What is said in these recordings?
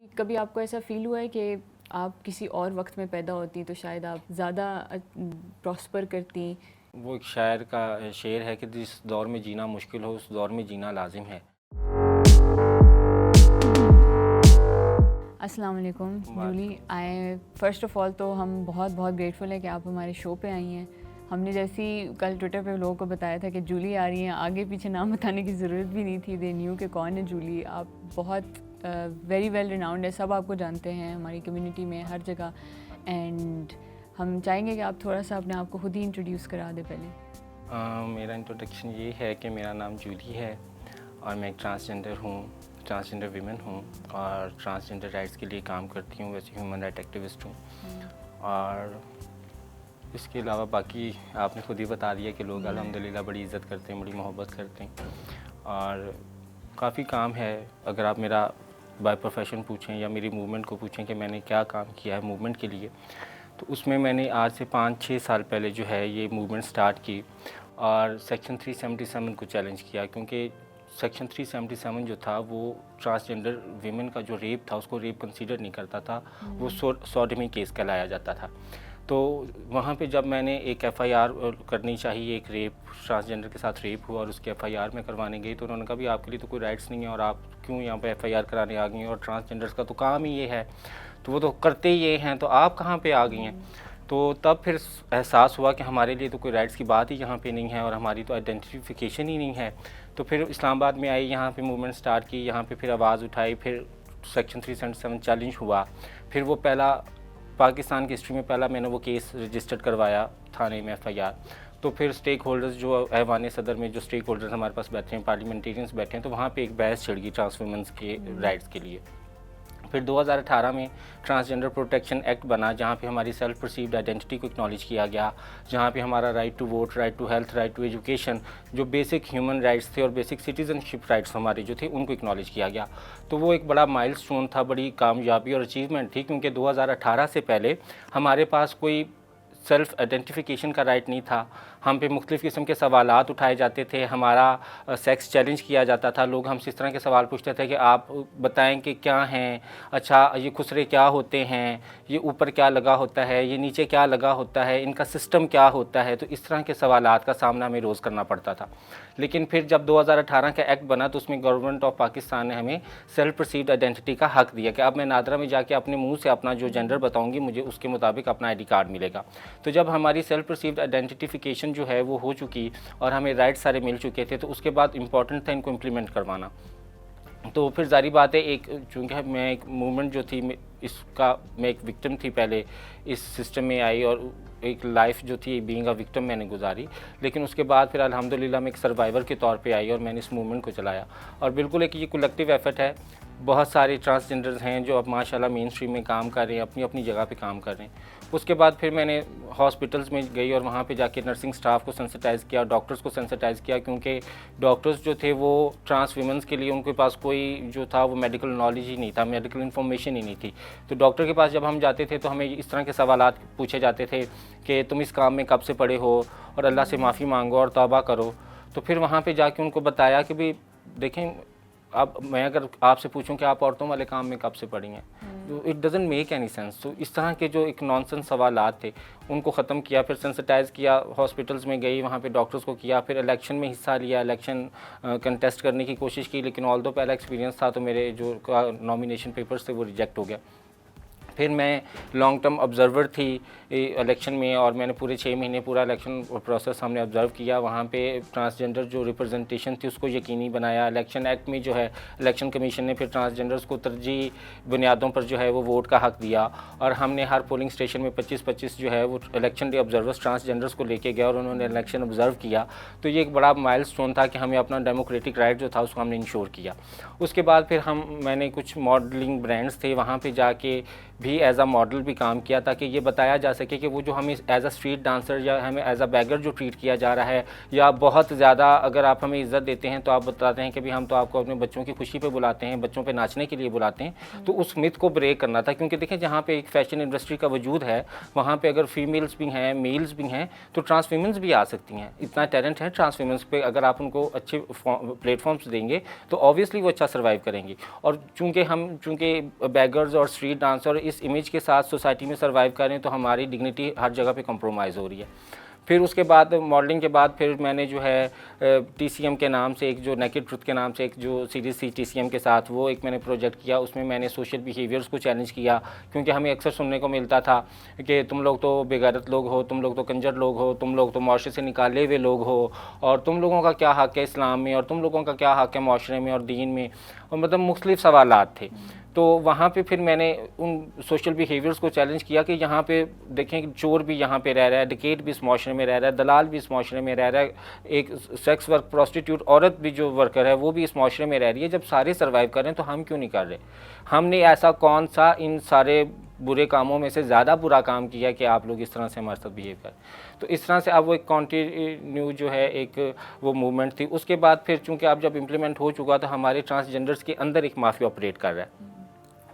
कभी आपको ऐसा फ़ील हुआ है कि आप किसी और वक्त में पैदा होती तो शायद आप ज़्यादा प्रॉस्पर करती? वो एक शायर का शेर है कि जिस दौर में जीना मुश्किल हो उस दौर में जीना लाजिम है। अस्सलाम वालेकुम जूली। वालेकुम। आई फ़र्स्ट ऑफ़ ऑल तो हम बहुत बहुत ग्रेटफुल हैं कि आप हमारे शो पे आई हैं। हमने जैसी कल ट्विटर पे लोगों को बताया था कि जूली आ रही हैं, आगे पीछे नाम बताने की ज़रूरत भी नहीं थी। दे न्यू कि कौन है जूली। आप बहुत वेरी वेल रिनाउंड है, सब आपको जानते हैं हमारी कम्युनिटी में हर जगह। एंड हम चाहेंगे कि आप थोड़ा सा अपने आप को खुद ही इंट्रोड्यूस करा दें पहले। मेरा इंट्रोडक्शन ये है कि मेरा नाम जूली है और मैं एक ट्रांसजेंडर हूँ, ट्रांसजेंडर वीमेन हूँ और ट्रांसजेंडर राइट्स के लिए काम करती हूँ। वैसे ह्यूमन राइट एक्टिविस्ट हूँ। और इसके अलावा बाकी आपने खुद ही बता दिया कि लोग अल्हम्दुलिल्लाह बड़ी इज़्ज़त करते हैं, बड़ी मोहब्बत करते हैं और काफ़ी काम है। अगर आप मेरा बाय प्रोफेशन पूछें या मेरी मूवमेंट को पूछें कि मैंने क्या काम किया है मूवमेंट के लिए, तो उसमें मैंने आज से 5-6 साल पहले जो है ये मूवमेंट स्टार्ट की और सेक्शन 377 को चैलेंज किया, क्योंकि सेक्शन 377 जो था वो ट्रांसजेंडर वीमेन का जो रेप था उसको रेप कंसीडर नहीं करता था, वो सोडमी केस कहलाया जाता था। तो वहाँ पे जब मैंने एक एफआईआर करनी चाहिए, एक रेप ट्रांसजेंडर के साथ रेप हुआ और उसकी एफआईआर में करवाने गई, तो उन्होंने कहा भी आपके लिए तो कोई राइट्स नहीं है और आप क्यों यहाँ पे एफआईआर कराने आ गई हैं, और ट्रांसजेंडर्स का तो काम ही ये है, तो वो तो करते ही ये हैं, तो आप कहाँ पे आ गई हैं। तो तब फिर एहसास हुआ कि हमारे लिए तो कोई राइट्स की बात ही यहाँ पे नहीं है और हमारी तो आइडेंटिफिकेशन ही नहीं है। तो फिर इस्लामाबाद में आई, यहाँ पे मूवमेंट स्टार्ट की, यहाँ पे फिर आवाज़ उठाई, फिर सेक्शन 377 चैलेंज हुआ। फिर वो पहला पाकिस्तान की हिस्ट्री में पहला मैंने वो केस रजिस्टर्ड करवाया थाने में एफआईआर। तो फिर स्टेक होल्डर्स जो ऐवान सदर में जो स्टेक होल्डर्स हमारे पास बैठे हैं, पार्लियामेंटेरियंस बैठे हैं, तो वहाँ पे एक बहस छिड़ गई ट्रांस वुमेंस के राइट्स के लिए। फिर 2018 में ट्रांसजेंडर प्रोटेक्शन एक्ट बना, जहाँ पे हमारी सेल्फ परसीव्ड आइडेंटिटी को एक्नॉलेज किया गया, जहाँ पे हमारा right to vote, right to health, right to education, जो बेसिक ह्यूमन राइट्स थे और बेसिक सिटीजनशिप राइट्स हमारे जो थे उनको एक्नॉलेज किया गया। तो वो एक बड़ा माइलस्टोन था, बड़ी कामयाबी और अचीवमेंट थी, क्योंकि 2018 से पहले हमारे पास कोई सेल्फ आइडेंटिफिकेशन का राइट नहीं था। हम पे मुख्तलिफ़ किस्म के सवालात उठाए जाते थे, हमारा सेक्स चैलेंज किया जाता था। लोग हमसे इस तरह के सवाल पूछते थे कि आप बताएं कि क्या हैं, अच्छा ये खुसरे क्या होते हैं, ये ऊपर क्या लगा होता है, ये नीचे क्या लगा होता है, इनका सिस्टम क्या होता है। तो इस तरह के सवालात का सामना हमें रोज़ करना पड़ता था। लेकिन फिर जब 2018 का एक्ट बना तो उसमें गवर्नमेंट ऑफ पाकिस्तान ने हमें सेल्फ परसीव्ड आइडेंटिटी का हक दिया कि अब मैं नादरा में जाके अपने मुंह से अपना जो जेंडर बताऊंगी, मुझे उसके मुताबिक अपना आईडी कार्ड मिलेगा। तो जब हमारी सेल्फ परसीव्ड आइडेंटिफिकेशन जो है वो हो चुकी और हमें राइट सारे मिल चुके थे, तो उसके बाद इम्पॉर्टेंट था इनको इम्प्लीमेंट करवाना। तो फिर जारी बात है, एक चूँकि मैं एक मूवमेंट जो थी इसका मैं एक विक्टिम थी, पहले इस सिस्टम में आई और एक लाइफ जो थी बीइंग अ विक्टिम मैंने गुजारी। लेकिन उसके बाद फिर अल्हम्दुलिल्लाह मैं एक सर्वाइवर के तौर पे आई और मैंने इस मूवमेंट को चलाया। और बिल्कुल एक ये कलेक्टिव एफर्ट है, बहुत सारे ट्रांसजेंडर्स हैं जो अब माशाल्लाह मेन स्ट्रीम में काम कर रहे हैं, अपनी अपनी जगह पे काम कर रहे हैं। उसके बाद फिर मैंने हॉस्पिटल्स में गई और वहाँ पे जाके नर्सिंग स्टाफ को सेंसिटाइज़ किया, डॉक्टर्स को सेंसिटाइज़ किया, क्योंकि डॉक्टर्स जो थे वो ट्रांस वीमेंस के लिए उनके पास कोई जो था वो मेडिकल नॉलेज ही नहीं था, मेडिकल इन्फॉर्मेशन ही नहीं थी। तो डॉक्टर के पास जब हम जाते थे तो हमें इस तरह के सवालात पूछे जाते थे कि तुम इस काम में कब से पड़े हो और अल्लाह से माफ़ी मांगो और तौबा करो। तो फिर वहाँ पे जाके उनको बताया कि भाई देखें, अब मैं अगर आपसे पूछूं कि आप औरतों वाले काम में कब से पड़ी हैं, तो it doesn't make any sense. तो इस तरह के जो एक नॉनसेंस सवालात थे उनको ख़त्म किया, फिर सेंसिटाइज़ किया, हॉस्पिटल्स में गई, वहाँ पे डॉक्टर्स को किया, फिर इलेक्शन में हिस्सा लिया, इलेक्शन कंटेस्ट करने की कोशिश की, लेकिन ऑल दो पहला एक्सपीरियंस था तो मेरे जो नॉमिनेशन पेपर्स थे वो रिजेक्ट हो गया। फिर मैं लॉन्ग टर्म ऑब्जर्वर थी इलेक्शन में और मैंने पूरे 6 महीने पूरा इलेक्शन प्रोसेस हमने ऑब्जर्व किया। वहाँ पे ट्रांसजेंडर जो रिप्रेजेंटेशन थी उसको यकीनी बनाया। इलेक्शन एक्ट में जो है इलेक्शन कमीशन ने फिर ट्रांसजेंडर्स को तरजीही बुनियादों पर जो है वो वोट का हक दिया और हमने हर पोलिंग स्टेशन में 25-25 जो है वो इलेक्शन डे ऑब्जर्वर्स ट्रांसजेंडर्स को लेके गया और उन्होंने इलेक्शन ऑब्जर्व किया। तो ये एक बड़ा माइलस्टोन था कि हमें अपना डेमोक्रेटिक राइट जो था उसको हमने इंश्योर किया। उसके बाद फिर मैंने कुछ मॉडलिंग ब्रांड्स थे, वहाँ पर जाके भी भी एज अ मॉडल भी काम किया ताकि ये बताया जा सके कि वो जो हमें एज अ स्ट्रीट डांसर या हमें एज अ बैगर जो ट्रीट किया जा रहा है, या बहुत ज़्यादा अगर आप हमें इज़्ज़त देते हैं तो आप बताते हैं कि भाई हम तो आपको अपने बच्चों की खुशी पे बुलाते हैं, बच्चों पे नाचने के लिए बुलाते हैं। तो उस मिथ को ब्रेक करना था, क्योंकि देखें जहाँ पे एक फैशन इंडस्ट्री का वजूद है वहाँ पे अगर फीमेल्स भी हैं, मेल्स भी हैं, तो ट्रांस वीमेंस भी आ सकती हैं। इतना टैलेंट है ट्रांस वीमेंस पे, अगर आप उनको अच्छे प्लेटफॉर्म्स देंगे तो ऑब्वियसली वो अच्छा सर्वाइव करेंगी। और चूँकि बैगर्स और स्ट्रीट डांसर इस इमेज के साथ सोसाइटी में सर्वाइव करें तो हमारी डिग्निटी हर जगह पे कंप्रोमाइज़ हो रही है। फिर उसके बाद मॉडलिंग के बाद फिर मैंने जो है TCM के नाम से एक जो नेकेड ट्रुथ के नाम से एक जो सीरीज़ थी TCM के साथ, वो एक मैंने प्रोजेक्ट किया। उसमें मैंने सोशल बिहेवियर्स को चैलेंज किया, क्योंकि हमें अक्सर सुनने को मिलता था कि तुम लोग तो बेगैरत लोग हो, तुम लोग तो कंजर लोग हो, तुम लोग तो मुआशरे से निकाले हुए लोग हो, और तुम लोगों का क्या हक़ है इस्लाम में, और तुम लोगों का क्या हक़ है मुआशरे में और दीन में, और मतलब मुख्तलिफ सवालात थे। तो वहाँ पे फिर मैंने उन सोशल बिहेवियर्स को चैलेंज किया कि यहाँ पे देखें चोर भी यहाँ पे रह रहा है, डिकेट भी इस माशरे में रह रहा है, दलाल भी इस माशरे में रह रहा है, एक सेक्स वर्क प्रोस्टिट्यूट औरत भी जो वर्कर है वो भी इस माशरे में रह रही है। जब सारे सर्वाइव कर रहे हैं तो हम क्यों नहीं कर रहे? हमने ऐसा कौन सा इन सारे बुरे कामों में से ज़्यादा बुरा काम किया कि आप लोग इस तरह से हमारे साथ बिहेव करें? तो इस तरह से अब वो एक कॉन्टिन्यू जो है एक वो मूवमेंट थी। उसके बाद फिर चूँकि अब जब इम्प्लीमेंट हो चुका तो हमारे ट्रांसजेंडर्स के अंदर एक माफिया ऑपरेट कर रहा है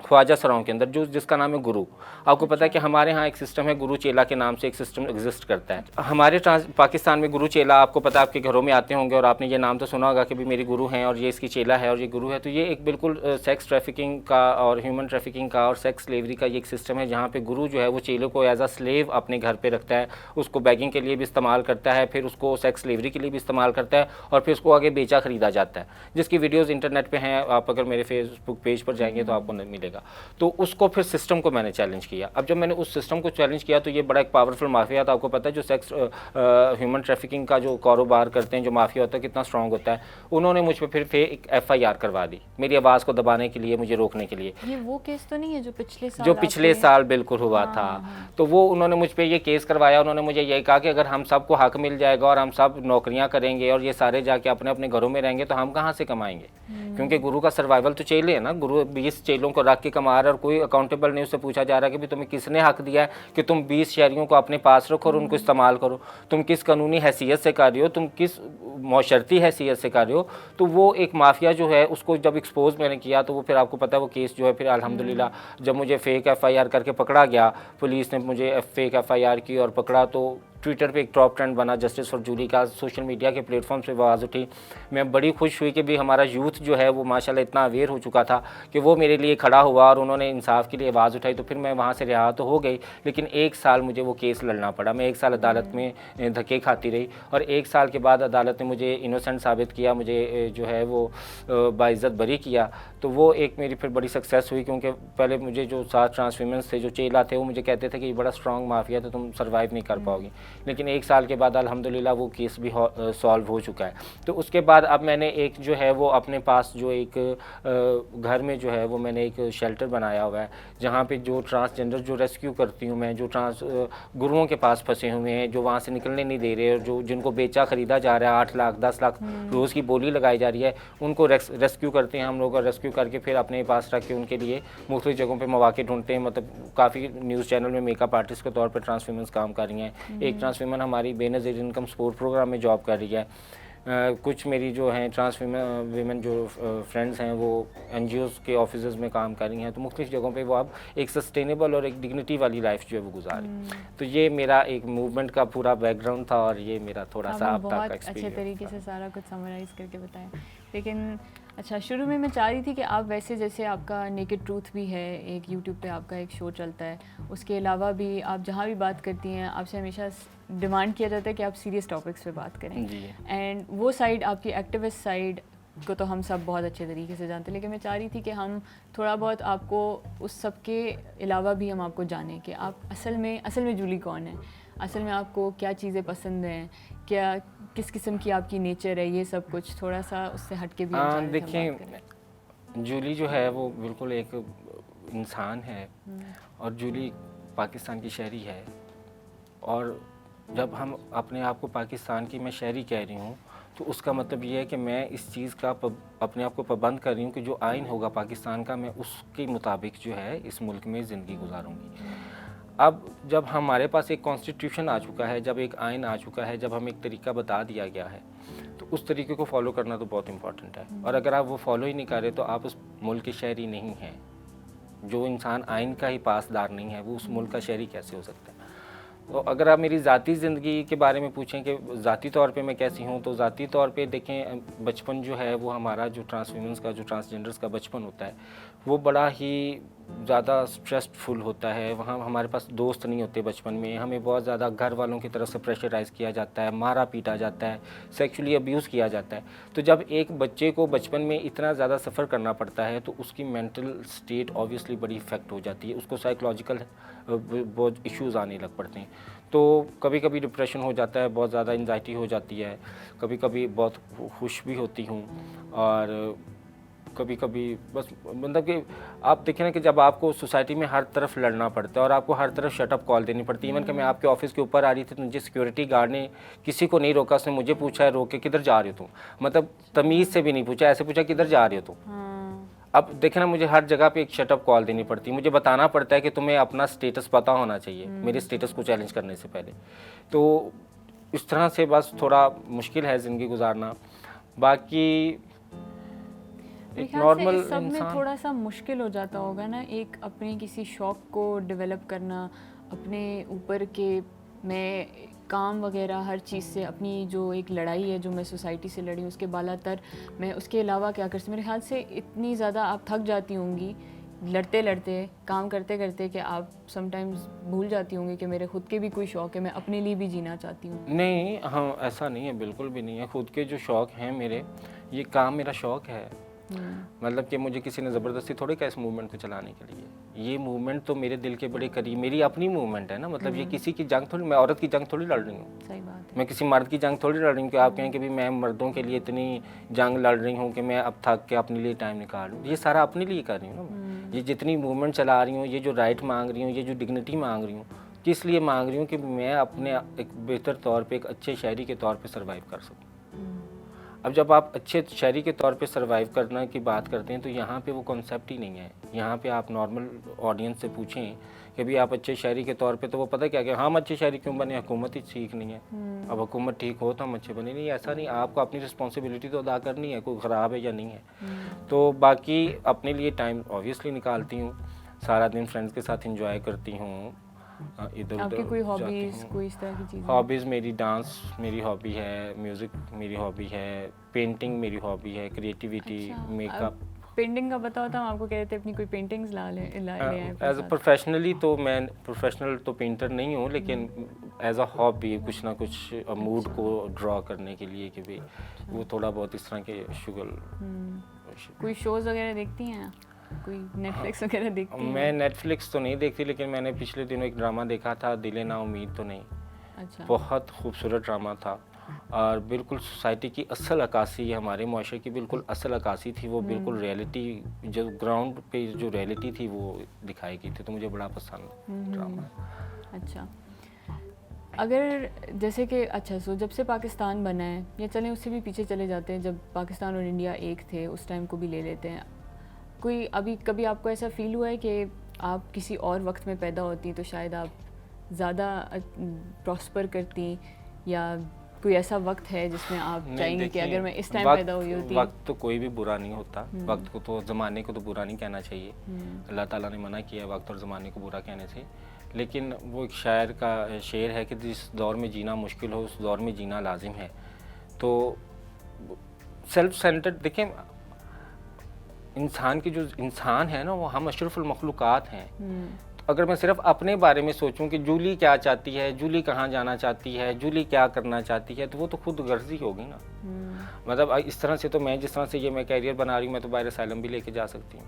ख्वाजा सराओं के अंदर, जो जिसका नाम है गुरु। आपको पता है कि हमारे यहाँ एक सिस्टम है, गुरु चेला के नाम से एक सिस्टम एग्जिस्ट करता है। हमारे पाकिस्तान में गुरु चेला, आपको पता है आपके घरों में आते होंगे और आपने ये नाम तो सुना होगा कि भी मेरी गुरु हैं और ये इसकी चेला है और ये गुरु है। तो ये एक बिल्कुल सेक्स ट्रैफिकिंग का और ह्यूमन ट्रैफिकिंग का और सेक्स स्लेवरी का ये एक सिस्टम है, जहाँ पे गुरु जो है वो चेलों को एज अ स्लेव अपने घर पर रखता है, उसको बैगिंग के लिए भी इस्तेमाल करता है, फिर उसको सेक्स स्लेवरी के लिए भी इस्तेमाल करता है, और फिर उसको आगे बेचा खरीदा जाता है, जिसकी वीडियोज़ इंटरनेट पर हैं। आप अगर मेरे फेसबुक पेज पर जाएंगे तो आपको मिलेगा। तो उसको फिर सिस्टम को मैंने चैलेंज किया। अब जब मैंने उस सिस्टम को चैलेंज किया तो ये बड़ा एक पावरफुल माफिया था। आपको पता है जो सेक्स ह्यूमन ट्रैफिकिंग का जो कारोबार करते हैं, जो माफिया होता है, कितना स्ट्रांग होता है। उन्होंने मुझ पर फिर फेक FIR करवा दी मेरी आवाज़ को दबाने के लिए, मुझे रोकने के लिए। ये वो केस तो नहीं है जो पिछले साल बिल्कुल हुआ था। तो वो उन्होंने मुझ पर ये केस करवाया। उन्होंने मुझे यही कहा कि अगर हम सबको हक मिल जाएगा और हम सब नौकरियाँ करेंगे और ये सारे जाके अपने अपने घरों में रहेंगे तो हम कहाँ से कमाएंगे? क्योंकि गुरु का सर्वाइवल तो चेले है ना। गुरु 20 चेलों को रख के कमा रहा है और कोई अकाउंटेबल नहीं। उससे पूछा जा रहा है कि भी तुम्हें किसने हक दिया है कि तुम 20 शहरियों को अपने पास रखो और उनको इस्तेमाल करो? तुम किस कानूनी हैसियत से कर रहे हो? तुम किस मौशरती हैसियत से कर रहे हो? तो वो एक माफिया जो है उसको जब एक्सपोज मैंने किया तो वो फिर आपको पता है वो केस जो है फिर अल्हम्दुलिल्लाह जब मुझे फेक FIR करके पकड़ा गया, पुलिस ने मुझे फेक FIR की और पकड़ा, तो ट्विटर पे एक टॉप ट्रेंड बना जस्टिस फॉर जूली का। सोशल मीडिया के प्लेटफॉर्म पे आवाज़ उठी। मैं बड़ी खुश हुई कि भी हमारा यूथ जो है वो माशाल्लाह इतना अवेयर हो चुका था कि वो मेरे लिए खड़ा हुआ और उन्होंने इंसाफ के लिए आवाज़ उठाई। तो फिर मैं वहाँ से रिहा तो हो गई, लेकिन 1 साल मुझे वो केस लड़ना पड़ा। मैं 1 साल अदालत में धक्के खाती रही और 1 साल के बाद अदालत ने मुझे इनोसेंट साबित किया, मुझे जो है वो बाइज़्ज़त बरी किया। तो वो एक मेरी फिर बड़ी सक्सेस हुई, क्योंकि पहले मुझे जो 7 ट्रांस वीमेंस थे, जो चेला थे, वो मुझे कहते थे कि ये बड़ा स्ट्रॉन्ग माफिया था, तुम सर्वाइव नहीं कर पाओगी। लेकिन 1 साल के बाद अल्हम्दुलिल्लाह वो केस भी सॉल्व हो चुका है। तो उसके बाद अब मैंने एक जो है वो अपने पास जो एक घर में जो है वो मैंने एक शेल्टर बनाया हुआ है, जहाँ पे जो ट्रांसजेंडर जो रेस्क्यू करती हूँ मैं, जो ट्रांस गुरुओं के पास फंसे हुए हैं, जो वहाँ से निकलने नहीं दे रहे, जो जिनको बेचा ख़रीदा जा रहा है, 8 लाख 10 लाख रोज़ की बोली लगाई जा रही है, उनको रेस्क्यू करते हैं हम लोग। और रेस्क्यू करके फिर अपने पास रख के उनके लिए मुख्तलिफ जगहों पे मौके ढूंढते हैं। मतलब काफ़ी न्यूज़ चैनल में मेकअप आर्टिस्ट के तौर पर ट्रांस वीमेंस काम कर रही हैं। एक ट्रांस वीमन हमारी बेनज़ीर इनकम सपोर्ट प्रोग्राम में जॉब कर रही है। कुछ मेरी जो हैं ट्रांस वीमेन जो फ्रेंड्स हैं वो NGOs के ऑफिस में काम कर रही हैं। तो मुख्तलिफ जगहों पे वो अब एक सस्टेनेबल और एक डिग्निटी वाली लाइफ जो है वो गुजार रही। तो ये मेरा एक मूवमेंट का पूरा बैकग्राउंड था और ये मेरा थोड़ा सा अब तक का एक्सपीरियंस। अच्छे तरीके से सारा कुछ समराइज़ करके बताया। लेकिन अच्छा, शुरू में मैं चाह रही थी कि आप वैसे जैसे आपका नेकेड ट्रूथ भी है, एक यूट्यूब पे आपका एक शो चलता है, उसके अलावा भी आप जहाँ भी बात करती हैं आपसे हमेशा डिमांड किया जाता है कि आप सीरियस टॉपिक्स पे बात करें। एंड वो साइड, आपकी एक्टिविस्ट साइड को तो हम सब बहुत अच्छे तरीके से जानते हैं, लेकिन मैं चाह रही थी कि हम थोड़ा बहुत आपको उस सब के अलावा भी हम आपको जानें कि आप असल में जूली कौन है, असल में आपको क्या चीज़ें पसंद हैं, क्या किस किस्म की आपकी नेचर है, ये सब कुछ थोड़ा सा उससे हट के भी देखिए, जूली जो है वो बिल्कुल एक इंसान है और जूली पाकिस्तान की शहरी है। और जब हम अपने आप को पाकिस्तान की मैं शहरी कह रही हूँ तो उसका मतलब ये है कि मैं इस चीज़ का अपने आप को पाबंद कर रही हूँ कि जो आइन होगा पाकिस्तान का, मैं उसके मुताबिक जो है इस मुल्क में ज़िंदगी गुजारूँगी। अब जब हमारे पास एक कॉन्स्टिट्यूशन आ चुका है, जब एक आइन आ चुका है, जब हमें एक तरीका बता दिया गया है, तो उस तरीके को फॉलो करना तो बहुत इम्पॉर्टेंट है। और अगर आप वो फॉलो ही नहीं कर रहे तो आप उस मुल्क के शहरी नहीं हैं। जो इंसान आइन का ही पासदार नहीं है वो उस मुल्क का शहरी कैसे हो सकता है। तो अगर आप मेरी ज़ाती ज़िंदगी के बारे में पूछें कि ज़ाती तौर पे मैं कैसी हूँ, तो ज़ाती तौर पे देखें, बचपन जो है वो हमारा जो ट्रांसवीमेंस का, जो ट्रांसजेंडर्स का बचपन होता है वो बड़ा ही ज़्यादा स्ट्रेसफुल होता है। वहाँ हमारे पास दोस्त नहीं होते बचपन में, हमें बहुत ज़्यादा घर वालों की तरफ से प्रेशराइज़ किया जाता है, मारा पीटा जाता है, सेक्सुअली अब्यूज़ किया जाता है। तो जब एक बच्चे को बचपन में इतना ज़्यादा सफ़र करना पड़ता है तो उसकी मेंटल स्टेट ऑब्वियसली बड़ी इफ़ेक्ट हो जाती है, उसको साइकोलॉजिकल बहुत इश्यूज़ आने लग पड़ते हैं। तो कभी कभी डिप्रेशन हो जाता है, बहुत ज़्यादा एंजाइटी हो जाती है, कभी कभी बहुत खुश भी होती हूँ, और कभी कभी बस मतलब कि आप देखें ना कि जब आपको सोसाइटी में हर तरफ लड़ना पड़ता है और आपको हर तरफ शटअप कॉल देनी पड़ती है। इवन कि मैं आपके ऑफिस के ऊपर आ रही थी तो मुझे सिक्योरिटी गार्ड ने किसी को नहीं रोका, उसने मुझे पूछा है रोक के किधर जा रहे हो तुम, मतलब तमीज़ से भी नहीं पूछा, ऐसे पूछा किधर जा रहे हो तुम। अब देखें ना, मुझे हर जगह पे एक शटअप कॉल देनी पड़ती है, मुझे बताना पड़ता है कि तुम्हें अपना स्टेटस पता होना चाहिए मेरे स्टेटस को चैलेंज करने से पहले। तो इस तरह से बस थोड़ा मुश्किल है ज़िंदगी गुजारना। बाकी एक नॉर्मल सब में इंसान थोड़ा सा मुश्किल हो जाता होगा ना, एक अपने किसी शौक़ को डेवलप करना, अपने ऊपर के मैं काम वगैरह हर चीज़ से, अपनी जो एक लड़ाई है जो मैं सोसाइटी से लड़ी उसके बालातर मैं उसके अलावा क्या कर सकती। मेरे ख्याल से इतनी ज़्यादा आप थक जाती होंगी लड़ते लड़ते, काम करते करते, कि आप समटाइम्स भूल जाती होंगी कि मेरे खुद के भी कोई शौक़ है, मैं अपने लिए भी जीना चाहती हूँ। नहीं, हाँ ऐसा नहीं है, बिल्कुल भी नहीं है। खुद के जो शौक़ हैं मेरे, ये काम मेरा शौक़ है। मतलब कि मुझे किसी ने ज़बरदस्ती थोड़ी कहा इस मूवमेंट को चलाने के लिए। ये मूवमेंट तो मेरे दिल के बड़े करीब, मेरी अपनी मूवमेंट है ना। मतलब ये किसी की जंग थोड़ी, मैं औरत की जंग थोड़ी लड़ रही हूँ। सही बात है। मैं किसी मर्द की जंग थोड़ी लड़ रही हूँ कि आप कहें कि भी मैं मर्दों के लिए इतनी जंग लड़ रही हूँ कि मैं अब थक के अपने लिए टाइम निकाल लूँ। ये सारा अपने लिए कर रही हूँ ना। ये जितनी मूवमेंट चला रही हूँ, ये जो राइट मांग रही हूँ, ये जो डिग्निटी मांग रही हूँ, किस लिए मांग रही हूँ कि मैं अपने एक बेहतर तौर पर, एक अच्छे शायरी के तौर पर सर्वाइव कर सकूँ। अब जब आप अच्छे शहरी के तौर पे सर्वाइव करने की बात करते हैं तो यहाँ पे वो कॉन्सेप्ट ही नहीं है। यहाँ पे आप नॉर्मल ऑडियंस से पूछें कि भी आप अच्छे शहरी के तौर पे, तो वो पता क्या कि हम अच्छे शहरी क्यों बने, हुकूमत ही ठीक नहीं है। अब हुकूमत ठीक हो तो हम अच्छे बने। नहीं, ऐसा नहीं, आपको अपनी रिस्पॉन्सिबिलिटी तो अदा करनी है, कोई ख़राब है या नहीं है। तो बाकी अपने लिए टाइम ऑब्वियसली निकालती हूँ, सारा दिन फ्रेंड्स के साथ इंजॉय करती हूँ। इधर आपकी कोई हॉबीज़, कोई इस तरह की चीज़? हॉबीज़ मेरी डांस मेरी हॉबी है, म्यूज़िक मेरी हॉबी है, पेंटिंग मेरी हॉबी है, क्रिएटिविटी, मेकअप। पेंटिंग का पता होता, हम आपको कह रहे थे अपनी कोई पेंटिंग्स ला ले एज अ प्रोफेशनली तो मैं प्रोफेशनल तो पेंटर नहीं हूँ, लेकिन एज अ हॉबी कुछ ना कुछ मूड को ड्रॉ करने के लिए कि भाई वो थोड़ा बहुत इस तरह के शुगल। कोई शोज़ वगैरह देखती हैं, कोई नेटफ्लिक्स वगैरह देखती हैं? मैं नेटफ्लिक्स तो नहीं देखती, लेकिन मैंने पिछले दिनों एक ड्रामा देखा था, दिले ना उम्मीद तो नहीं। अच्छा। बहुत खूबसूरत ड्रामा था और बिल्कुल सोसाइटी की असल अक्कासी, हमारे मुआशरे की बिल्कुल असल अक्कासी थी वो। बिल्कुल रियलिटी, जो ग्राउंड पे जो रियलिटी थी वो दिखाई गई थी, तो मुझे बड़ा पसंद ड्रामा। अच्छा, अगर जैसे कि अच्छा जब से पाकिस्तान बना है, या चलें उससे भी पीछे चले जाते हैं, जब पाकिस्तान और इंडिया एक थे उस टाइम को भी ले लेते हैं, कोई अभी कभी आपको ऐसा फील हुआ है कि आप किसी और वक्त में पैदा होती तो शायद आप ज़्यादा प्रॉस्पर करती, या कोई ऐसा वक्त है जिसमें आप चाहेंगे कि अगर मैं इस टाइम पैदा हुई होती? वक्त तो कोई भी बुरा नहीं होता, वक्त को तो, ज़माने को तो बुरा नहीं कहना चाहिए। अल्लाह ताला ने मना किया वक्त और ज़माने को बुरा कहने से। लेकिन वो एक शायर का शेर है कि जिस दौर में जीना मुश्किल हो उस दौर में जीना लाजिम है। तो सेल्फ सेंटर्ड देखें, इंसान की जो इंसान है ना, वो हम अशरफुल मखलूक़ात हैं। तो अगर मैं सिर्फ अपने बारे में सोचूं कि जूली क्या चाहती है, जूली कहाँ जाना चाहती है, जूली क्या करना चाहती है, तो वो तो खुद गर्जी होगी ना। मतलब इस तरह से तो मैं जिस तरह से ये मैं कैरियर बना रही हूँ, मैं तो बाहर असाइलम भी लेके जा सकती हूँ,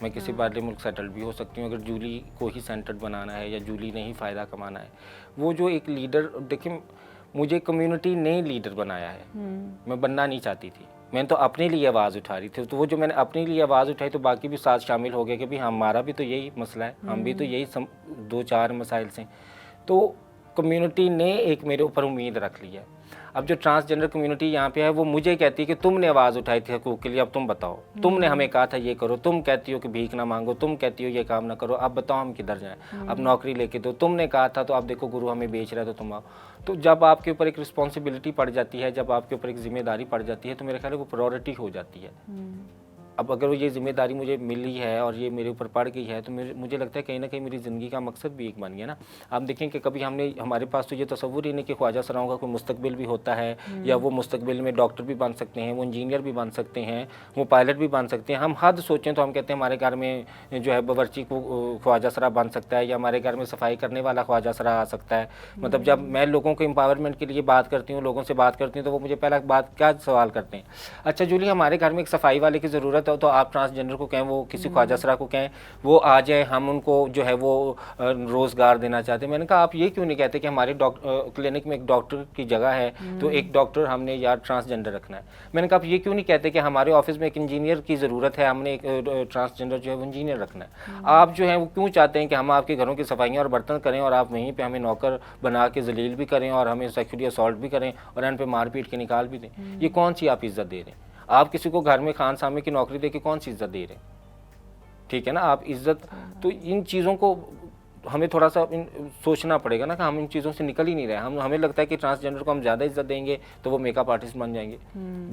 मैं किसी बाहरले मुल्क सेटल भी हो सकती हूँ। अगर जूली को ही सेंटर्ड बनाना है या जूली ने ही फ़ायदा कमाना है, वो जो एक लीडर, देखिए मुझे कम्युनिटी ने लीडर बनाया है, मैं बनना नहीं चाहती थी, मैंने तो अपने लिए आवाज़ उठा रही थी। तो वो जो मैंने अपने लिए आवाज़ उठाई तो बाकी भी साथ शामिल हो गए कि भाई हमारा भी तो यही मसला है, हम भी तो यही 2-4 मसाइल से। तो कम्युनिटी ने एक मेरे ऊपर उम्मीद रख ली है। अब जो ट्रांसजेंडर कम्युनिटी यहाँ पे है वो मुझे कहती है कि तुमने आवाज़ उठाई थी हकूक़ के लिए, अब तुम बताओ, तुमने हमें कहा था ये करो, तुम कहती हो कि भीख ना मांगो, तुम कहती हो ये काम ना करो, अब बताओ हम किधर जाएं, अब नौकरी लेके दो, तुमने कहा था तो अब देखो गुरु हमें बेच रहा है तो तुम आओ। तो जब आपके ऊपर एक रिस्पॉन्सिबिलिटी पड़ जाती है, जब आपके ऊपर एक जिम्मेदारी पड़ जाती है, तो मेरे ख्याल है वो प्रायोरिटी हो जाती है। अब अगर ये जिम्मेदारी मुझे मिली है और ये मेरे ऊपर पड़ गई है तो मुझे लगता है कहीं ना कहीं मेरी ज़िंदगी का मकसद भी एक बन गया ना। आप देखें कि कभी हमारे पास तो ये तस्वुर ही नहीं कि ख्वाजा सराओं का कोई मुस्तकबिल भी होता है, या वो मुस्तकबिल में डॉक्टर भी बन सकते हैं, वो इंजीनियर भी बन सकते हैं, वो पायलट भी बन सकते हैं। हम हद सोचें तो हम कहते हैं हमारे घर में जो है बावर्ची को ख्वाजा सरा बन सकता है, या हमारे घर में सफाई करने वाला ख्वाजा सरा आ सकता है। मतलब जब मैं लोगों को एम्पावरमेंट के लिए बात करती हूँ, लोगों से बात करती हूँ, तो वो मुझे पहला बात क्या सवाल करते हैं, अच्छा जूली हमारे घर में एक सफाई वाले की ज़रूरत है, तो आप ट्रांसजेंडर को कहें, वो किसी ख्वाजा सरा को कहें, वो आ जाए, हम उनको जो है वो रोज़गार देना चाहते हैं। मैंने कहा आप ये क्यों नहीं कहते कि हमारे क्लिनिक में एक डॉक्टर की जगह है तो एक डॉक्टर हमने यार ट्रांसजेंडर रखना है। मैंने कहा आप ये क्यों नहीं कहते कि हमारे ऑफिस में एक इंजीनियर की ज़रूरत है, हमने एक ट्रांसजेंडर जो है वो इंजीनियर रखना है। आप जो है वो क्यों चाहते हैं कि हम आपके घरों की सफाइयाँ और बर्तन करें और आप वहीं पर हमें नौकर बना के जलील भी करें और हमें सेक्सुअली असॉल्ट भी करें और इन पर मार पीट के निकाल भी दें? ये कौन सी आप इज्जत दे रहे हैं? आप किसी को घर में खान सामे की नौकरी दे के कौन सी इज्जत दे रहे हैं? ठीक है ना, आप इज्जत, तो इन चीज़ों को हमें थोड़ा सा सोचना पड़ेगा ना कि हम इन चीज़ों से निकल ही नहीं रहे। हमें लगता है कि ट्रांसजेंडर को हम ज़्यादा इज्जत देंगे तो वो मेकअप आर्टिस्ट बन जाएंगे,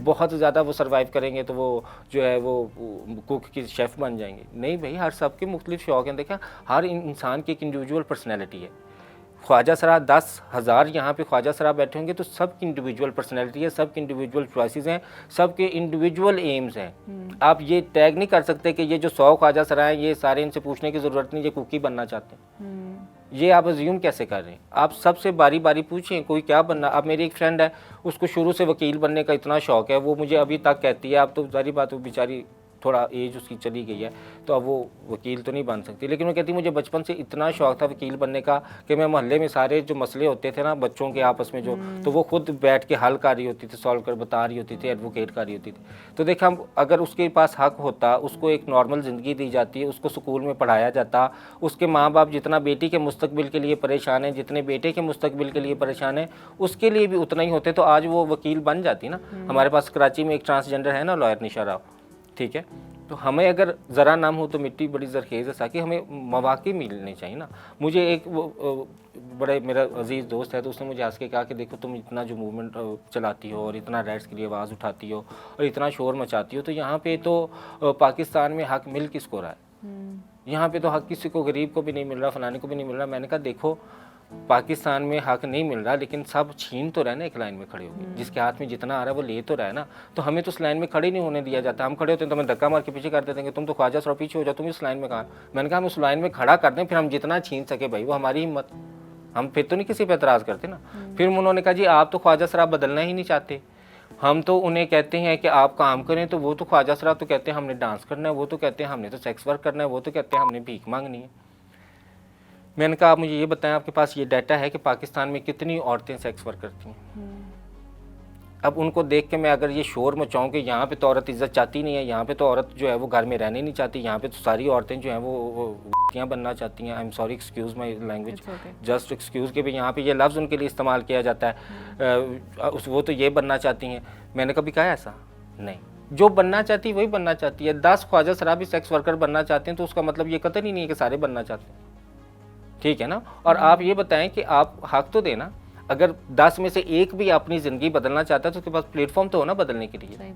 बहुत ज़्यादा वो सर्वाइव करेंगे तो वो जो है वो कुक की शेफ़ बन जाएंगे। नहीं भाई, हर सबके मुख्तलिफ शौक़ हैं। देखा, हर इंसान की एक इंडिविजुअल पर्सनैलिटी है। ख्वाजा सरा 10,000 यहाँ पे ख्वाजा सरा बैठे होंगे तो सबकी इंडिविजुअल पर्सनैलिटी है, सबकी इंडिविजुअल चॉइसेस हैं, सबके इंडिविजुअल एम्स हैं। आप ये टैग नहीं कर सकते कि ये जो 100 ख्वाजा सरा हैं ये सारे, इनसे पूछने की ज़रूरत नहीं ये कुकी बनना चाहते हैं। ये आप अज्यूम कैसे कर रहे हैं? आप सबसे बारी बारी पूछें कोई क्या बनना। अब मेरी एक फ्रेंड है, उसको शुरू से वकील बनने का इतना शौक़ है, वो मुझे अभी तक कहती है, अब तो सारी बात वो बेचारी थोड़ा एज उसकी चली गई है तो अब वो वकील तो नहीं बन सकती, लेकिन वो कहती मुझे बचपन से इतना शौक़ था वकील बनने का कि मैं मोहल्ले में सारे जो मसले होते थे ना बच्चों के आपस में जो, तो वो खुद बैठ के हल कर रही होती थी, सॉल्व कर बता रही होती थी, एडवोकेट कर रही होती थी। तो देखा, अगर उसके पास हक होता, उसको एक नॉर्मल ज़िंदगी दी जाती है, उसको स्कूल में पढ़ाया जाता, उसके माँ बाप जितना बेटी के मुस्तकबिल के लिए परेशान हैं, जितने बेटे के मुस्तकबिल के लिए परेशान हैं, उसके लिए भी उतना ही होते तो आज वो वकील बन जाती ना। हमारे पास कराची में एक ट्रांसजेंडर है ना, लॉयर निशा राव, ठीक है, तो हमें अगर ज़रा नाम हो तो मिट्टी बड़ी ज़रखेज़ है, ताकि हमें मौक़े मिलने चाहिए ना। मुझे एक बड़े मेरा अजीज़ दोस्त है तो उसने मुझे हंस के कहा कि देखो तुम इतना जो मूवमेंट चलाती हो और इतना राइट्स के लिए आवाज़ उठाती हो और इतना शोर मचाती हो, तो यहाँ पे तो पाकिस्तान में हक मिल किसको रहा है? यहाँ पे तो हक किसी को, गरीब को भी नहीं मिल रहा, फलाने को भी नहीं मिल रहा। मैंने कहा देखो, पाकिस्तान में हक नहीं मिल रहा लेकिन सब छीन तो रहे ना, एक लाइन में खड़े हो गए, जिसके हाथ में जितना आ रहा है वो ले तो रहा है ना। तो हमें तो उस लाइन में खड़े नहीं होने दिया जाता। हम खड़े होते हैं तो हमें धक्का मार के पीछे कर देते हैं, तुम तो ख्वाजा सरा पीछे हो जाओ, तुम इस लाइन में कहाँ। मैंने कहा हम उस लाइन में खड़ा कर दें, फिर हम जितना छीन सके भाई, वो हमारी हिम्मत, हम फिर तो नहीं किसी पे एतराज़ करते ना। फिर उन्होंने कहा जी आप तो ख्वाजा सरा बदलना ही नहीं चाहते, हम तो उन्हें कहते हैं कि आप काम करें, तो वो तो ख्वाजा सरा तो कहते हैं हमने डांस करना है, वो तो कहते हैं हमने तो सेक्स वर्क करना है, वो तो कहते हैं हमने भीख मांगनी है। मैंने कहा आप मुझे ये बताएं, आपके पास ये डाटा है कि पाकिस्तान में कितनी औरतें सेक्स वर्क करती हैं? अब उनको देख के मैं अगर ये शोर मचाऊं कि यहाँ पे तो औरत इज्जत चाहती नहीं है, यहाँ पे तो औरत जो है वो घर में रहने नहीं चाहती, यहाँ पे तो सारी औरतें जो हैं वो बनना चाहती हैं। I am sorry, excuse my language, just excuse के भी यहाँ पे ये लफ्ज़ उनके लिए इस्तेमाल किया जाता है, वो तो ये बनना चाहती हैं। मैंने कभी कहा ऐसा नहीं, जो बनना चाहती है वही बनना चाहती है। 10 ख्वाजा सरा भी सेक्स वर्कर बनना चाहते हैं तो उसका मतलब ये कतई नहीं है कि सारे बनना चाहते हैं, ठीक है ना। और आप ये बताएं कि आप हक तो देना, अगर 10 में से एक भी अपनी ज़िंदगी बदलना चाहता है तो उसके पास प्लेटफॉर्म तो हो ना बदलने के लिए,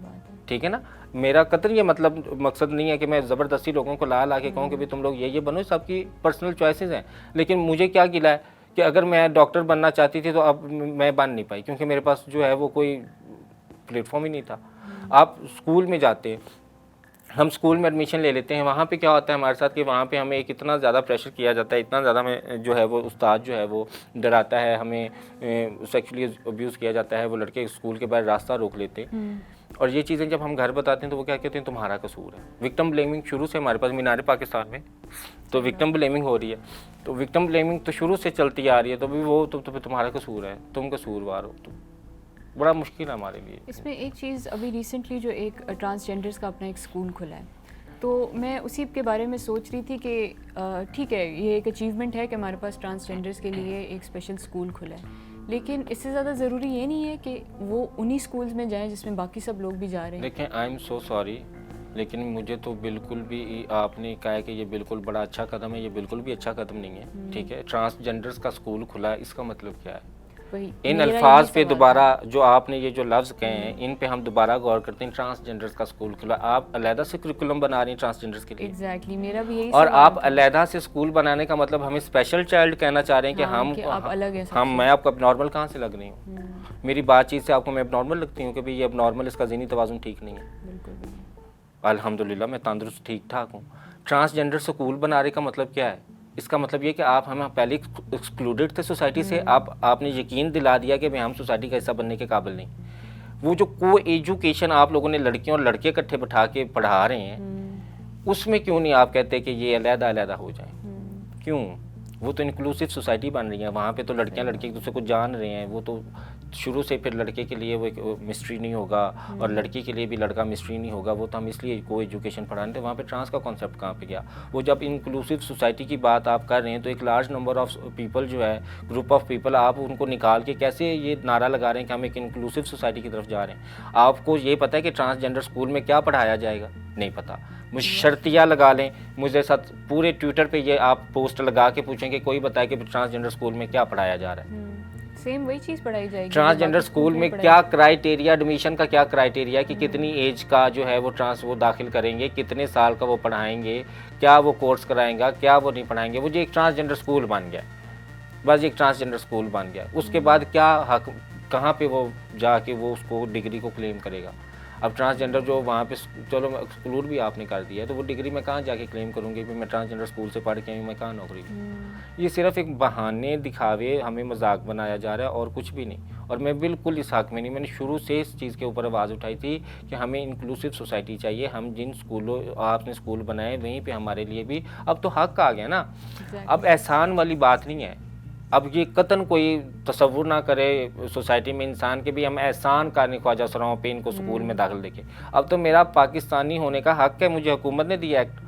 ठीक है ना। मेरा कतई ये मतलब मकसद नहीं है कि मैं ज़बरदस्ती लोगों को ला के कहूँ कि भाई तुम लोग ये बनो, सबकी पर्सनल चॉइसेस हैं। लेकिन मुझे क्या गिला है कि अगर मैं डॉक्टर बनना चाहती थी तो अब मैं बन नहीं पाई, क्योंकि मेरे पास जो है वो कोई प्लेटफॉर्म ही नहीं था। आप स्कूल में जाते, हम स्कूल में एडमिशन ले लेते हैं, वहाँ पे क्या होता है हमारे साथ कि वहाँ पे हमें एक इतना ज़्यादा प्रेशर किया जाता है, इतना ज़्यादा में जो है वो उस्ताद जो है वो डराता है, हमें सेक्सुअली अब्यूज़ किया जाता है, वो लड़के स्कूल के बाहर रास्ता रोक लेते। और ये चीज़ें जब हम घर बताते हैं तो वो क्या कहते हैं तुम्हारा कसूर है। विक्टिम ब्लेमिंग शुरू से हमारे पास मीनार पाकिस्तान में तो विक्टिम ब्लेमिंग हो रही है, तो विक्टिम ब्लेमिंग तो शुरू से चलती आ रही है, तो भी वो तो तुम्हारा कसूर है, तुम कसूरवार हो, तो बड़ा मुश्किल है हमारे लिए। इसमें एक चीज़ अभी रिसेंटली जो एक ट्रांसजेंडर्स का अपना एक स्कूल खुला है, तो मैं उसी के बारे में सोच रही थी कि ठीक है ये एक अचीवमेंट है कि हमारे पास ट्रांसजेंडर्स के लिए एक स्पेशल स्कूल खुला है, लेकिन इससे ज़्यादा ज़रूरी ये नहीं है कि वो उन्हीं स्कूल्स में जाएं जिसमें बाकी सब लोग भी जा रहे हैं। देखें, आई एम सो सॉरी, लेकिन मुझे तो बिल्कुल भी आपने कहा है कि ये बिल्कुल बड़ा अच्छा कदम है, ये बिल्कुल भी अच्छा कदम नहीं है। ठीक है, ट्रांसजेंडर्स का स्कूल खुला है, इसका मतलब क्या है? वही इन मेरा अल्फाज यही पे सवाल दोबारा जो आपने ये जो लफ्ज़ कहे हैं, इन पे हम दोबारा गौर करते हैं। ट्रांसजेंडर्स का स्कूल खुला, आप अलहदा से करिकुलम बना रही हैं ट्रांसजेंडर्स के लिए। एग्जैक्टली मेरा भी यही और सवाल आप था। अलहदा से स्कूल बनाने का मतलब हमें स्पेशल चाइल्ड कहना चाह रहे हैं कि हाँ, हम कि आप अलग हैं हम सबसे। मैं आपको नॉर्मल कहाँ से लग रही हूँ? मेरी बातचीत से आपको मैं नॉर्मल लगती हूँ कि भाई ये अब नॉर्मल, इसका ज़हनी तवाज़ुन ठीक नहीं है। बिल्कुल भी नहीं। अल्हम्दुलिल्लाह मैं तंदुरुस्त ठीक ठाक हूँ। ट्रांसजेंडर स्कूल बना रहे का मतलब क्या है? इसका मतलब ये कि आप हमें पहले एक्सक्लूडेड थे सोसाइटी से, आपने यकीन दिला दिया कि भाई हम सोसाइटी का हिस्सा बनने के काबिल नहीं। वो जो को एजुकेशन आप लोगों ने लड़कियों और लड़के इकट्ठे बैठा के पढ़ा रहे हैं, उसमें क्यों नहीं आप कहते कि ये अलहदा अलहदा हो जाए? क्यों? वो तो इंक्लूसिव सोसाइटी बन रही है, वहाँ पे तो लड़कियाँ लड़के एक दूसरे को जान रहे हैं। वो तो शुरू से फिर लड़के के लिए वो एक मिस्ट्री नहीं होगा और लड़की के लिए भी लड़का मिस्ट्री नहीं होगा। वो तो हम इसलिए को एजुकेशन पढ़ाने थे। वहाँ पे ट्रांस का कॉन्सेप्ट कहाँ पे गया? वो जब इंक्लूसिव सोसाइटी की बात आप कर रहे हैं तो एक लार्ज नंबर ऑफ पीपल जो है, ग्रुप ऑफ पीपल, आप उनको निकाल के कैसे ये नारा लगा रहे हैं कि हम एक इंक्लूसिव सोसाइटी की तरफ जा रहे हैं? आपको ये पता है कि ट्रांसजेंडर स्कूल में क्या पढ़ाया जाएगा? नहीं पता। मुझे शर्तियाँ लगा लें, मुझे साथ पूरे ट्विटर पे ये आप पोस्ट लगा के पूछें कि कोई बताए कि ट्रांसजेंडर स्कूल में क्या पढ़ाया जा रहा है। सेम वही चीज़ पढ़ाई जाएगी। ट्रांसजेंडर स्कूल में क्या क्राइटेरिया, एडमिशन का क्या क्राइटेरिया कि कितनी एज का जो है वो दाखिल करेंगे, कितने साल का वो पढ़ाएंगे, क्या वो कोर्स कराएंगा, क्या वो नहीं पढ़ाएंगे? वो जो एक ट्रांसजेंडर स्कूल बन गया, बस एक ट्रांसजेंडर स्कूल बन गया। उसके बाद क्या हक, कहाँ पे वो जाके वो उसको डिग्री को क्लेम करेगा? अब ट्रांसजेंडर जो वहाँ पे, चलो एक्सक्लूड भी आपने कर दिया है, तो वो डिग्री मैं कहाँ जाके क्लेम करूँगी कि मैं ट्रांसजेंडर स्कूल से पढ़ के आई हूँ, मैं कहाँ नौकरी लूँ? ये सिर्फ एक बहाने दिखावे, हमें मजाक बनाया जा रहा है और कुछ भी नहीं। और मैं बिल्कुल इस हक में नहीं, मैंने शुरू से इस चीज़ के ऊपर आवाज़ उठाई थी कि हमें इंक्लूसिव सोसाइटी चाहिए। हम जिन स्कूलों आपने स्कूल बनाए वहीं पर हमारे लिए भी अब तो हक आ गया ना। अब एहसान वाली बात नहीं है। अब ये कतन कोई तसव्वुर ना करे सोसाइटी में इंसान के भी हम एहसान करने ख्वाजा सराओं पे इनको स्कूल में दाखिल देके। अब तो मेरा पाकिस्तानी होने का हक है, मुझे हुकूमत ने दिया एक्ट।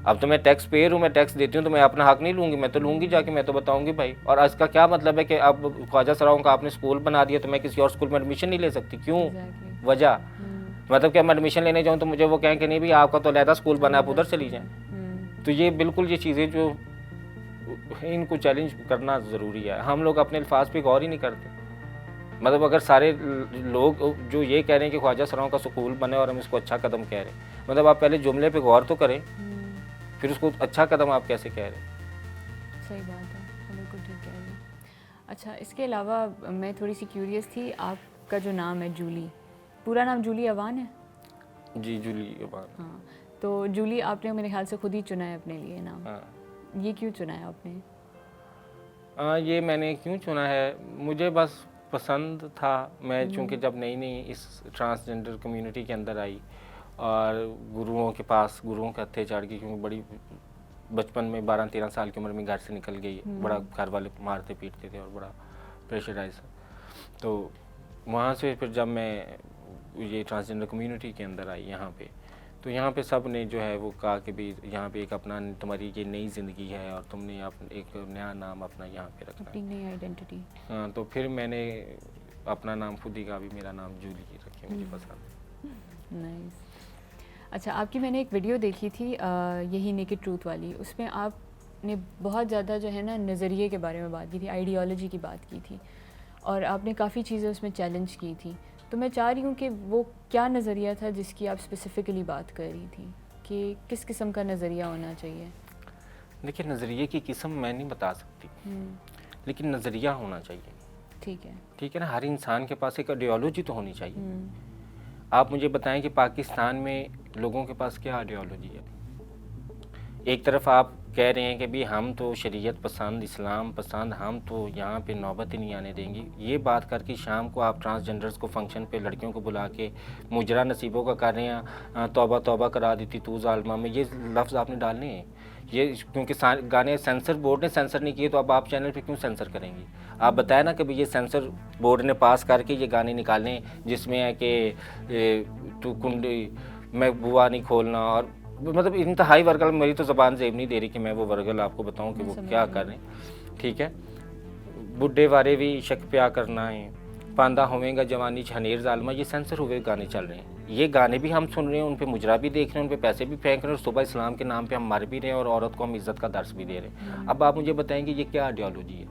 अब तो मैं टैक्स पेयर हूँ, मैं टैक्स देती हूँ, तो मैं अपना हक नहीं लूँगी? मैं तो लूँगी जाके, मैं तो बताऊँगी भाई। और इसका क्या मतलब है कि अब ख्वाजा सराओं का आपने स्कूल बना दिया तो मैं किसी और स्कूल में एडमिशन नहीं ले सकती? क्यों? वजह मतलब क्या, मैं एडमिशन लेने जाऊँ तो मुझे वो कहें कि नहीं भी आपका तो अलहदा स्कूल बना, आप उधर चली जाएँ? तो ये बिल्कुल ये चीज़ें जो इनको चैलेंज करना ज़रूरी है। हम लोग अपने अल्फाज पे गौर ही नहीं करते। मतलब अगर सारे लोग जो ये कह रहे हैं कि ख्वाजा सराओं का स्कूल बने और हम इसको अच्छा कदम कह रहे हैं, मतलब आप पहले जुमले पे गौर तो करें, फिर उसको अच्छा कदम आप कैसे कह रहे हैं? सही बात है, बिल्कुल ठीक कह रही हैं। अच्छा, इसके अलावा मैं थोड़ी सी क्यूरियस थी, आपका जो नाम है जूली, पूरा नाम जूली अवान है? जी, जूली अवान। हाँ, तो जूली आपने मेरे ख्याल से खुद ही चुना है अपने लिए नाम। हाँ। ये क्यों चुना है आपने? ये मैंने क्यों चुना है, मुझे बस पसंद था। मैं चूँकि जब नई नई इस ट्रांसजेंडर कम्युनिटी के अंदर आई और गुरुओं के पास गुरुओं के हत्थे चढ़ गई, क्योंकि बड़ी बचपन में 12-13 साल की उम्र में घर से निकल गई, बड़ा घर वाले मारते पीटते थे और बड़ा प्रेशराइज। तो वहाँ से फिर जब मैं ये ट्रांसजेंडर कम्युनिटी के अंदर आई यहाँ पे, तो यहाँ पे सब ने जो है वो कहा कि भी यहाँ पे एक अपना तुम्हारी ये नई ज़िंदगी है और तुमने एक नया नाम अपना यहाँ पे रखना है, नई आइडेंटिटी। हाँ, तो फिर मैंने अपना नाम खुद ही का भी मेरा नाम जूली रखे, मुझे पसंद। नाइस। अच्छा, आपकी मैंने एक वीडियो देखी थी यही नेकेड ट्रूथ वाली, उसमें आपने बहुत ज़्यादा जो है ना नज़रिए के बारे में बात की थी, आइडियोलॉजी की बात की थी और आपने काफ़ी चीज़ें उसमें चैलेंज की थी। तो मैं चाह रही हूँ कि वो क्या नज़रिया था जिसकी आप स्पेसिफ़िकली बात कर रही थी, कि किस किस्म का नज़रिया होना चाहिए? देखिए, नज़रिए की किस्म मैं नहीं बता सकती, लेकिन नज़रिया होना चाहिए। ठीक है ना, हर इंसान के पास एक आइडियोलॉजी तो होनी चाहिए। आप मुझे बताएं कि पाकिस्तान में लोगों के पास क्या आइडियोलॉजी है? एक तरफ आप कह रहे हैं कि भी हम तो शरीयत पसंद, इस्लाम पसंद, हम तो यहाँ पे नौबत ही नहीं आने देंगे। ये बात करके शाम को आप ट्रांसजेंडर्स को फंक्शन पे लड़कियों को बुला के मुजरा नसीबों का कर रहे हैं, तौबा तौबा करा दी थी तू जालिमा में, ये लफ्ज़ आपने डालने हैं। ये क्योंकि गाने सेंसर बोर्ड ने सेंसर नहीं किए, तो अब आप चैनल पे क्यों सेंसर करेंगी? आप बताएं ना कि भाई ये सेंसर बोर्ड ने पास करके ये गाने निकालने जिसमें है कि तू कुंडी मैं बुआ नहीं खोलना, और मतलब इंतहाई वर्गल, मेरी तो ज़बान ज़ेब नहीं दे रही कि मैं वो वर्गल आपको बताऊं कि वो क्या कर रहे हैं। ठीक है, बुढ़े वारे भी शक प्या करना है, पांदा होवेगा जवानी हनेर जालमा, ये सेंसर हुए गाने चल रहे हैं। ये गाने भी हम सुन रहे हैं, उन पे मुजरा भी देख रहे हैं, उन पे पैसे भी फेंक रहे हैं और सुबह इस्लाम के नाम पे हम मर भी रहे हैं और औरत को हम इज्जत का दर्स भी दे रहे हैं। अब आप मुझे बताएंगे ये क्या आइडियोलॉजी है?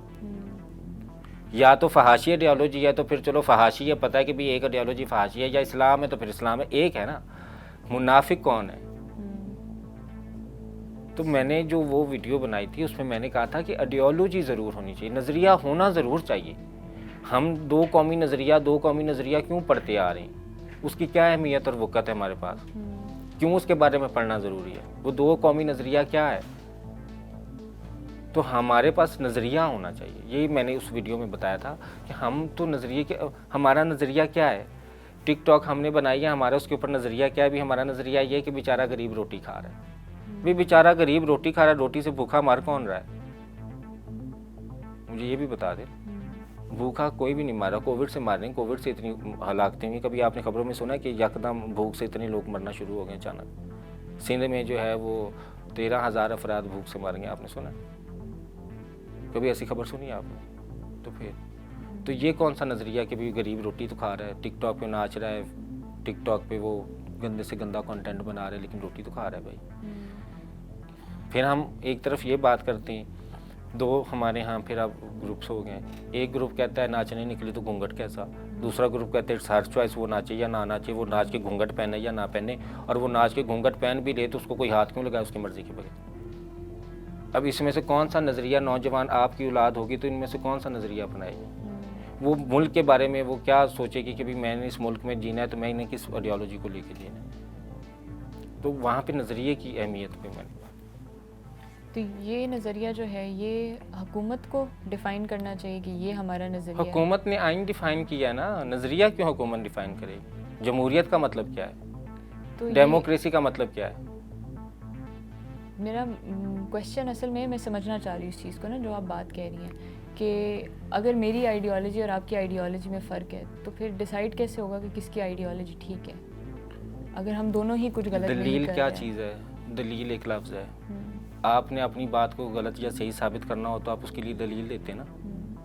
या तो फहाशी आइडियोलॉजी है तो फिर चलो फहाशी है, पता है कि भाई एक आइडियोलॉजी फहाशी है, या इस्लाम है तो फिर इस्लाम है, एक है ना। मुनाफिक कौन है? तो मैंने जो वो वीडियो बनाई थी उसमें मैंने कहा था कि आइडियोलॉजी ज़रूर होनी चाहिए, नज़रिया होना ज़रूर चाहिए। हम दो कौमी नज़रिया क्यों पढ़ते आ रहे हैं? उसकी क्या अहमियत और वक़्त है हमारे पास? क्यों उसके बारे में पढ़ना ज़रूरी है? वो दो कौमी नज़रिया क्या है? तो हमारे पास नज़रिया होना चाहिए। यही मैंने उस वीडियो में बताया था कि हम तो नज़रिए के, हमारा नज़रिया क्या है? टिकटॉक हमने बनाई है, हमारा उसके ऊपर नज़रिया क्या है? भी हमारा नज़रिया ये है कि बेचारा गरीब रोटी खा रहा है। भी बेचारा गरीब रोटी खा रहा है, रोटी से भूखा मर कौन रहा है? मुझे ये भी बता दे। भूखा कोई भी नहीं मारा, कोविड से मार रहे हैं। कोविड से इतनी हलाकतें हुई, कभी आपने खबरों में सुना कि यकदम भूख से इतने लोग मरना शुरू हो गए अचानक? सिंध में जो है वो 13,000 अफराद भूख से मर गए, आपने सुना? कभी ऐसी खबर सुनी आपने? तो फिर तो ये कौन सा नज़रिया कि भाई गरीब रोटी तो खा रहा है, टिकटॉक पे नाच रहा है, टिकटॉक पे वो गंदे से गंदा कंटेंट बना रहे हैं, लेकिन रोटी तो खा रहा है भाई। फिर हम एक तरफ ये बात करते हैं, दो हमारे यहाँ फिर अब ग्रुप्स हो गए। एक ग्रुप कहता है नाचने निकले तो घूंघट कैसा, दूसरा ग्रुप कहते हैं हर चॉइस, वो नाचे या ना नाचे, वो नाच के घूंघट पहने या ना पहने, और वो नाच के घूंघट पहन भी ले तो उसको कोई हाथ क्यों लगाए उसकी मर्जी के बगैर? अब इसमें से कौन सा नज़रिया, नौजवान आपकी औलाद होगी तो इनमें से कौन सा नज़रिया अपनाएगी? वो मुल्क के बारे में वो क्या सोचेगी कि भाई मैंने इस मुल्क में जीना है तो मैंने किस आइडियोलॉजी को लेकर जीना है? तो वहाँ पे नज़रिए की अहमियत पे मैंने, तो ये नज़रिया जो है ये हुकूमत को डिफ़ाइन करना चाहिए कि ये हमारा नज़रिया है। हुकूमत ने आइन डिफ़ाइन किया ना, नज़रिया क्यों हुकूमत डिफ़ाइन करेगी? जमहूरियत का मतलब क्या है? तो डेमोक्रेसी का मतलब क्या है? मेरा क्वेश्चन असल में मैं समझना चाह रही हूँ इस चीज़ को ना, जो आप बात कह रही हैं कि अगर मेरी आइडियोलॉजी और आपकी आइडियोलॉजी में फ़र्क है तो फिर डिसाइड कैसे होगा कि किसकी आइडियोलॉजी ठीक है, अगर हम दोनों ही कुछ गलत नहीं कर रहे हैं? दलील क्या चीज़ है? दलील एक लफ्ज़ है। आपने अपनी बात को गलत या सही साबित करना हो तो आप उसके लिए दलील देते हैं ना,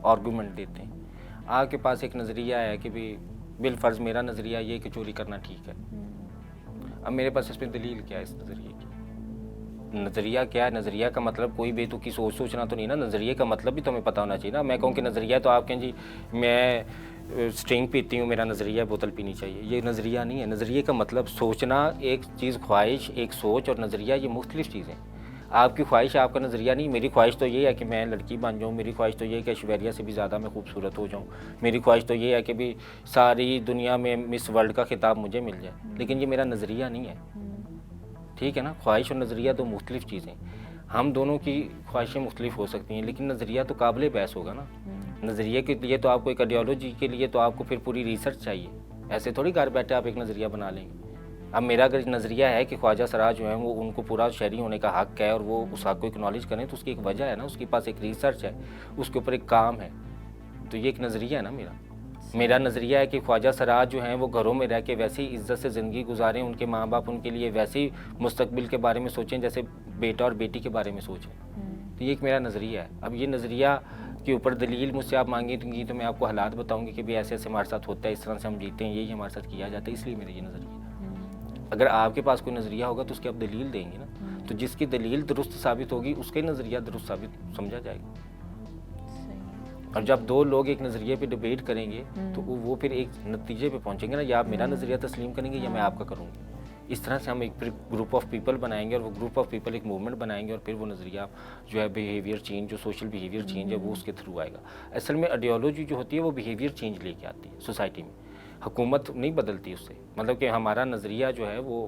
आर्गूमेंट देते हैं। आपके पास एक नज़रिया है कि भाई बिलफर्ज मेरा नज़रिया ये कि चोरी करना ठीक है। अब मेरे पास इसमें दलील क्या है इस नज़रिए की? नज़रिया क्या है? नज़रिया का मतलब कोई बेतुकी सोचना तो नहीं ना, नज़रिए का मतलब भी तुम्हें पता होना चाहिए ना। मैं कहूँ कि नज़रिया तो आप कहें जी मैं स्ट्रिंग पीती हूँ, मेरा नज़रिया बोतल पीनी चाहिए, ये नज़रिया नहीं है। नज़रिए का मतलब सोचना, एक चीज़ ख्वाहिश, एक सोच और नज़रिया ये मुख्तलिफ चीज़ें। आपकी ख्वाहिश आपका नज़रिया नहीं। मेरी ख्वाहिश तो ये है कि मैं लड़की बन जाऊँ, मेरी ख्वाहिश तो ये है कि ऐश्वर्या से भी ज़्यादा मैं खूबसूरत हो जाऊँ, मेरी ख्वाहिश तो ये है कि भी सारी दुनिया में मिस वर्ल्ड का खिताब मुझे मिल जाए, लेकिन ये मेरा नज़रिया नहीं है। ठीक है ना? ख्वाहिश और नज़रिया दो मुख्तलिफ चीज़ें। हम दोनों की ख्वाहिशें मुख्तलिफ हो सकती हैं, लेकिन नज़रिया तो काबिल बहस होगा ना। नज़रिए के लिए तो आपको एक आइडियोलॉजी के लिए तो आपको फिर पूरी रिसर्च चाहिए। ऐसे थोड़ी घर बैठे आप एक नज़रिया बना लेंगे। अब मेरा अगर नज़रिया है कि ख्वाजा सराज जो है वो उनको पूरा शहरी होने का हक़ है और वो उस हक़ को एक्नॉलेज करें, तो उसकी एक वजह है ना, उसके पास एक रिसर्च है, उसके ऊपर एक काम है। तो ये एक नज़रिया है ना मेरा। मेरा नज़रिया है कि ख्वाजा सराज जो हैं वो घरों में रह के वैसे ही इज़्ज़त से ज़िंदगी गुजारें, उनके माँ बाप उनके लिए वैसे ही मुस्तकबिल के बारे में सोचें जैसे बेटा और बेटी के बारे में सोचें। तो ये एक मेरा नज़रिया है। अब ये नज़रिया के ऊपर दलील मुझसे आप मांगेंगी तो मैं आपको हालात बताऊंगी कि भाई ऐसे ऐसे हमारे साथ होता है, इस तरह से हम जीते हैं, यही हमारे साथ किया जाता है, इसलिए मेरा ये नज़रिया है। अगर आपके पास कोई नज़रिया होगा तो उसकी आप दलील देंगे ना, तो जिसकी दलील दुरुस्त साबित होगी उसका ही नज़रिया दुरुस्त साबित समझा जाएगा। और जब दो लोग एक नज़रिए पे डिबेट करेंगे तो वो फिर एक नतीजे पे पहुंचेंगे ना, या आप मेरा नज़रिया तस्लीम करेंगे या मैं आपका करूँगी। इस तरह से हम एक ग्रुप ऑफ पीपल बनाएंगे और वो ग्रुप ऑफ पीपल एक मूवमेंट बनाएंगे और फिर वो नज़रिया जो है बिहेवियर चेंज, जो सोशल बिहेवियर चेंज है वो उसके थ्रू आएगा। असल में आइडियोलॉजी जो होती है वो बिहेवियर चेंज लेके आती है सोसाइटी में, हुकूमत नहीं बदलती उससे। मतलब कि हमारा नज़रिया जो है वो,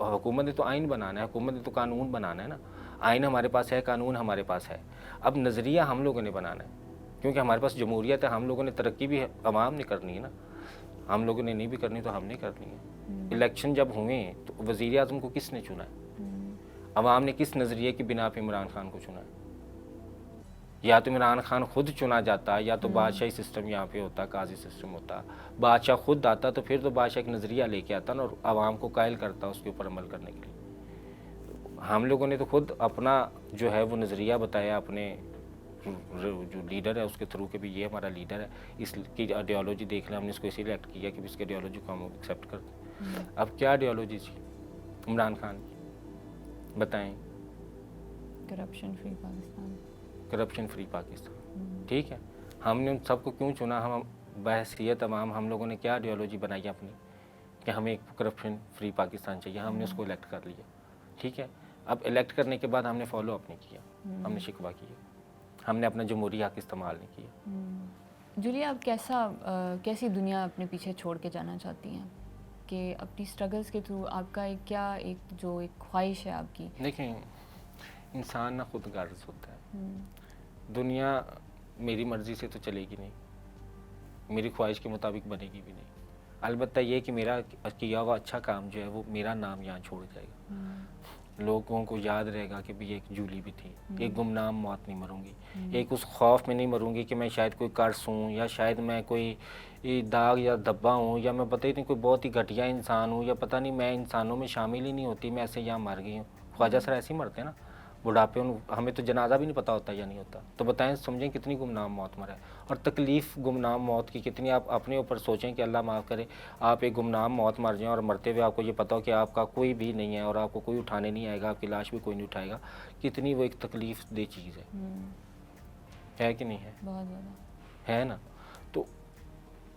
हुकूमत ने तो आइन बनाना है, हुकूमत ने तो कानून बनाना है ना। आइन हमारे पास है, कानून हमारे पास है, अब नज़रिया हम लोगों ने बनाना है, क्योंकि हमारे पास जमहूरियत है। हम लोगों ने तरक्की भी अवाम ने करनी है ना, हम लोगों ने नहीं भी करनी तो हमने करनी है। इलेक्शन जब हुए तो वज़ीर आज़म को किसने चुना है? अवाम ने किस नज़रिए की बिना पे इमरान खान को चुना है? या तो इमरान खान खुद चुना जाता, या तो बादशाही सिस्टम यहाँ पे होता, काजी सिस्टम होता, बादशाह खुद आता तो फिर तो बादशाह एक नज़रिया लेके आता ना और आवाम को कायल करता उसके ऊपर अमल करने के लिए। हम लोगों ने तो खुद अपना जो है वो नज़रिया बताया अपने जो लीडर है उसके थ्रू के भी ये हमारा लीडर है, इसकी आइडियोलॉजी देख लें, हमने इसको इसीलिए एक्ट किया कि इसकी आइडियोलॉजी को हम एक्सेप्ट करते हैं। अब क्या आइडियोलॉजी थी इमरान खान की, बताएं? Corruption free Pakistan. Corruption free Pakistan, ठीक है। हमने उन सबको क्यों चुना? हम बहसीत तमाम हम लोगों ने क्या आइडियोलॉजी बनाई अपनी कि हमें एक करप्शन फ्री पाकिस्तान चाहिए, हमने उसको इलेक्ट कर लिया, ठीक है। अब इलेक्ट करने के बाद हमने फॉलो अप नहीं किया, हमने शिकवा किया, हमने अपना जमहूरी हक इस्तेमाल नहीं किया। जूली, आप कैसी दुनिया अपने पीछे छोड़ के जाना चाहती हैं कि अपनी स्ट्रगल्स के थ्रू आपका एक ख्वाहिश है आपकी? देखें, इंसान ना खुद गार्ज होता है, दुनिया मेरी मर्ज़ी से तो चलेगी नहीं, मेरी ख्वाहिश के मुताबिक बनेगी भी नहीं। अलबत्ता ये कि मेरा किया हुआ अच्छा काम जो है वो मेरा नाम यहाँ छोड़ जाएगा, लोगों को याद रहेगा कि भी एक जूली भी थी, एक गुमनाम मौत नहीं मरूंगी, एक उस खौफ में नहीं मरूंगी कि मैं शायद कोई कर्स हूँ या शायद मैं कोई दाग या धब्बा हूँ या मैं पता ही नहीं कोई बहुत ही घटिया इंसान हूँ या पता नहीं मैं इंसानों में शामिल ही नहीं होती, मैं ऐसे यहाँ मर गई हूँ। ख्वाजा सर ऐसे ही मरते हैं ना बुढ़ापे, हमें तो जनाजा भी नहीं पता होता या नहीं होता, तो बताएं समझें कितनी गुमनाम मौत मरा है और तकलीफ़ गुमनाम मौत की कितनी। आप अपने ऊपर सोचें कि अल्लाह माफ़ करे आप एक गुमनाम मौत मर जाएं और मरते हुए आपको ये पता हो कि आपका कोई भी नहीं है और आपको कोई उठाने नहीं आएगा, आपकी लाश भी कोई नहीं उठाएगा, कितनी वो एक तकलीफ़ दे चीज़ है कि नहीं है? बहुत ज़्यादा है ना। तो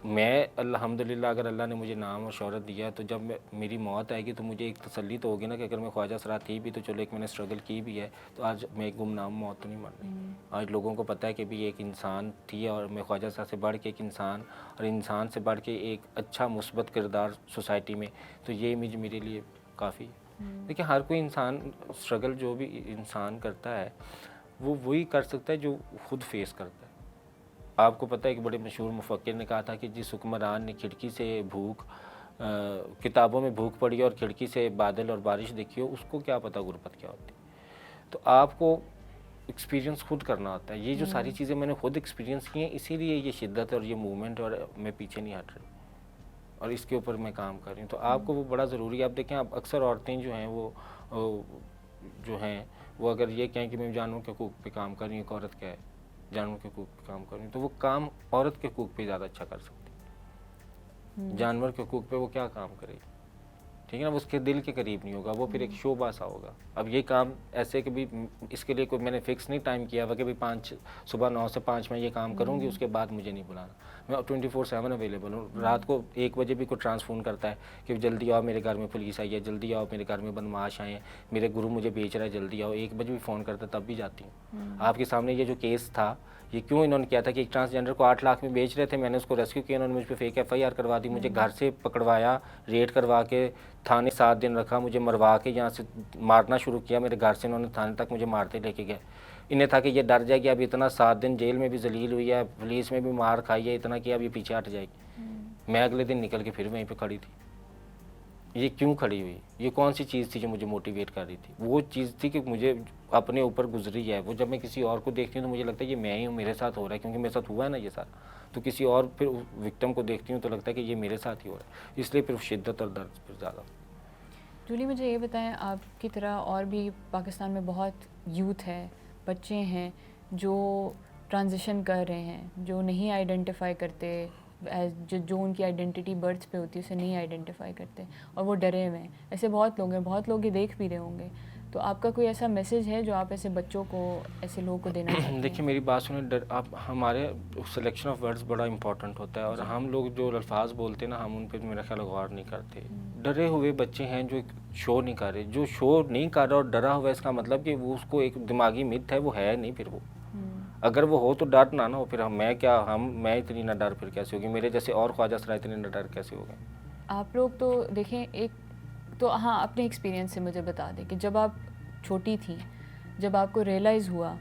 मैं अल्हम्दुलिल्लाह अगर अल्लाह ने मुझे नाम और शोहरत दिया तो जब मेरी मौत आएगी तो मुझे एक तसल्ली तो होगी ना कि अगर मैं ख्वाजा सरा थी भी तो चलो एक मैंने स्ट्रगल की भी है, तो आज मैं एक गुमनाम मौत तो नहीं मर रही। आज लोगों को पता है कि भी एक इंसान थी और मैं ख्वाजा सरा से बढ़ के एक इंसान और इंसान से बढ़ के एक अच्छा मुस्बत किरदार सोसाइटी में, तो ये इमेज मेरे लिए काफ़ी है। देखिए हर कोई इंसान स्ट्रगल जो भी इंसान करता है वो वही कर सकता है जो खुद फेस करता है। आपको पता है कि बड़े मशहूर मुफक्किर ने कहा था कि जिस हुक्मरान ने खिड़की से किताबों में भूख पड़ी और खिड़की से बादल और बारिश देखी हो, उसको क्या पता गुर्बत क्या होती। तो आपको एक्सपीरियंस खुद करना होता है। ये जो सारी चीज़ें मैंने खुद एक्सपीरियंस की हैं, इसीलिए ये शिद्दत और ये मूवमेंट और मैं पीछे नहीं हट रही और इसके ऊपर मैं काम कर रही हूँ। तो आपको वो बड़ा ज़रूरी है। आप देखें, आप अक्सर औरतें जो हैं वो अगर ये कहें कि मैं जानवरों के हकूक़ पे काम कर रही हूँ, एक औरत क्या है जानवरों के हकूक़ पे काम कर रही हूँ, तो वो काम औरत के हकूक़ पे ज़्यादा अच्छा कर सकती है। जानवर के हकूक़ पे वो क्या काम करेगी, ठीक है ना, वो उसके दिल के करीब नहीं होगा, वो फिर एक शोबा सा होगा। अब ये काम ऐसे कि भी इसके लिए कोई मैंने फ़िक्स नहीं टाइम किया हुआ कि भाई सुबह 9 से 5 मैं ये काम करूँगी, उसके बाद मुझे नहीं बुलाना। मैं 24/7 अवेलेबल हूँ। रात को 1 बजे भी कोई ट्रांसफोन करता है कि जल्दी आओ मेरे घर में पुलिस आई है, जल्दी आओ मेरे घर में बदमाश आए हैं, मेरे गुरु मुझे बेच रहा है, जल्दी आओ। 1 बजे भी फ़ोन करता तब भी जाती हूँ। आपके सामने ये जो केस था ये क्यों इन्होंने किया था कि एक ट्रांसजेंडर को 8 लाख में बेच रहे थे, मैंने उसको रेस्क्यू किया, इन्होंने मुझ पर फेक FIR करवा दी, मुझे घर से पकड़वाया, रेड करवा के थाने 7 दिन रखा, मुझे मरवा के यहाँ से मारना शुरू किया। मेरे घर से इन्होंने थाने तक मुझे मारते लेके गए। इन्हें था कि ये डर जाएगी, अब इतना 7 दिन जेल में भी जलील हुई है, पुलिस में भी मार खाई है, इतना कि अब ये पीछे हट जाएगी। मैं अगले दिन निकल के फिर वहीं पे खड़ी थी। ये क्यों खड़ी हुई? ये कौन सी चीज़ थी जो मुझे मोटिवेट कर रही थी? वो चीज़ थी कि मुझे अपने ऊपर गुजरी है। वो जब मैं किसी और को देखती हूँ तो मुझे लगता है ये मैं ही हूँ, मेरे साथ हो रहा है, क्योंकि मेरे साथ हुआ है ना ये सारा। तो किसी और फिर विक्टिम को देखती हूँ तो लगता है कि ये मेरे साथ ही हो रहा है, इसलिए फिर शिद्दत और दर्द फिर ज़्यादा। जूली, मुझे ये बताएं, आपकी तरह और भी पाकिस्तान में बहुत यूथ है, बच्चे हैं जो ट्रांजिशन कर रहे हैं, जो नहीं आइडेंटिफाई करते जो उनकी आइडेंटिटी बर्थ पे होती है उसे नहीं आइडेंटिफाई करते और वो डरे हुए हैं। ऐसे बहुत लोग हैं, बहुत लोग ये देख भी रहे होंगे। तो आपका कोई ऐसा मैसेज है जो आप ऐसे बच्चों को, ऐसे लोगों को देना चाहते हैं? देखिए मेरी बात सुने, आप हमारे सिलेक्शन ऑफ वर्ड्स बड़ा इंपॉर्टेंट होता है और हम लोग जो अल्फाज बोलते हैं ना, हम उन पर मेरा ख्याल गौर नहीं करते। डरे हुए बच्चे हैं जो शो नहीं कर रहे। जो शो नहीं कर रहा और डरा हुआ है, इसका मतलब कि वो उसको एक दिमागी मिथ है, वो है नहीं। फिर वो अगर वो हो तो डर ना हो, फिर मैं इतनी ना डर फिर कैसे होगी, मेरे जैसे और ख्वाजा सरा इतने ना डर कैसे हो गए। आप लोग तो देखें, एक तो हाँ अपने एक्सपीरियंस से मुझे बता दें कि जब आप छोटी थी, जब आपको रियलाइज़ हुआ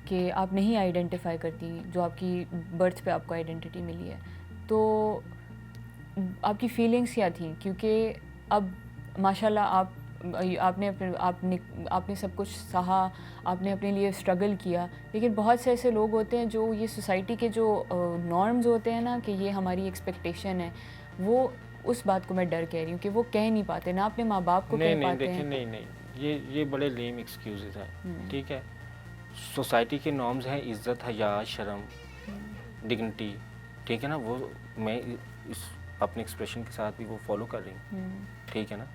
कि आप नहीं आइडेंटिफाई करती जो आपकी बर्थ पे आपको आइडेंटिटी मिली है, तो आपकी फीलिंग्स क्या थी? क्योंकि अब माशाल्लाह आपने सब कुछ सहा, आपने अपने लिए स्ट्रगल किया, लेकिन बहुत से ऐसे लोग होते हैं जो ये सोसाइटी के जो नॉर्म्स होते हैं ना कि ये हमारी एक्सपेक्टेशन है, वो उस बात को मैं डर कह रही हूँ कि वो कह नहीं पाते ना अपने माँ बाप को कह पाते हैं। नहीं, ये बड़े लेम एक्सक्यूजेस हैं, ठीक है। सोसाइटी के नॉर्म्स हैं इज़्ज़त, हया, शर्म, डिग्निटी, ठीक है ना, वो मैं इस अपने एक्सप्रेशन के साथ भी वो फॉलो कर रही हूँ, ठीक है ना।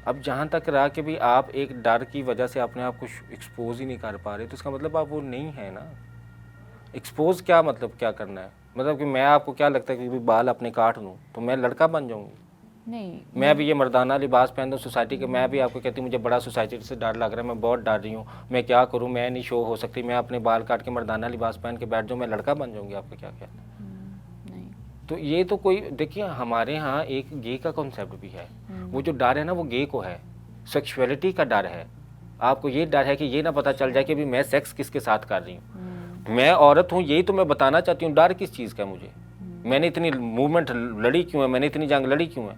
अब जहाँ तक रहा कि भाई आप एक डर की वजह से अपने आप को एक्सपोज ही नहीं कर पा रहे, तो इसका मतलब आप वो नहीं है ना। एक्सपोज क्या मतलब क्या करना है, मतलब कि मैं आपको क्या लगता है कि भाई बाल अपने काट दूँ तो मैं लड़का बन जाऊँगी? नहीं, मैं भी ये मर्दाना लिबास पहन दूँ सोसाइटी के, मैं भी आपको कहती हूँ मुझे बड़ा सोसाइटी से डर लग रहा है, मैं बहुत डर रही हूँ, मैं क्या करूँ, मैं नहीं शो हो सकती, मैं अपने बाल काट के मर्दाना लिबास पहन के बैठ जाऊँ, मैं लड़का बन जाऊँगी? आपका क्या ख्याल है? नहीं। तो ये तो कोई, देखिए हमारे यहाँ एक गे का कॉन्सेप्ट भी है, वो जो डर है ना वो गे को है, सेक्सुअलिटी का डर है। आपको ये डर है कि ये ना पता चल जाए कि भी मैं सेक्स किसके साथ कर रही हूँ, मैं औरत हूँ, यही तो मैं बताना चाहती हूँ। डर किस चीज़ का है मुझे? मैंने इतनी मूवमेंट लड़ी क्यों है, मैंने इतनी जंग लड़ी क्यों है?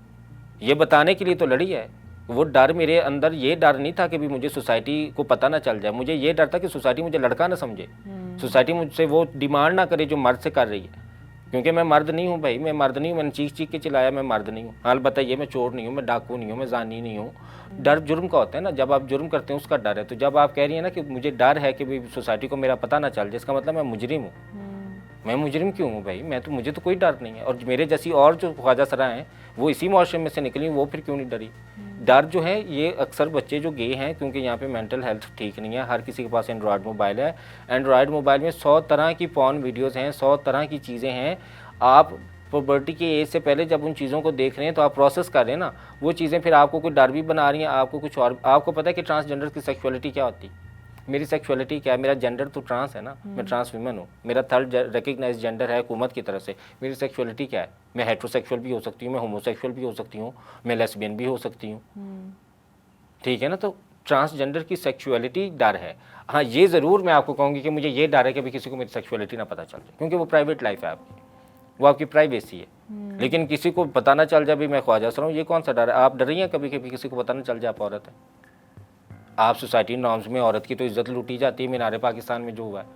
ये बताने के लिए तो लड़ी है। वो डर मेरे अंदर, ये डर नहीं था कि भी मुझे सोसाइटी को पता ना चल जाए, मुझे ये डर था कि सोसाइटी मुझे लड़का ना समझे, सोसाइटी मुझसे वो डिमांड ना करे जो मर्द से कर रही है, क्योंकि मैं मर्द नहीं हूँ भाई, मैं मर्द नहीं हूँ, मैंने चीख चीख के चिल्लाया मैं मर्द नहीं हूँ। हाल बताइए, मैं चोर नहीं हूँ, मैं डाकू नहीं हूँ, मैं जानी नहीं हूँ। डर जुर्म का होता है ना, जब आप जुर्म करते हैं उसका डर है। तो जब आप कह रही हैं ना कि मुझे डर है कि भाई सोसाइटी को मेरा पता ना चल जाए, इसका मतलब मैं मुजरिम हूँ। मैं मुजरिम क्यों हूँ भाई? मैं तो, मुझे तो कोई डर नहीं है। और मेरे जैसी और जो ख्वाजा सरा हैं वो इसी मुआशरे में से निकली, वो फिर क्यों नहीं डरी? डर जो है ये अक्सर बच्चे जो गे हैं, क्योंकि यहाँ पे मेंटल हेल्थ ठीक नहीं है, हर किसी के पास एंड्रॉयड मोबाइल है, एंड्रॉयड मोबाइल में 100 तरह की पॉर्न वीडियोस हैं, 100 तरह की चीज़ें हैं। आप पुबर्टी की एज से पहले जब उन चीज़ों को देख रहे हैं तो आप प्रोसेस कर रहे हैं ना, वो चीज़ें फिर आपको कोई डर भी बना रही हैं, आपको कुछ और। आपको पता है कि ट्रांसजेंडर की सेक्सुअलिटी क्या होती है? मेरी सेक्सुअलिटी क्या है? मेरा जेंडर तो ट्रांस है ना, मैं ट्रांस वीमन हूँ, मेरा थर्ड रिकग्नाइज जेंडर है हुकूमत की तरफ से। मेरी सेक्सुअलिटी क्या है? मैं हेट्रोसेक्सुअल भी हो सकती हूँ, मैं होमोसेक्सुअल भी हो सकती हूँ, मैं लेस्बियन भी हो सकती हूँ, ठीक है ना। तो ट्रांसजेंडर की सेक्सुअलिटी डर है। हाँ, ये ज़रूर मैं आपको कहूँगी कि मुझे ये डर है कि भी किसी को मेरी सेक्सुअलिटी ना पता चल जाए, क्योंकि वो प्राइवेट लाइफ है आपकी, वो आपकी प्राइवेसी है। लेकिन किसी को पता ना चल जाए भी मैं ख्वाजा सरा हूँ, ये कौन सा डर है? आप डर रही हैं कभी कभी किसी को पता ना चल जाए आप औरत है? आप सोसाइटी नॉर्म्स में औरत की तो इज्जत लूटी जाती है, मीनारे पाकिस्तान में जो हुआ है,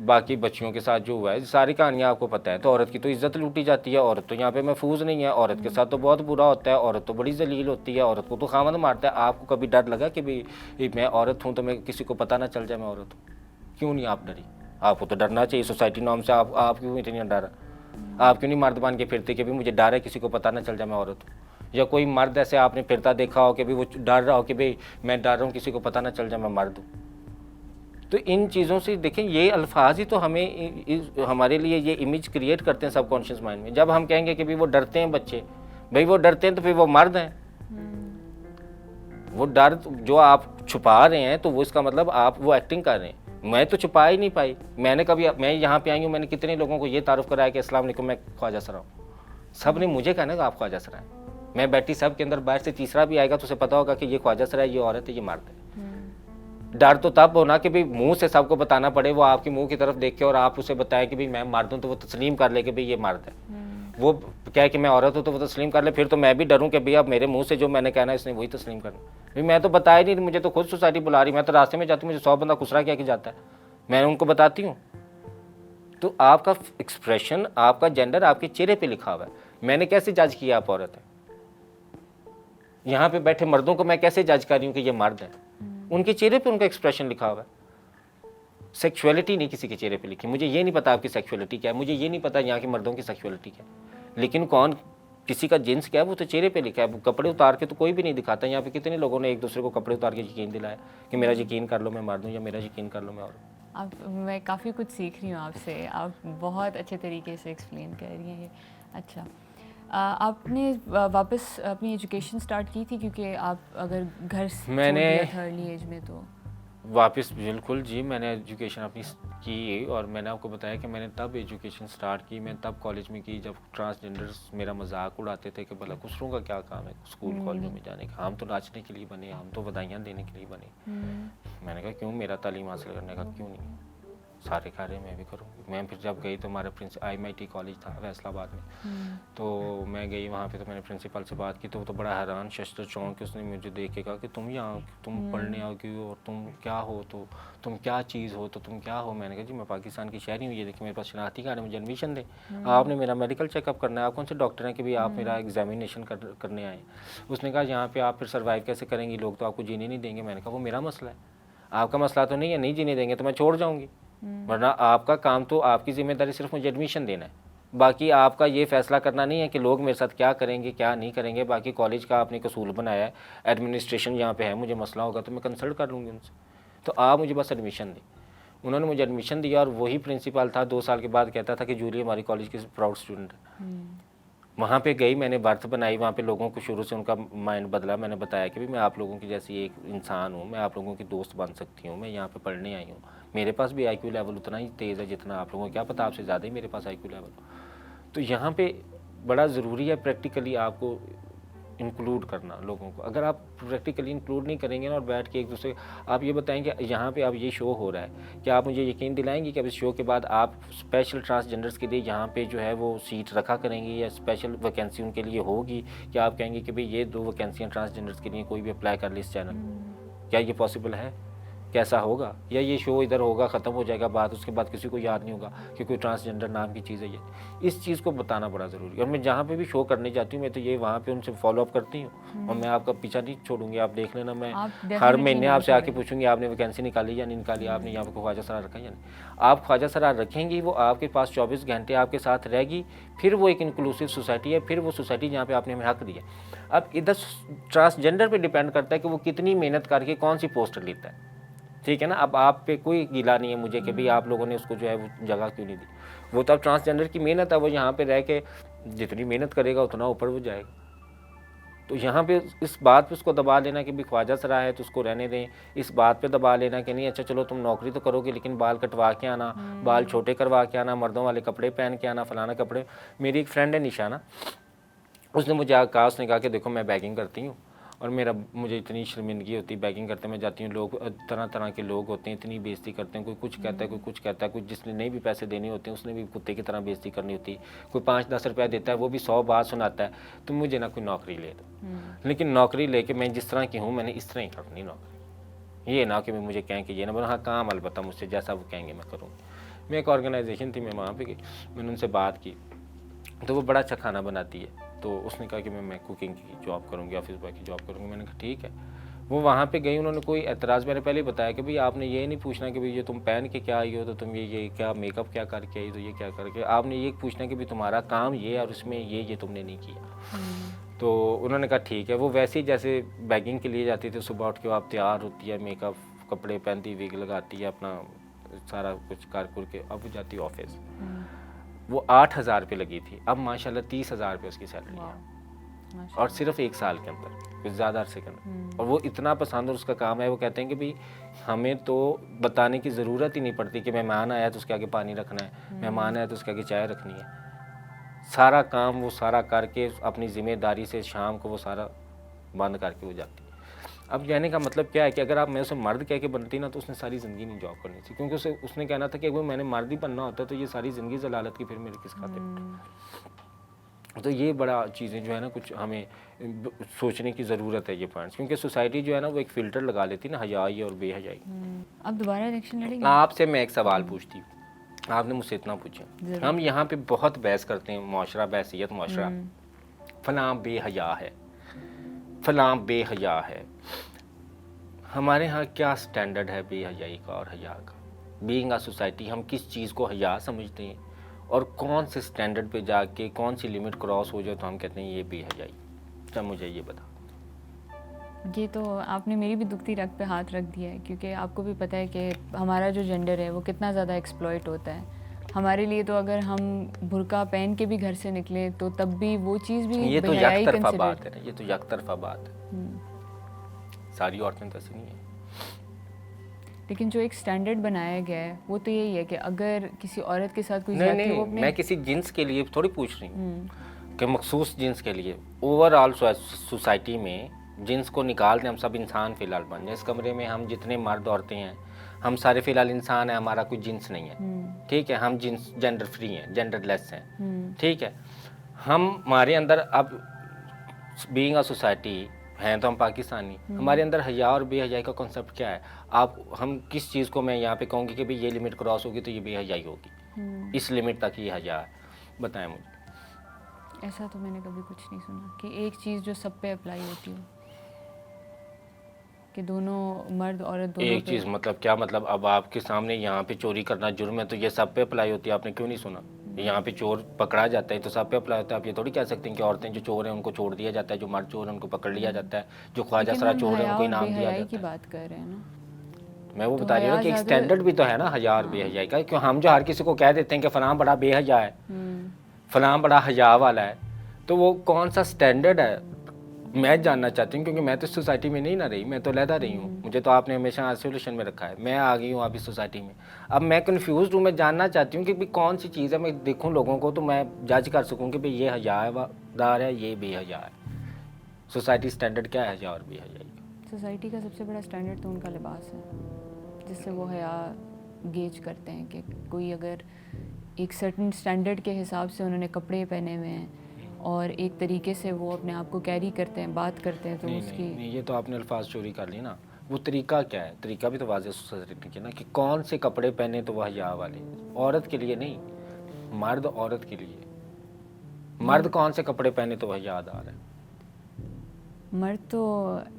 बाकी बच्चियों के साथ जो हुआ है, सारी कहानियाँ आपको पता है। तो औरत की तो इज्जत लूटी जाती है, औरत तो यहाँ पे महफूज नहीं है, औरत के साथ तो बहुत बुरा होता है, औरत तो बड़ी जलील होती है, औरत को तो खामद मारता है। आपको कभी डर लगा कि भाई मैं औरत हूँ तो मैं किसी को पता ना चल जाए मैं औरत हूँ? क्यों नहीं आप डरी? आपको तो डरना चाहिए सोसाइटी नॉर्म से। आप क्यों इतनी डर? आप क्यों नहीं मर्द बन के फिरते कि भी मुझे डर है किसी को पता ना चल जाए मैं औरत हूँ? या कोई मर्द ऐसे आपने फिरता देखा हो कि भी वो डर रहा हो कि भाई मैं डर रहा हूँ किसी को पता ना चल जाए मैं मर्द हूँ? तो इन चीज़ों से देखें, ये अल्फाज ही तो हमें हमारे लिए ये इमेज क्रिएट करते हैं सबकॉन्शियस माइंड में। जब हम कहेंगे कि भाई वो डरते हैं बच्चे, भाई वो डरते हैं तो फिर वो मर्द हैं। वो डर जो आप छुपा रहे हैं तो वो इसका मतलब आप वो एक्टिंग कर रहे हैं। मैं तो छुपा ही नहीं पाई। मैं यहाँ पे आई हूँ, मैंने कितने लोगों को ये तारुफ कराया कि अस्सलाम वालेकुम मैं ख्वाजा सरा हूँ। सब ने मुझे कहना कि आप ख्वाजा सरा हैं। मैं बैठी सब के अंदर बाहर से तीसरा भी आएगा तो उसे पता होगा कि ये ख्वाजा सरा है, ये औरत है, ये मर्द है। डर तो तब होना कि भाई मुंह से सबको बताना पड़े, वो आपके मुंह की तरफ देख के और आप उसे बताएं कि भाई मैं मर्द हूँ, तो वो तस्लीम कर ले कि भाई ये मर्द है। वो कहे कि मैं औरत हूँ तो वो तस्लीम कर ले, फिर तो मैं भी डरूँ कि भाई अब मेरे मुंह से जो मैंने कहना है इसने वही तस्लीम करना। भाई मैं तो बताया नहीं, मुझे तो खुद सोसाइटी बुला रही, मैं तो रास्ते में जाती हूँ, मुझे 100 बंदा खुसरा क्या कि जाता है, मैं उनको बताती हूँ। तो आपका एक्सप्रेशन, आपका जेंडर आपके चेहरे पे लिखा हुआ है। मैंने कैसे जज किया आप औरत है? यहाँ पे बैठे मर्दों को मैं कैसे जज कर रही हूँ कि ये मर्द है? उनके चेहरे पे उनका एक्सप्रेशन लिखा हुआ है। सेक्सुअलिटी नहीं किसी के चेहरे पे लिखी। मुझे ये नहीं पता आपकी सेक्सुअलिटी क्या है, मुझे ये नहीं पता यहाँ के मर्दों की सेक्सुअलिटी क्या है, लेकिन कौन किसी का जिन्स क्या है वो तो चेहरे पे लिखा है। कपड़े उतार के तो कोई भी नहीं दिखाता। यहाँ पे कितने लोगों ने एक दूसरे को कपड़े उतार के यकीन दिलाया कि मेरा यकीन कर लो मैं मर्द हूँ, या मेरा यकीन कर लो मैं औरत। आप, मैं काफ़ी कुछ सीख रही हूँ आपसे, आप बहुत अच्छे तरीके से एक्सप्लेन कर रही हैं ये। अच्छा, आपने वापस अपनी एजुकेशन स्टार्ट की थी, क्योंकि आप अगर घर मैंने थर्ड अर्ली एज में तो वापस बिल्कुल जी, मैंने एजुकेशन अपनी की। और मैंने आपको बताया कि मैंने तब एजुकेशन स्टार्ट की, मैं तब कॉलेज में की जब ट्रांसजेंडर्स मेरा मजाक उड़ाते थे कि भला खुसरों का क्या काम है स्कूल कॉलेजों में जाने का, हम तो नाचने के लिए बने, हम तो बधाइयाँ देने के लिए बने। मैंने कहा क्यों, मेरा तालीम हासिल करने का क्यों नहीं? सारे कार्य मैं भी करूँगी। मैं फिर जब गई तो हमारा IMIT कॉलेज था फैसलाबाद में, तो मैं गई वहाँ पे, तो मैंने प्रिंसिपल से बात की, तो वो तो बड़ा हैरान शशर चौंक के उसने मुझे देख के कहा कि तुम यहाँ तुम पढ़ने आओ क्यों, और तुम क्या हो, तो तुम क्या चीज़ हो, तो तुम क्या हो? मैंने कहा जी मैं पाकिस्तान की शहरी हूँ, ये देखिए मेरे पास शनाख्ती कार्ड है, मुझे एडमिशन दे। आपने मेरा मेडिकल चेकअप करना है, आप कौन से डॉक्टर हैं कि भाई आप मेरा एग्जामिनेशन करने आए? उसने कहा यहाँ पर आप फिर सर्वाइव कैसे करेंगी, लोग तो आपको जीने नहीं देंगे। मैंने कहा वो मेरा मसला है, आपका मसला तो नहीं है, नहीं जीने देंगे तो मैं छोड़ जाऊँगी, वरना आपका काम तो, आपकी ज़िम्मेदारी सिर्फ मुझे एडमिशन देना है। बाकी आपका ये फ़ैसला करना नहीं है कि लोग मेरे साथ क्या करेंगे क्या नहीं करेंगे। बाकी कॉलेज का आपने कसूल बनाया है, एडमिनिस्ट्रेशन यहाँ पे है, मुझे मसला होगा तो मैं कंसल्ट कर लूँगी उनसे, तो आप मुझे बस एडमिशन दें। उन्होंने मुझे एडमिशन दिया और वही प्रिंसिपल था 2 साल के बाद कहता था कि जूली हमारी कॉलेज की प्राउड स्टूडेंट है। वहाँ पे गई, मैंने बर्थ बनाई, वहाँ पे लोगों को शुरू से उनका माइंड बदला। मैंने बताया कि भाई मैं आप लोगों की जैसी एक इंसान हूँ, मैं आप लोगों की दोस्त बन सकती हूँ, मैं यहाँ पे पढ़ने आई हूँ, मेरे पास भी आईक्यू लेवल उतना ही तेज़ है जितना आप लोगों को, क्या पता आपसे ज़्यादा ही मेरे पास आईक्यू लेवल। तो यहाँ पे बड़ा ज़रूरी है प्रैक्टिकली आपको इंक्लूड करना लोगों को। अगर आप प्रैक्टिकली इंक्लूड नहीं करेंगे ना और बैठ के एक दूसरे, आप ये बताएंगे यहाँ पे अब ये शो हो रहा है, क्या आप मुझे यकीन दिलाएंगे कि अब इस शो के बाद आप स्पेशल ट्रांसजेंडर्स के लिए यहाँ पे जो है वो सीट रखा करेंगे या स्पेशल वैकेंसी उनके लिए होगी? क्या आप कहेंगे कि भाई ये 2 वैकेंसियाँ ट्रांसजेंडर्स के लिए कोई भी अप्लाई कर ले इस चैनल? क्या ये पॉसिबल है? कैसा होगा? या ये शो इधर होगा, ख़त्म हो जाएगा बात, उसके बाद किसी को याद नहीं होगा कि कोई ट्रांसजेंडर नाम की चीज़ है ये। इस चीज़ को बताना बड़ा ज़रूरी है। और मैं जहाँ पे भी शो करने जाती हूँ, मैं तो ये वहाँ पे उनसे फॉलो अप करती हूँ और मैं आपका पीछा नहीं छोड़ूंगी। आप देख लेना, मैं हर महीने आपसे आके पूछूंगी आपने वैकेंसी निकाली या नहीं निकाली, आपने यहाँ पर ख्वाजा सरार रखा या नहीं। आप ख्वाजा सरार रखेंगी, वो आपके पास 24 घंटे आपके साथ रहेगी, फिर वो एक इंक्लूसिव सोसाइटी है, फिर वो सोसाइटी जहाँ पे आपने हमें हक दिया। अब इधर ट्रांसजेंडर पे डिपेंड करता है कि वो कितनी मेहनत करके कौन सी पोस्ट लेता है, ठीक है ना। अब आप पे कोई गिला नहीं है मुझे कि भाई आप लोगों ने उसको जो है वो जगह क्यों नहीं दी। वो तो अब ट्रांसजेंडर की मेहनत है, वो यहाँ पे रह के जितनी मेहनत करेगा उतना ऊपर वो जाएगा। तो यहाँ पे इस बात पे उसको दबा लेना कि भाई ख्वाजा सराय है तो उसको रहने दें, इस बात पे दबा लेना कि नहीं अच्छा चलो तुम नौकरी तो करोगे लेकिन बाल कटवा के आना, बाल छोटे करवा के आना, मर्दों वाले कपड़े पहन के आना, फलाना कपड़े। मेरी एक फ्रेंड है निशाना, उसने मुझे कहा, उसने कहा कि देखो मैं बैगिंग करती हूँ और मुझे इतनी शर्मिंदगी होती है, बैगिंग करते मैं जाती हूँ, लोग तरह तरह के लोग होते हैं, इतनी बेइज्जती करते हैं, कोई कुछ कहता है कोई कुछ कहता है, कुछ जिसने नहीं भी पैसे देने होते हैं उसने भी कुत्ते की तरह बेइज्जती करनी होती है, कोई 5-10 रुपया देता है वो भी 100 बात सुनाता है, तो मुझे ना कोई नौकरी ले दो। लेकिन नौकरी लेके मैं जिस तरह की हूँ मैंने इस तरह ही करनी नौकरी, ये ना कि मुझे कहें कि ये ना बोला, हाँ काम अलबत्ता मुझसे जैसा वो कहेंगे मैं करूँगी। मैं एक ऑर्गेनाइजेशन थी, मैं वहाँ पे गई, मैंने उनसे बात की, तो वो बड़ा अच्छा खाना बनाती है, तो उसने कहा कि मैं कुकिंग की जॉब करूँगी, ऑफिस बॉय की जॉब करूँगी। मैंने कहा ठीक है। वो वहाँ पे गई, उन्होंने कोई एतराज़, मैंने पहले ही बताया कि भाई आपने ये नहीं पूछना कि भाई ये तुम पहन के क्या आई हो, तो तुम ये क्या मेकअप क्या करके आई, तो ये क्या करके, आपने ये पूछना कि भाई तुम्हारा काम ये और उसमें ये तुमने नहीं किया। तो उन्होंने कहा ठीक है। वो वैसे ही जैसे बैगिंग के लिए जाती थी, सुबह उठ के आप तैयार होती है, मेकअप कपड़े पहनती, विग लगाती है, अपना सारा कुछ कर के अब वो जाती ऑफिस। वो 8,000 रुपये लगी थी, अब माशाल्लाह 30,000 रुपये उसकी सैलरी है, और सिर्फ 1 साल के अंदर, कुछ ज़्यादा अरसे के अंदर। और वो इतना पसंद और उसका काम है, वो कहते हैं कि भाई हमें तो बताने की ज़रूरत ही नहीं पड़ती कि मेहमान आया तो उसके आगे पानी रखना है, मेहमान आया तो उसके आगे चाय रखनी है, सारा काम वो सारा करके अपनी ज़िम्मेदारी से शाम को वो सारा बंद करके वो जाती है। अब कहने का मतलब क्या है कि अगर आप मैं उसे मर्द कह के बनती ना तो उसने सारी ज़िंदगी नहीं जॉब करनी थी, क्योंकि उसने कहना था कि अगर मैंने मर्द ही बनना होता तो ये सारी ज़िंदगी जलालत की फिर मेरे किस खाते। तो ये बड़ा चीज़ें जो है ना कुछ हमें सोचने की ज़रूरत है ये पॉइंट्स, क्योंकि सोसाइटी जो है ना वो एक फ़िल्टर लगा लेती ना हयाई और बेहयाई। अब दोबारा इलेक्शन लड़ेंगे? आपसे मैं एक सवाल पूछती हूँ, आपने मुझसे इतना पूछा, हम यहाँ पे बहुत बहस करते हैं, मुआशरा बहसियत मुआशरा, फलां बेहया है, फलां बेहया है। हमारे यहाँ क्या स्टैंडर्ड है बेहयाई का और हया का? बीइंग अ सोसाइटी हम किस चीज़ को हया समझते हैं और कौन से स्टैंडर्ड पे जाके कौन सी लिमिट क्रॉस हो जाए तो हम कहते हैं ये बेहयाई? तो मुझे ये बता। ये तो आपने मेरी भी दुखती रग पे हाथ रख दिया है, क्योंकि आपको भी पता है कि हमारा जो जेंडर है वो कितना ज़्यादा एक्सप्लॉइट होता है हमारे लिए। तो अगर हम बुर्का पहन के भी घर से निकले तो तब भी वो चीज़ भी ये तो यकतरफा बात है ना, ये तो यकतरफा बात है, सारी औरतें तो ऐसी नहीं है। लेकिन जो एक स्टैंडर्ड बनाया गया है वो तो यही है कि अगर किसी औरत के साथ कोई नहीं, मैं किसी जिन्स के लिए थोड़ी पूछ रही हूँ कि मखसूस जिन्स के लिए, ओवरऑल सोसाइटी में जिन्स को निकाल दें, हम सब इंसान फ़िलहाल बन जाए। इस कमरे में हम जितने मर्द औरतें हैं हम सारे फ़िलहाल इंसान हैं, हमारा कोई जिन्स नहीं है, ठीक है। हम जिन्स जेंडर फ्री हैं, जेंडर लेस हैं, ठीक है। हमारे अंदर अब बीइंग अ सोसाइटी हैं तो हम पाकिस्तानी, हमारे अंदर हया और बेहयाई का कॉन्सेप्ट क्या है? हम किस चीज़ को मैं यहाँ पे कहूँगी कि भाई ये लिमिट क्रॉस होगी तो ये बेहयाई होगी, इस लिमिट तक ये हया है? बताएं मुझे। ऐसा तो मैंने कभी कुछ नहीं सुना कि एक चीज़ जो सब पे अप्लाई होती हो, कि दोनों मर्द औरत दोनों एक पे चीज़ मतलब क्या मतलब, अब आपके सामने यहाँ पे चोरी करना जुर्म है तो ये सब पे अप्लाई होती है, आपने क्यों नहीं सुना? यहाँ पे चोर पकड़ा जाता है तो सब पे अप्लाई होता है। आप ये थोड़ी कह सकते हैं कि औरतें जो चोर हैं उनको छोड़ दिया जाता है, जो मर्द चोर हैं उनको पकड़ लिया जाता है, जो ख्वाजा लेकिन सरा हम चोर है हया उनको और इनाम दिया बेहयाई की जाता है। बात कर रहे हैं ना, मैं वो तो बता रही हूँ ना हया कि एक ज़्यादा। स्टैंडर्ड भी तो है ना हया और बेहयाई का, क्यों हम जो हर किसी को कह देते हैं कि फलां बड़ा बेहया है, फलां बड़ा हया वाला है, तो वो कौन सा स्टैंडर्ड है? मैं जानना चाहती हूँ, क्योंकि मैं तो सोसाइटी में नहीं ना रही, मैं तो लहदा रही हूँ, मुझे तो आपने हमेशा आइसोलेशन में रखा है, मैं आ गई हूँ अभी सोसाइटी में। अब मैं कंफ्यूज हूँ, मैं जानना चाहती हूँ कि भाई कौन सी चीज़ है, मैं देखूँ लोगों को तो मैं जज कर सकूँ कि भाई ये हयादार है, ये बेहया है। सोसाइटी स्टैंडर्ड क्या है हया और बेहयाई का? सोसाइटी का सबसे बड़ा स्टैंडर्ड तो उनका लिबास है, जिससे वो हया गेज करते हैं कि कोई अगर एक सर्टन स्टैंडर्ड के हिसाब से उन्होंने कपड़े पहने हुए हैं और एक तरीके से वो अपने आप को कैरी करते हैं, बात करते हैं, तो नहीं उसकी नहीं नहीं, ये तो आपने अल्फाज चोरी कर ली ना। वो तरीका क्या है? तरीका भी तो वाज़ेह सोसाइटी के ना कि कौन से कपड़े पहने तो वह हया वाले, औरत के लिए नहीं, मर्द औरत के लिए। मर्द कौन से कपड़े पहने तो वह हयादार है? मर्द तो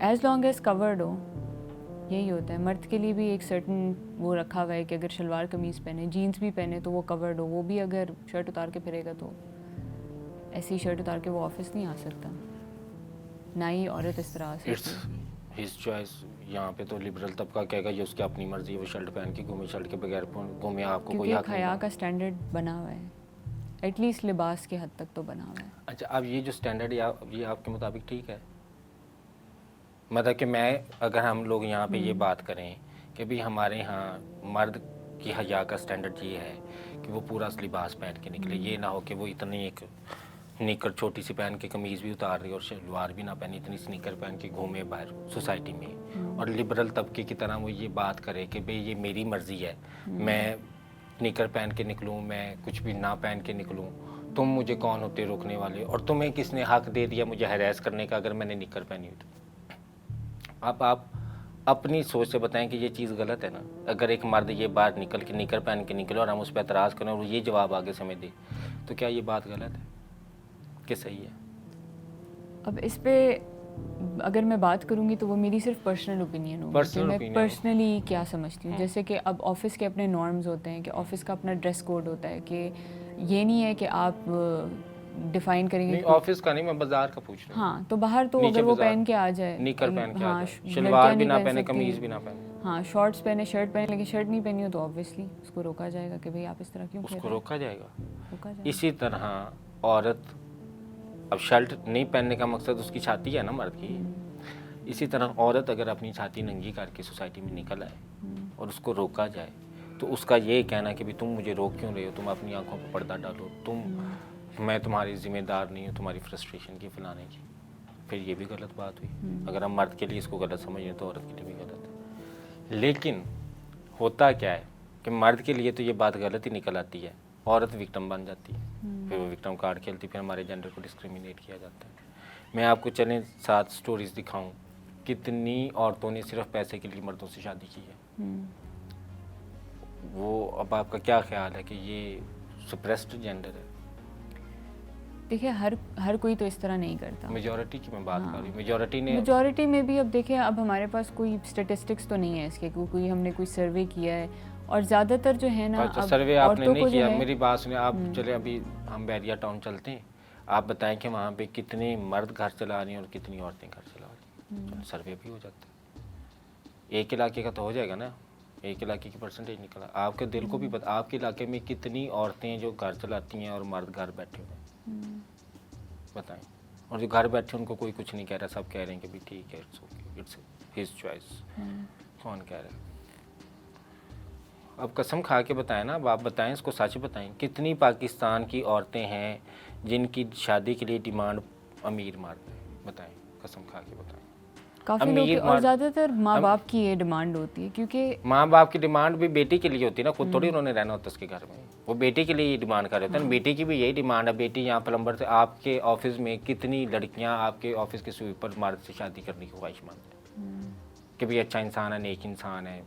एज लॉन्ग एज कवर्ड हो, यही होता है। मर्द के लिए भी एक सर्टन वो रखा हुआ है कि अगर शलवार कमीज़ पहने, जीन्स भी पहने तो वो कवर्ड हो। वो भी अगर शर्ट उतार के फिरेगा तो ऐसी शर्ट उतार के वो ऑफिस नहीं आ सकता, ना ही औरत इस तरह आ इट्स सकती है। His choice. यहाँ पे तो लिबरल तबका कहेगा ये उसकी अपनी मर्जी है, वो शर्ट पहन के घूमे, शर्ट के बगैर घूमे, आपको कोई क्योंकि हक एक नहीं हया है। का स्टैंडर्ड बना हुआ है, एटलीस्ट लिबास के हद तक तो बना हुआ है। अच्छा, अब ये जो स्टैंडर्ड ये आपके मुताबिक ठीक है? मतलब कि मैं अगर हम लोग यहाँ पे ये बात करें कि भाई हमारे यहाँ मर्द की हया का स्टैंडर्ड ये है कि वो पूरा लिबास पहन के निकले, ये ना हो कि वो इतनी एक निकर छोटी सी पहन के कमीज़ भी उतार रही और शलवार भी ना पहनी, इतनी स्नीकर पहन के घूमे बाहर सोसाइटी में, और लिबरल तबके की तरह वो ये बात करे कि भाई ये मेरी मर्ज़ी है, मैं निकर पहन के निकलूँ, मैं कुछ भी ना पहन के निकलूँ, तुम मुझे कौन होते रोकने वाले, और तुम्हें किसने हक दे दिया मुझे हैरेस करने का अगर मैंने निकर पहनी हुई तो? अब आप अपनी सोच से बताएं कि ये चीज़ गलत है ना? अगर एक मर्द ये बात निकल के निकर पहन के निकले और हम उस पर एतराज़ करें और ये जवाब आगे से हमें दे, तो क्या ये बात गलत है कि सही है? अब इस पे अगर मैं बात करूंगी तो वो मेरी सिर्फ पर्सनल ओपिनियन होगी कि Personal मैं opinion। पर्सनली क्या समझती हूँ। जैसे कि अब ऑफिस के अपने नॉर्म्स होते हैं कि ऑफिस का अपना ड्रेस कोड होता है, कि ये नहीं है कि आप डिफाइन करेंगे नहीं, कि ऑफिस का नहीं, मैं बाजार का पूछ रहा हूँ। हाँ, तो बाहर तो नीचे अगर वो बाजार, पहन के आ जाए, निकर पहन के आ हाँ, जाए, शलवार लड़कियां भी नहीं ना पहन पहने, सकती, कमीज़ भी ना पहने, हाँ, शॉर्ट्स पहने, शर्ट पहने, लेकिन शर्ट नहीं पहनी हो तो ऑब्वियसली उसको रोका जाएगा कि भाई आप इस तरह क्यों खेल उसको रहे हैं? रोका जाएगा। रोका जाएगा। इसी तरह औरत, अब शर्ट नहीं पहनने का मकसद उसकी छाती है ना मर्द की, इसी तरह औरत अगर अपनी छाती नंगी करके सोसाइटी में निकल आए और उसको रोका जाए तो उसका ये कहना कि भाई तुम मुझे रोक क्यों रहे हो, तुम अपनी आंखों पर पर्दा डालो, मैं तुम्हारी जिम्मेदार नहीं हूँ तुम्हारी फ्रस्ट्रेशन की, फलाने की, फिर ये भी गलत बात हुई। अगर हम मर्द के लिए इसको गलत समझें तो औरत के लिए भी गलत है। लेकिन होता क्या है कि मर्द के लिए तो ये बात गलत ही निकल आती है, औरत विक्टिम बन जाती है, फिर वो विक्टिम कार्ड खेलती, फिर हमारे जेंडर को डिस्क्रिमिनेट किया जाता है। मैं आपको चलें 7 स्टोरीज दिखाऊं, कितनी औरतों ने सिर्फ पैसे के लिए मर्दों से शादी की है। वो अब आपका क्या ख्याल है कि ये सप्रेस्ड जेंडर है? देखिए, हर कोई तो इस तरह नहीं करता। मेजॉरिटी की मैं बात कर रही हूँ, मेजॉरिटी ने, मेजॉरिटी में भी अब देखिए, अब हमारे पास कोई स्टेटिस्टिक्स तो नहीं है इसके, कोई हमने कोई सर्वे किया है, और ज़्यादातर जो है ना, अच्छा अब सर्वे आपने औरतों नहीं को जो किया, है, मेरी बात सुनिए आप। चले अभी हम बैरिया टाउन चलते हैं, आप बताएं कि वहाँ पे कितने मर्द घर चला रही हैं और कितनी औरतें घर चला रही हैं, सर्वे भी हो जाता है। एक इलाके का तो हो जाएगा ना, एक इलाके की परसेंटेज निकला, आपके दिल को भी पता आपके इलाके में कितनी औरतें हैं जो घर चलाती हैं और मर्द घर बैठे हुए हैं, बताएं। और जो घर बैठे उनको कोई कुछ नहीं कह रहा, सब कह रहे हैं कि भाई ठीक है, it's okay, it's his choice. कौन कह रहा है? अब कसम खा के बताएं ना, अब आप बताएं, इसको सच बताएं, कितनी पाकिस्तान की औरतें हैं जिनकी शादी के लिए डिमांड अमीर मर्द है, बताएं, कसम खा के बताएं। काफ़ी लोग, और ज़्यादातर माँ बाप की ये डिमांड होती है, क्योंकि माँ बाप की डिमांड भी बेटी के लिए होती है ना, खुद थोड़ी उन्होंने रहना होता है उसके घर में, वो बेटी के लिए ये डिमांड कर रहे होते हैं। बेटी की भी यही डिमांड है, बेटी यहाँ प्लम्बर से, आपके ऑफिस में कितनी लड़कियाँ आपके ऑफिस के स्वीपर मर्द से शादी करने की ख्वाहिशमंद है कि भाई अच्छा इंसान है, नेक इंसान है,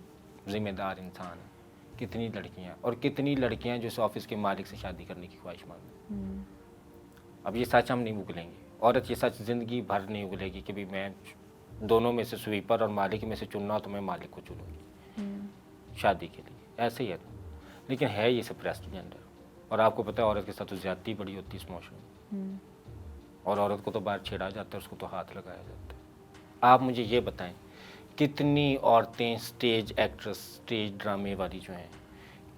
जिम्मेदार इंसान है, कितनी लड़कियाँ, और कितनी लड़कियाँ जो इस ऑफिस के मालिक से शादी करने की ख्वाहिशमंद है। अब ये सच हम नहीं उगलेंगे, औरत ये सच ज़िंदगी भर नहीं उगलेगी कि भाई मैं दोनों में से स्वीपर और मालिक में से चुनना हो तो मैं मालिक को चुनूँगी शादी के लिए, ऐसे ही है ना। लेकिन है ये सप्रेस्ड जेंडर। और आपको पता है औरत के साथ तो ज़्यादती बड़ी होती है इस माशरे में, और औरत को तो बाहर छेड़ा जाता है, उसको तो हाथ लगाया जाता है। आप मुझे ये बताएं कितनी औरतें स्टेज एक्ट्रेस, स्टेज ड्रामे वाली जो हैं,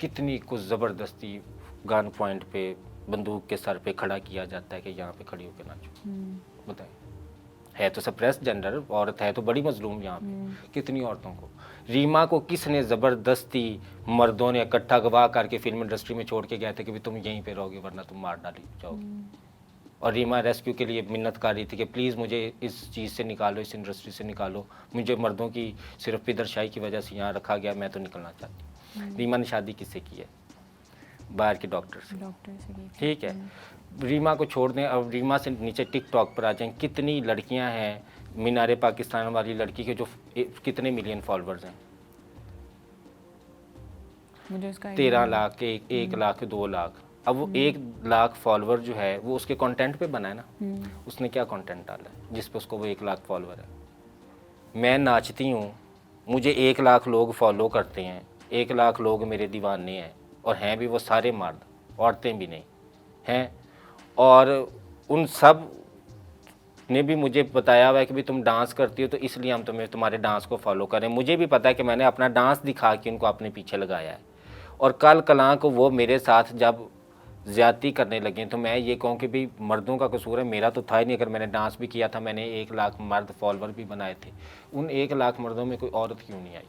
कितनी को ज़बरदस्ती गन पॉइंट पे बंदूक के सर पे खड़ा किया जाता है कि यहाँ पे खड़ी होकर नाचो। बताएं, है तो सप्रेस्ड जेंडर, औरत है तो बड़ी मजलूम यहाँ पे। कितनी औरतों को, रीमा को किसने ज़बरदस्ती मर्दों ने इकट्ठा गवाह करके फिल्म इंडस्ट्री में छोड़ के गए थे कि भी तुम यहीं पे रहोगे वरना तुम मार डाली जाओगे। और रीमा रेस्क्यू के लिए मिन्नत कर रही थी कि प्लीज़ मुझे इस चीज़ से निकालो, इस इंडस्ट्री से निकालो, मुझे मर्दों की सिर्फ पिदरशाही की वजह से यहाँ रखा गया, मैं तो निकलना चाहती हूँ। रीमा ने शादी किससे की है? बाहर के डॉक्टर से। ठीक है, रीमा को छोड़ दें। अब रीमा से नीचे टिकटॉक पर आ जाएं, कितनी लड़कियां हैं मीनारे पाकिस्तान वाली लड़की के जो कितने मिलियन फॉलोअर्स हैं? मुझे उसका 13 लाख के 1 लाख 2 लाख। अब वो 1 लाख फॉलोअर जो है वो उसके कंटेंट पे बना है ना। उसने क्या कंटेंट डाला है जिस पे उसको वो 1 लाख फॉलोअर है? मैं नाचती हूँ, मुझे 1 लाख लोग फॉलो करते हैं, 1 लाख लोग मेरे दीवाने हैं, और हैं भी वो सारे मर्द, औरतें भी नहीं हैं। और उन सब ने भी मुझे बताया हुआ है कि भी तुम डांस करती हो तो इसलिए हम तुम्हारे डांस को फॉलो करें। मुझे भी पता है कि मैंने अपना डांस दिखा के उनको अपने पीछे लगाया है। और कल कलां को वो मेरे साथ जब ज़्यादती करने लगे तो मैं ये कहूँ कि भी मर्दों का कसूर है, मेरा तो था ही नहीं। अगर मैंने डांस भी किया था, मैंने 1 लाख मर्द फॉलोअर भी बनाए थे, उन 1 लाख मर्दों में कोई औरत क्यों नहीं आई?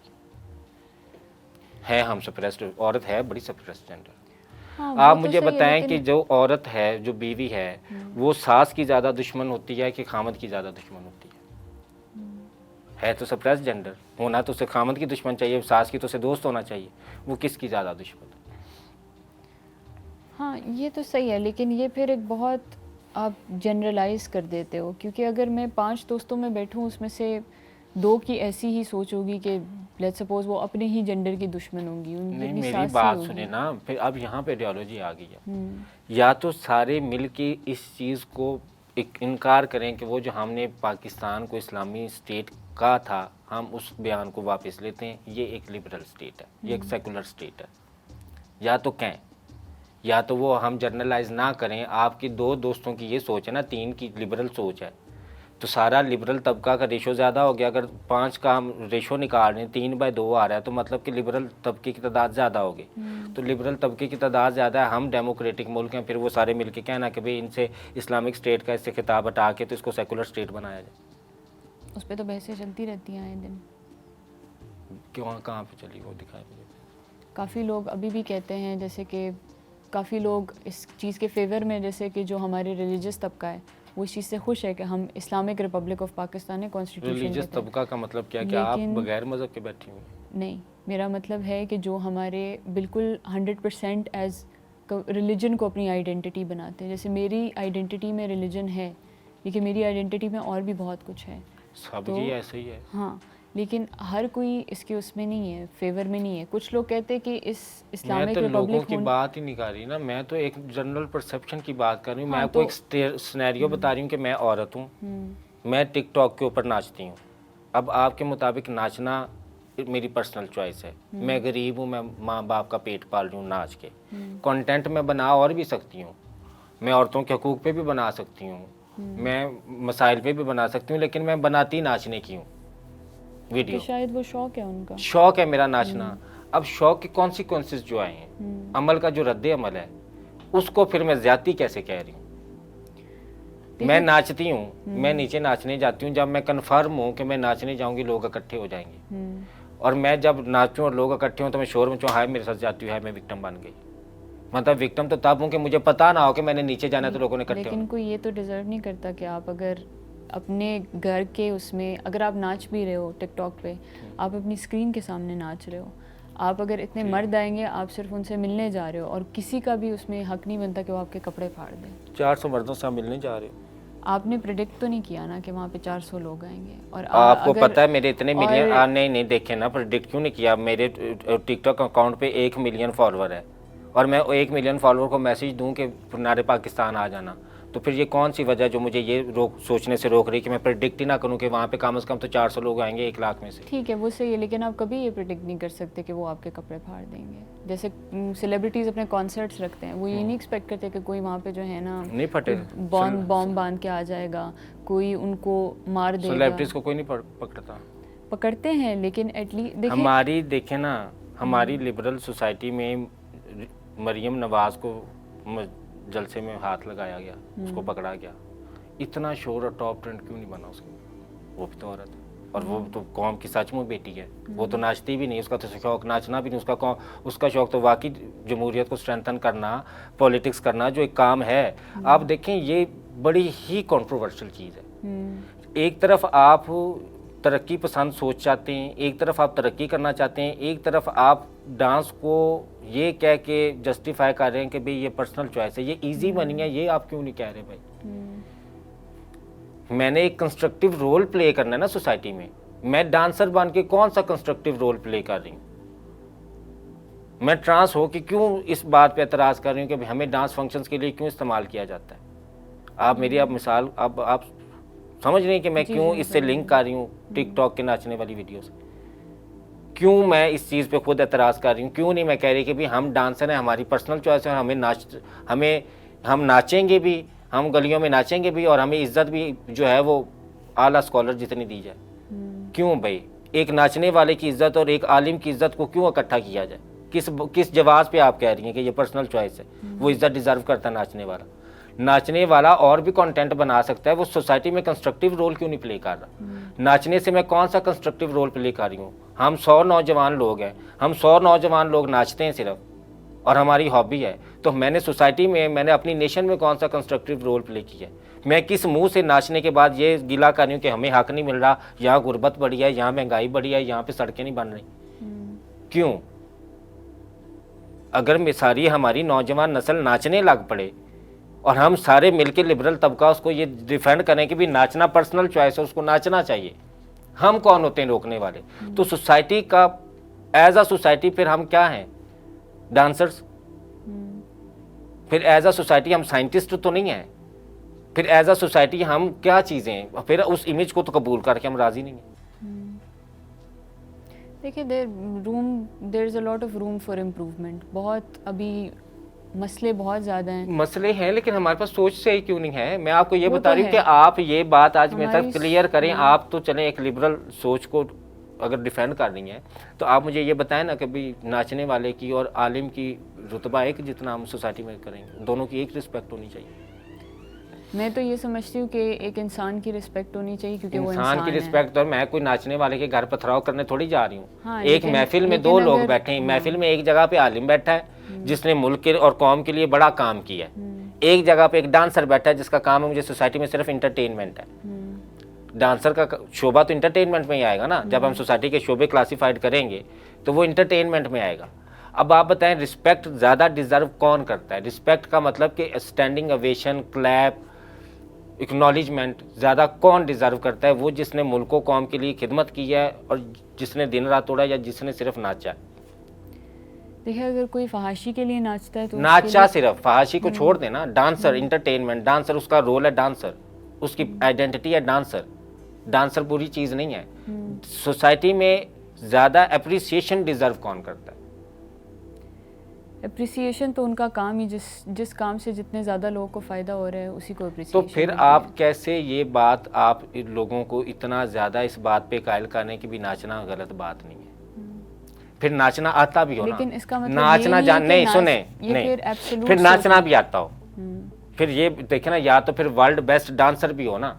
है हम सप्रेस्ड, औरत है बड़ी सप्रेस्ड जेंडर। हाँ, आप वो मुझे तो सही है, बताएं कि लेकिन जो औरत है, जो बीवी है, वो सास की ज़्यादा दुश्मन होती है कि खामद की ज़्यादा दुश्मन होती है तो सप्रेस्ड जेंडर होना तो उसे खामद की दुश्मन चाहिए, सास की तो उसे दोस्त होना चाहिए। वो किसकी ज़्यादा दुश्मन? हाँ, ये तो सही है, लेकिन ये फिर एक बहुत आप जनरलाइज कर देते हो, क्योंकि अगर मैं 5 दोस्तों में बैठूं उसमें से 2 की ऐसी ही सोच होगी कि लेट्स सपोज वो अपने ही जेंडर की दुश्मन होंगी, उनकी नहीं, अपनी मेरी सास ही बात होगी। सुने ना, फिर अब यहाँ पे आइडियोलॉजी आ गई है। या तो सारे मिल के इस चीज़ को इनकार करें कि वो जो हमने पाकिस्तान को इस्लामी स्टेट कहा था, हम उस बयान को वापस लेते हैं, ये एक लिबरल स्टेट है, ये एक सेकुलर स्टेट है। या तो कहें, या तो वो हम जर्नलाइज ना करें। आपके 2 दोस्तों की ये सोच है ना, 3 की लिबरल सोच है, तो सारा लिबरल तबका का रेशो ज़्यादा हो गया। अगर 5 का हम रेशो निकाल रहे हैं, 3/2 आ रहा है, तो मतलब कि लिबरल तबके की तादाद ज़्यादा होगी। तो लिबरल तबके की तादाद ज़्यादा है, हम डेमोक्रेटिक मुल्क हैं, फिर वो सारे मिल के कहना कि भाई इनसे इस्लामिक स्टेट का इससे खिताब हटा के तो इसको सेकुलर स्टेट बनाया जाए। उस पर तो बहसें चलती रहती हैं आए दिन। क्यों, कहाँ पे चली वो दिखाए मुझे। काफ़ी लोग अभी भी कहते हैं, जैसे कि काफ़ी लोग इस चीज़ के फेवर में, जैसे कि जो हमारे रिलीजियस तबका है वो इस चीज़ से खुश है कि हम इस्लामिक रिपब्लिक ऑफ पाकिस्तान है कॉन्स्टिट्यूशन। रिलीजियस तबका का मतलब क्या, कि आप बगैर मज़हब के बैठी हुई हैं? नहीं, मेरा मतलब है कि जो हमारे बिल्कुल 100% एज रिलीजन को अपनी आइडेंटिटी बनाते हैं। जैसे मेरी आइडेंटिटी में रिलीजन है, लेकिन मेरी आइडेंटिटी में और भी बहुत कुछ है। सबकी ऐसे ही है। हाँ, लेकिन हर कोई इसके उसमें नहीं है, फेवर में नहीं है। कुछ लोग कहते हैं कि इस इस्लामिक मैं तो लोगों रिपब्लिक की बात ही नहीं कर रही ना, मैं तो एक जनरल परसेप्शन की बात कर रही हूँ। मैं हाँ, आपको तो एक सिनेरियो बता रही हूँ कि मैं औरत हूँ, मैं टिकटॉक के ऊपर नाचती हूँ। अब आपके मुताबिक नाचना मेरी पर्सनल चॉइस है। मैं गरीब हूँ, मैं माँ बाप का पेट पाल रही हूँ नाच के। कंटेंट मैं बना और भी सकती हूँ, मैं औरतों के हकूक़ पे भी बना सकती हूँ, मैं मसाइल पे भी बना सकती हूँ, लेकिन मैं बनाती नाचने की हूँ वीडियो। तो शायद वो शौक है उनका, शौक है मेरा नाचना। अब शौक के कॉन्सिक्वेंसेस जो आए हैं, अमल का जो रद्द अमल है, उसको फिर मैं ज्यादती कैसे कह रही हूँ? मैं नाचती हूँ, मैं नीचे नाचने जाती हूँ, जब मैं कन्फर्म हूँ कि मैं नाचने जाऊँगी लोग इकट्ठे हो जाएंगे, और मैं जब नाचूँ और लोग इकट्ठे हों तो मैं शोर मचाऊँ, हाय मेरे साथ जाती हूँ, हाय मैं विक्टिम बन गई। मतलब विक्टिम तो तब हूँ कि मुझे पता ना हो कि मैंने नीचे जाना है तो लोगों ने इकट्ठे लेकिन कोई ये तो डिज़र्व नहीं करता कि आप अगर अपने घर के उसमें अगर आप नाच भी रहे हो टिकटॉक पे, आप अपनी स्क्रीन के सामने नाच रहे हो, आप अगर इतने मर्द आएंगे, आप सिर्फ उनसे मिलने जा रहे हो, और किसी का भी उसमें हक नहीं बनता कि वो आपके कपड़े फाड़ दें। 400 मर्दों से आप मिलने जा रहे हो, आपने प्रेडिक्ट तो नहीं किया ना कि वहाँ पे 400 लोग आएंगे। और आपको पता है मेरे इतने मिलियन नहीं देखे ना, प्रेडिक्ट क्यों नहीं किया? मेरे टिकटॉक अकाउंट पे 1 मिलियन फॉलोअर है, और मैं 1 मिलियन फॉलोअर को मैसेज दूं कि नारे पाकिस्तान आ जाना, तो फिर ये कौन सी वजह जो मुझे ये सोचने से रोक रही कि मैं प्रेडिक्ट ही ना करूं कि वहाँ पे कम से कम तो 400 लोग आएंगे 1 लाख में से। ठीक है वो सही है, लेकिन आप कभी ये प्रिडिक्ट नहीं कर सकते कि वो आपके कपड़े फाड़ देंगे। जैसे सेलिब्रिटीज़ अपने कॉन्सर्ट्स रखते हैं, वो ये नहीं एक्सपेक्ट करते कि कोई वहाँ पे जो है ना नहीं फटे बॉम्ब बांध के आ जाएगा, कोई उनको मार देगा। सेलिब्रिटीज़ को कोई नहीं पकड़ता। पकड़ते हैं, लेकिन एटलीस्ट देखिए हमारी देखे ना, हमारी लिबरल सोसाइटी में मरियम नवाज को जलसे में हाथ लगाया गया, उसको पकड़ा गया, इतना शोर और टॉप ट्रेंड क्यों नहीं बना उसका? वो भी तो औरत है और वो तो कौम की सचमुच बेटी है। वो तो नाचती भी नहीं, उसका तो शौक नाचना भी नहीं, उसका शौक तो वाकई जमहूरियत को स्ट्रेंथन करना, पॉलिटिक्स करना जो एक काम है। आप देखें ये बड़ी ही कंट्रोवर्शियल चीज़ है। एक तरफ आप तरक्की पसंद सोच चाहते हैं, एक तरफ आप तरक्की करना चाहते हैं, एक तरफ आप डांस को ये कह के जस्टिफाई कर रहे हैं कि भाई ये पर्सनल चॉइस है, ये इजी बनी है, ये आप क्यों नहीं कह रहे भाई? मैंने एक कंस्ट्रक्टिव रोल प्ले करना है ना सोसाइटी में। मैं डांसर बन के कौन सा कंस्ट्रक्टिव रोल प्ले कर रही हूँ? मैं ट्रांस हो कि क्यों इस बात पे एतराज़ कर रही हूँ कि हमें डांस फंक्शंस के लिए क्यों इस्तेमाल किया जाता है? आप मेरी अब मिसाल अब आप समझ रही हैं कि मैं क्यों इससे लिंक कर रही हूँ टिकटॉक के नाचने वाली वीडियो से? क्यों मैं इस चीज़ पे खुद एतराज़ कर रही हूँ? क्यों नहीं मैं कह रही कि भाई हम डांसर हैं, हमारी पर्सनल चॉइस है, हम नाचेंगे भी, हम गलियों में नाचेंगे भी और हमें इज्जत भी जो है वो आला स्कॉलर जितनी दी जाए। क्यों भाई एक नाचने वाले की इज्जत और एक आलिम की इज्जत को क्यों इकट्ठा किया जाए? किस जवाब पे आप कह रही हैं कि ये पर्सनल चॉइस है? वो इज्जत डिजर्व करता है नाचने वाला। नाचने वाला और भी कंटेंट बना सकता है, वो सोसाइटी में कंस्ट्रक्टिव रोल क्यों नहीं प्ले कर रहा? नाचने से मैं कौन सा कंस्ट्रक्टिव रोल प्ले कर रही हूँ? हम 100 नौजवान लोग हैं, हम 100 नौजवान लोग नाचते हैं सिर्फ और हमारी हॉबी है, तो मैंने सोसाइटी में, मैंने अपनी नेशन में कौन सा कंस्ट्रक्टिव रोल प्ले किया है? मैं किस मुंह से नाचने के बाद ये गिला कर रही हूँ कि हमें हक नहीं मिल रहा, यहाँ गुर्बत बढ़ी है, यहाँ महंगाई बढ़ी है, यहाँ पे सड़कें नहीं बन रही? क्यों? अगर सारी हमारी नौजवान नस्ल नाचने लग पड़े और हम सारे मिलकर लिबरल तबका उसको ये डिफेंड करें कि भी नाचना पर्सनल चॉइस है, उसको नाचना चाहिए, हम कौन होते हैं रोकने वाले? तो सोसाइटी का एज अ सोसाइटी फिर हम क्या हैं? डांसर्स। फिर एज अ सोसाइटी हम साइंटिस्ट तो नहीं हैं। फिर एज अ सोसाइटी हम क्या चीज़ें हैं? फिर उस इमेज को तो कबूल करके हम राजी नहीं हैं। देखिए there is a lot of room for improvement. बहुत अभी मसले बहुत ज़्यादा हैं। मसले हैं, लेकिन हमारे पास सोच से ही क्यों नहीं है? मैं आपको ये बता रही हूँ कि आप ये बात आज मेरे तक क्लियर करें। आप तो चलें एक लिबरल सोच को अगर डिफेंड कर रही हैं तो आप मुझे ये बताएं ना कि भाई नाचने वाले की और आलिम की रुतबा एक जितना हम सोसाइटी में करेंगे, दोनों की एक रिस्पेक्ट होनी चाहिए। मैं तो ये समझती हूँ कि एक इंसान की रिस्पेक्ट होनी चाहिए क्योंकि वो इंसान की रिस्पेक्ट। और मैं कोई नाचने वाले के घर पथराव करने थोड़ी जा रही हूँ। हाँ, एक महफिल में 2 लोग बैठे हैं, महफिल में एक जगह पे आलिम बैठा है जिसने मुल्क के और कौम के लिए बड़ा काम किया है, एक जगह पे एक डांसर बैठा है जिसका काम है मुझे सोसाइटी में सिर्फ इंटरटेनमेंट है। डांसर का शोभा तो इंटरटेनमेंट में ही आएगा ना। जब हम सोसाइटी के शोबे क्लासीफाइड करेंगे तो वो इंटरटेनमेंट में आएगा। अब आप बताएं रिस्पेक्ट ज़्यादा डिजर्व कौन करता है? रिस्पेक्ट का मतलब कि स्टैंडिंग ओवेशन, क्लैप, एक्नॉलेजमेंट ज़्यादा कौन डिजर्व करता है? वो जिसने मुल्क को कौम के लिए खिदमत की है और जिसने दिन रात तोड़ा या जिसने सिर्फ नाचा। देखिए अगर कोई फहाशी के लिए नाचता है तो नाचा सिर्फ, फहाशी को छोड़ देना। डांसर इंटरटेनमेंट, डांसर उसका रोल है, डांसर उसकी आइडेंटिटी है डांसर। डांसर बुरी चीज़ नहीं है। सोसाइटी में ज़्यादा अप्रिसिएशन डिजर्व कौन करता है? अप्रिसिएशन तो उनका काम ही, जिस काम से जितने ज़्यादा लोगों को फ़ायदा हो रहा है उसी को अप्रिसिएशन। तो फिर आप कैसे ये बात आप लोगों को इतना ज़्यादा इस बात पे कायल करने की भी नाचना गलत बात नहीं है? फिर नाचना आता भी हो ना, लेकिन इसका मतलब नाचना जान नहीं, सुने नहीं, फिर नाचना भी आता हो, फिर ये देखे ना, या तो फिर वर्ल्ड बेस्ट डांसर भी हो ना,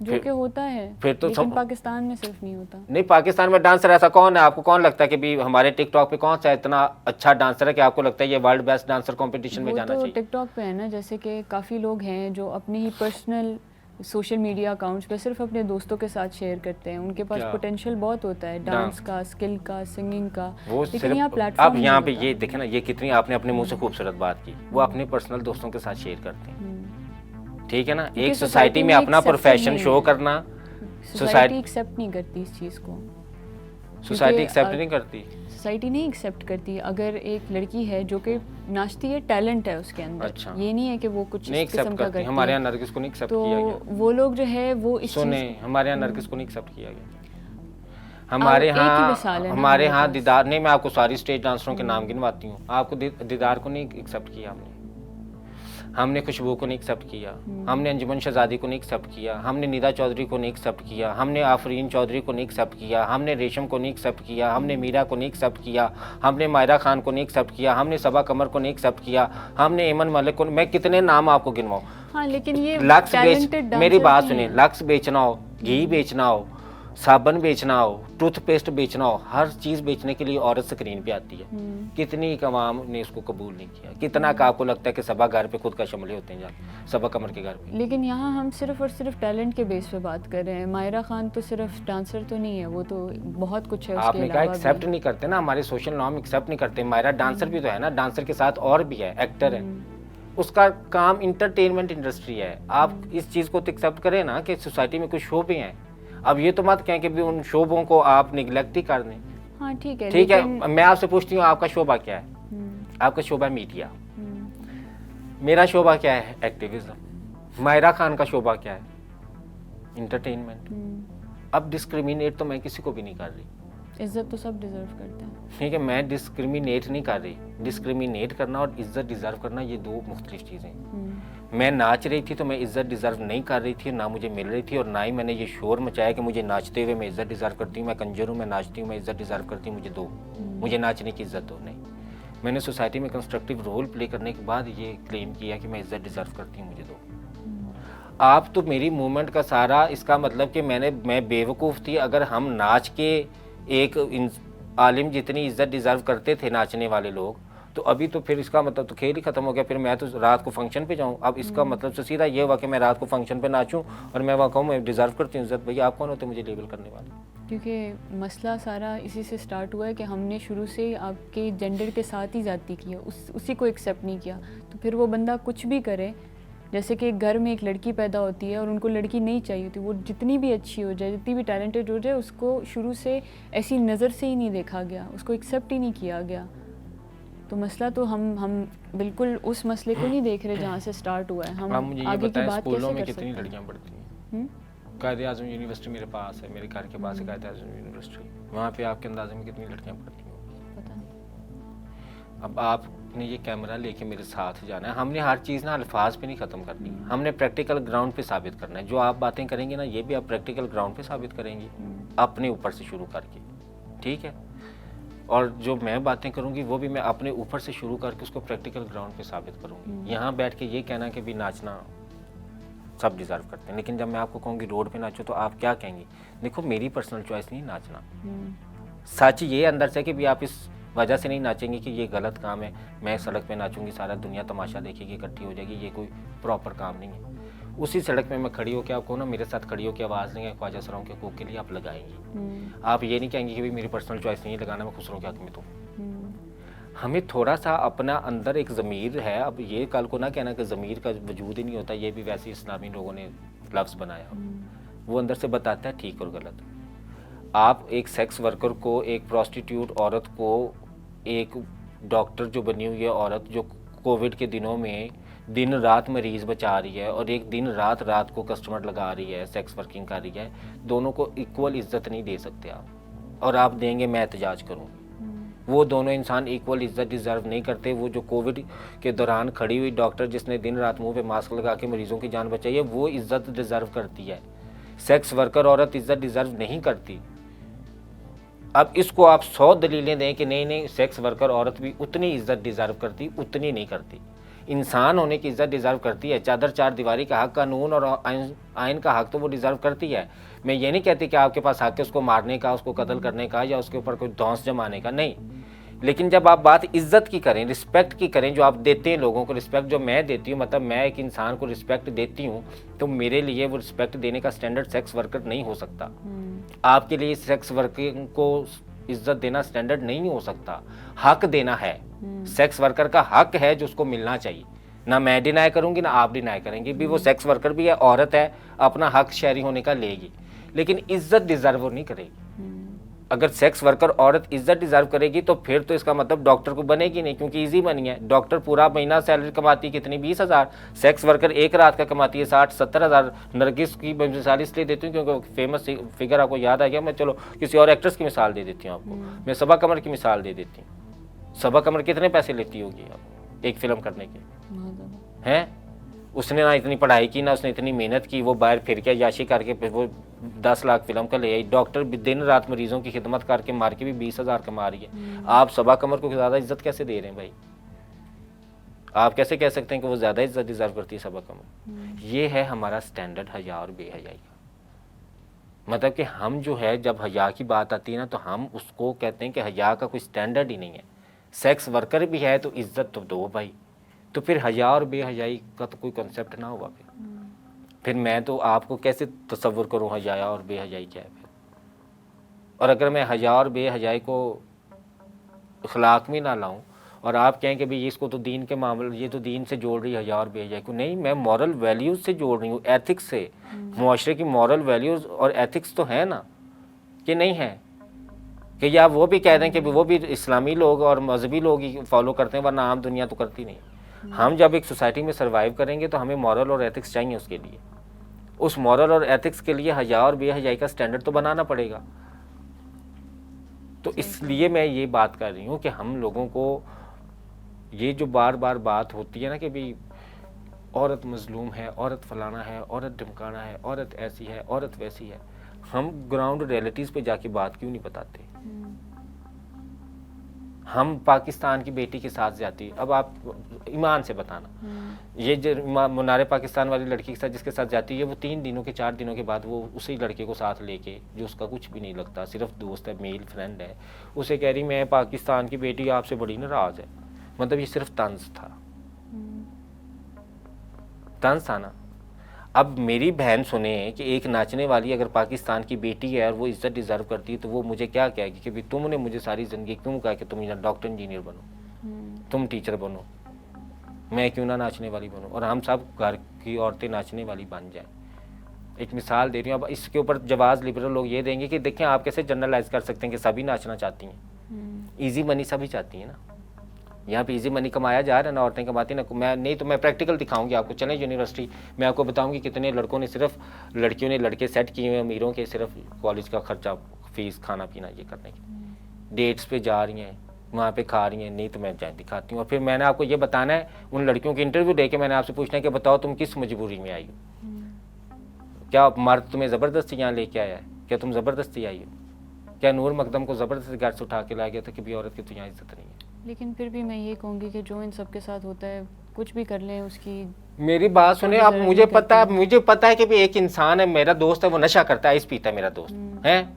जो कि होता है, फिर तो लेकिन पाकिस्तान में सिर्फ नहीं होता। नहीं, पाकिस्तान में डांसर ऐसा कौन है? आपको कौन लगता है कि भी हमारे टिकटॉक पे कौन सा इतना अच्छा डांसर है कि आपको लगता है ये वर्ल्ड बेस्ट डांसर कंपटीशन में जाना चाहिए? टिकटॉक पे है ना, जैसे कि काफ़ी लोग हैं जो अपने ही पर्सनल सोशल मीडिया अकाउंट्स पे सिर्फ अपने दोस्तों के साथ शेयर करते हैं। उनके पास पोटेंशियल बहुत होता है, डांस का, स्किल का, सिंगिंग का, लेकिन यहाँ प्लेटफॉर्म। अब यहाँ पे ये देखे ना, ये कितनी आपने अपने मुंह से खूबसूरत बात की। वो अपने पर्सनल दोस्तों के साथ शेयर करते हैं, ठीक है ना। एक सोसाइटी में अपना प्रोफेशन शो करना, सोसाइटी एक्सेप्ट नहीं करती इस चीज़ को। सोसाइटी एक्सेप्ट नहीं करती। सोसाइटी नहीं एक्सेप्ट करती। अगर एक लड़की है जो कि नाचती है, टैलेंट है उसके अंदर, अच्छा। ये नहीं है कि वो कुछ नहीं इस किस्म एक्सेप्ट का करती, करती हमारे है, यहाँ नरगिस को नहीं एक्सेप्ट तो किया गया। वो लोग जो है वो इस सुने, चीज़ हमारे यहाँ नरगिस को नहीं एक्सेप्ट किया गया। एक ही मिसाल है ना हमारे हमारे यहाँ पास। दीदार नहीं, मैं आपको सारी स्टेज डांसरों के नाम गिनवाती हूँ, आपको दीदार को नहीं एक्सेप्ट किया हमने खुशबू को नहीं एक्सेप्ट किया, हमने अंजुमन शहजादी को नहीं एक्सेप्ट किया, हमने निदा चौधरी को नहीं एक्सेप्ट किया, हमने आफरीन चौधरी को नहीं एक्सेप्ट किया, हमने रेशम को नहीं एक्सेप्ट किया, हमने मीरा को नहीं एक्सेप्ट किया, हमने मायरा खान को नहीं एक्सेप्ट किया, हमने सबा कमर को नहीं एक्सेप्ट किया, हमने एमन मलिक को। मैं कितने नाम आपको गिनवाऊँ? हाँ, लेकिन ये लक्स talented बेच, मेरी dancers बात नहीं सुनिए, हैं। लक्स बेचना हो, घी बेचना हो, साबन बेचना हो, टूथपेस्ट बेचना हो, हर चीज़ बेचने के लिए औरत स्क्रीन पे आती है। कितनी कवाम ने इसको कबूल नहीं किया? कितना का आपको लगता है कि सबा घर पे खुद का शमले होते हैं जाके, सबा कमर के घर पे? लेकिन यहाँ हम सिर्फ और सिर्फ टैलेंट के बेस पे बात कर रहे हैं। मायरा खान तो सिर्फ डांसर तो नहीं है, वो तो बहुत कुछ है उसके आपने कहा अलावा एक्सेप्ट भी। नहीं करते ना, हमारे सोशल नॉर्म एक्सेप्ट नहीं करते। मायरा डांसर भी तो है ना, डांसर के साथ और भी है, एक्टर है, उसका काम इंटरटेनमेंट इंडस्ट्री है। आप इस चीज़ को तो एक्सेप्ट करें ना कि सोसाइटी में कुछ शो भी हैं। अब ये तो मत कहें कि भी उन शोबों को आप निगलेक्ट ही कर दें। हाँ ठीक है, ठीक है, लेकिन मैं आपसे पूछती हूँ, आपका शोबा क्या है? आपका शोबा मीडिया, मेरा शोबा क्या है? एक्टिविज्म। मायरा खान का शोबा क्या है? इंटरटेनमेंट। अब डिस्क्रिमिनेट तो मैं किसी को भी नहीं कर रही, इज्जत तो सब डिजर्व करते हैं। ठीक है, मैं डिस्क्रिमिनेट नहीं कर रही। डिस्क्रिमिनेट करना और इज्जत डिजर्व करना ये दो मुख्तलिफ चीज़ें। मैं नाच रही थी तो मैं इज्जत डिजर्व नहीं कर रही थी, ना मुझे मिल रही थी, और ना ही मैंने ये शोर मचाया कि मुझे नाचते हुए मैं इज्जत डिजर्व करती हूँ, मैं कंजर हूँ, मैं नाचती हूँ, मैं इज्जत डिजर्व करती हूँ, मुझे दो, मुझे नाचने की इज्जत दो। नहीं, मैंने सोसाइटी में कंस्ट्रक्टिव रोल प्ले करने के बाद ये क्लेम किया कि मैं इज्जत डिजर्व करती हूँ, मुझे दो। आप तो मेरी मूवमेंट का सारा, इसका मतलब कि मैं बेवकूफ़ थी अगर हम नाच के एक आलिम जितनी इज्जत डिजर्व करते थे नाचने वाले लोग, तो अभी तो फिर इसका मतलब तो खेल ही खत्म हो गया। फिर मैं तो रात को फंक्शन पे जाऊं। अब इसका मतलब तो सीधा ये हुआ कि मैं रात को फंक्शन पे नाचूं और मैं वहाँ कहूँ मैं डिजर्व करती हूँ इज्जत। भैया आप कौन होते मुझे लेबल करने वाले? क्योंकि मसला सारा इसी से स्टार्ट हुआ है कि हमने शुरू से आपके जेंडर के साथ ही ज़्यादती की है, उसी को एक्सेप्ट नहीं किया। तो फिर वो बंदा कुछ भी करे, जैसे कि एक घर में एक लड़की पैदा होती है और उनको लड़की नहीं चाहिए होती, वो जितनी भी अच्छी हो जाए, जितनी भी टैलेंटेड हो जाए, उसको शुरू से ऐसी नज़र से ही नहीं देखा गया, उसको एक्सेप्ट ही नहीं किया गया। तो मसला तो हम बिल्कुल उस मसले को नहीं देख रहे जहाँ से स्टार्ट हुआ है। हम आप मुझे ये आगे की बताएं, बात स्कूलों कैसे में कर कितनी सकते हैं? लड़कियाँ पढ़ती हैं? कायदे आज़म यूनिवर्सिटी मेरे पास है, मेरे घर के पास है कायदे आज़म यूनिवर्सिटी। वहाँ पे आपके अंदाजे में कितनी लड़कियाँ पढ़ती हैं? पता नहीं। अब आपने ये कैमरा लेके मेरे साथ जाना है। हमने हर चीज़ ना अल्फाज पे नहीं ख़त्म करनी, हमने प्रैक्टिकल ग्राउंड पे साबित करना है। जो आप बातें करेंगे ना, ये भी आप प्रैक्टिकल ग्राउंड पे साबित करेंगी, अपने ऊपर से शुरू करके, ठीक है? और जो मैं बातें करूंगी वो भी मैं अपने ऊपर से शुरू करके उसको प्रैक्टिकल ग्राउंड पे साबित करूंगी। यहाँ बैठ के ये कहना कि भी नाचना सब डिज़र्व करते हैं, लेकिन जब मैं आपको कहूँगी रोड पे नाचो तो आप क्या कहेंगी? देखो, मेरी पर्सनल चॉइस नहीं नाचना। सच ये अंदर से कि भी आप इस वजह से नहीं नाचेंगे कि ये गलत काम है, मैं सड़क पे नाचूंगी, सारा दुनिया तमाशा देखेगी, इकट्ठी हो जाएगी, ये कोई प्रॉपर काम नहीं है। उसी सड़क पे मैं खड़ी होकर आपको ना, मेरे साथ खड़ी होकर आवाज़ देंगे ख्वाजा सराओं के हकूक़ के लिए, आप लगाएंगी। आप ये नहीं कहेंगे कि भाई मेरी पर्सनल चॉइस नहीं लगाना, मैं खुसरों के हक में तो। हमें थोड़ा सा अपना अंदर एक ज़मीर है। अब ये कल को ना कहना कि ज़मीर का वजूद ही नहीं होता, ये भी वैसे इस्लामी लोगों ने लफ्ज़ बनाया। वो अंदर से बताता है ठीक और गलत। आप एक सेक्स वर्कर को, एक प्रोस्टिट्यूट औरत को, एक डॉक्टर जो बनी हुई है औरत जो कोविड के दिनों में दिन रात मरीज़ बचा रही है और एक दिन रात को कस्टमर लगा रही है, सेक्स वर्किंग कर रही है, दोनों को इक्वल इज्जत नहीं दे सकते आप। और आप देंगे मैं एहतजाज करूँगी। वो दोनों इंसान इक्वल इज्जत डिज़र्व नहीं करते। वो जो कोविड के दौरान खड़ी हुई डॉक्टर जिसने दिन रात मुंह पे मास्क लगा के मरीज़ों की जान बचाई है, वो इज्जत डिज़र्व करती है। सेक्स वर्कर औरत इज्जत डिज़र्व नहीं करती। अब इसको आप 100 दलीलें दें कि नहीं सेक्स वर्कर औरत भी उतनी इज्जत डिज़र्व करती, उतनी नहीं करती। इंसान होने की इज्जत डिज़र्व करती है। चादर चार दीवारी का हक, कानून और आइन का हक तो वो डिज़र्व करती है। मैं ये नहीं कहती कि आपके पास हक है उसको मारने का, उसको कत्ल करने का या उसके ऊपर कोई धौंस जमाने का, नहीं। लेकिन जब आप बात इज्जत की करें, रिस्पेक्ट की करें, जो आप देते हैं लोगों को रिस्पेक्ट, जो मैं देती हूँ, मतलब मैं एक इंसान को रिस्पेक्ट देती हूँ, तो मेरे लिए वो रिस्पेक्ट देने का स्टैंडर्ड सेक्स वर्कर नहीं हो सकता। आपके लिए सेक्स वर्कर को इज्जत देना स्टैंडर्ड नहीं हो सकता। हक देना है, सेक्स वर्कर का हक है जो उसको मिलना चाहिए। ना मैं डिनाई करूंगी ना आप डिनाई करेंगे भी, वो सेक्स वर्कर भी है, औरत है, अपना हक शहरी होने का लेगी, लेकिन इज्जत डिजर्व नहीं करेगी। अगर सेक्स वर्कर औरत इज्जत डिजर्व करेगी तो फिर तो इसका मतलब डॉक्टर को बनेगी नहीं, क्योंकि इजी बनी है। डॉक्टर पूरा महीना सैलरी कमाती है कितनी, 20,000। सेक्स वर्कर एक रात का कमाती है 60-70 हज़ार। नरगिस की मैं मिसाल इसलिए देती हूँ क्योंकि फेमस फिगर आपको याद आ गया। मैं चलो किसी और एक्ट्रेस की मिसाल दे देती हूँ आपको, मैं सबा कमर की मिसाल दे देती हूँ। सबा कमर कितने पैसे लेती होगी आप एक फिल्म करने के हैं? उसने ना इतनी पढ़ाई की, ना उसने इतनी मेहनत की, वो बाहर फिर के याशी करके फिर वो 10 लाख फिल्म का ले आई। डॉक्टर भी दिन रात मरीजों की खिदमत करके मार के भी 20,000 कमा रही है। आप सबा कमर को ज़्यादा इज्जत कैसे दे रहे हैं भाई? आप कैसे कह सकते हैं कि वो ज़्यादा इज्जत डिजर्व करती है सबा कमर? ये है हमारा स्टैंडर्ड हया और बेहयाई का। मतलब कि हम जो है जब हया की बात आती है ना तो हम उसको कहते हैं कि हया का कोई स्टैंडर्ड ही नहीं है। सेक्स वर्कर भी है तो इज्जत तो दो भाई। तो फिर हया और बेहयाई का तो कोई कॉन्सेप्ट ना हुआ। फिर मैं तो आपको कैसे तसव्वुर करूँ हया और बेहयाई क्या है फिर? और अगर मैं हया और बेहयाई को अखलाक में ना लाऊं और आप कहें कि भाई इसको तो दीन के मामले, ये तो दीन से जोड़ रही है हया और बेहयाई को, नहीं, मैं मॉरल वैल्यूज़ से जोड़ रही हूँ, एथिक्स से। मुआशरे की मॉरल वैल्यूज़ और एथिक्स तो है ना, कि नहीं है? कि या वो भी कह दें कि वो भी इस्लामी लोग और मजहबी लोग ही फॉलो करते हैं, वरना आम दुनिया तो करती नहीं। हम जब एक सोसाइटी में सर्वाइव करेंगे तो हमें मॉरल और एथिक्स चाहिए। उसके लिए, उस मॉरल और एथिक्स के लिए हया और बेहयाई का स्टैंडर्ड तो बनाना पड़ेगा। तो इसलिए मैं ये बात कर रही हूँ कि हम लोगों को ये जो बार बार बात होती है ना कि भाई औरत मजलूम है, औरत फलाना है, औरत ढमकाना है, औरत ऐसी है, औरत वैसी है, हम ग्राउंड रियलिटीज़ पे जाके बात क्यों नहीं बताते? हम पाकिस्तान की बेटी के साथ जाती, अब आप ईमान से बताना, ये जो मुनारे पाकिस्तान वाली लड़की के साथ जिसके साथ जाती है, वो 3 दिनों के 4 दिनों के बाद वो उसी लड़के को साथ लेके, जो उसका कुछ भी नहीं लगता, सिर्फ दोस्त है, मेल फ्रेंड है, उसे कह रही मैं पाकिस्तान की बेटी आपसे बड़ी नाराज़ है। मतलब ये सिर्फ तंज था, तंज था ना। अब मेरी बहन सुने कि एक नाचने वाली अगर पाकिस्तान की बेटी है और वो इज्जत डिज़र्व करती है, तो वो मुझे क्या कहेगी कि भाई तुमने मुझे सारी ज़िंदगी क्यों कहा कि तुम डॉक्टर इंजीनियर बनो, तुम टीचर बनो, मैं क्यों ना नाचने वाली बनूं? और हम सब घर की औरतें नाचने वाली बन जाएं। एक मिसाल दे रही हूँ। अब इसके ऊपर जवाब लिबरल लोग ये देंगे कि देखें आप कैसे जनरलाइज कर सकते हैं कि सभी नाचना चाहती हैं। ईजी मनी सभी चाहती हैं ना, यहाँ पे इजी मनी कमाया जा रहा है ना, औरतें कमाती ना। मैं नहीं तो मैं प्रैक्टिकल दिखाऊंगी आपको, चलें यूनिवर्सिटी, मैं आपको बताऊंगी कितने लड़कों ने सिर्फ, लड़कियों ने लड़के सेट किए हुए अमीरों के, सिर्फ कॉलेज का खर्चा, फीस, खाना पीना ये करने की, डेट्स पे जा रही हैं, वहाँ पे खा रही हैं। नहीं तो मैं जाए दिखाती हूँ। और फिर मैंने आपको ये बताना है, उन लड़कियों की इंटरव्यू दे के मैंने आपसे पूछना है कि बताओ तुम किस मजबूरी में आई हो? क्या मर्द तुम्हें ज़बरदस्ती यहाँ लेके आया है? क्या तुम ज़बरदस्ती आई हो? क्या नूर मकदम को ज़बरदस्ती घर से उठा के लाया गया था कि भी औरत की तो यहाँ इज्जत नहीं है? लेकिन फिर भी मैं ये कहूँगी कि जो इन सब के साथ होता है, कुछ भी कर लें उसकी, मेरी बात सुने आप, मुझे पता है कि भी एक इंसान है, मेरा दोस्त है, वो नशा करता है, आइस पीता है मेरा दोस्त है।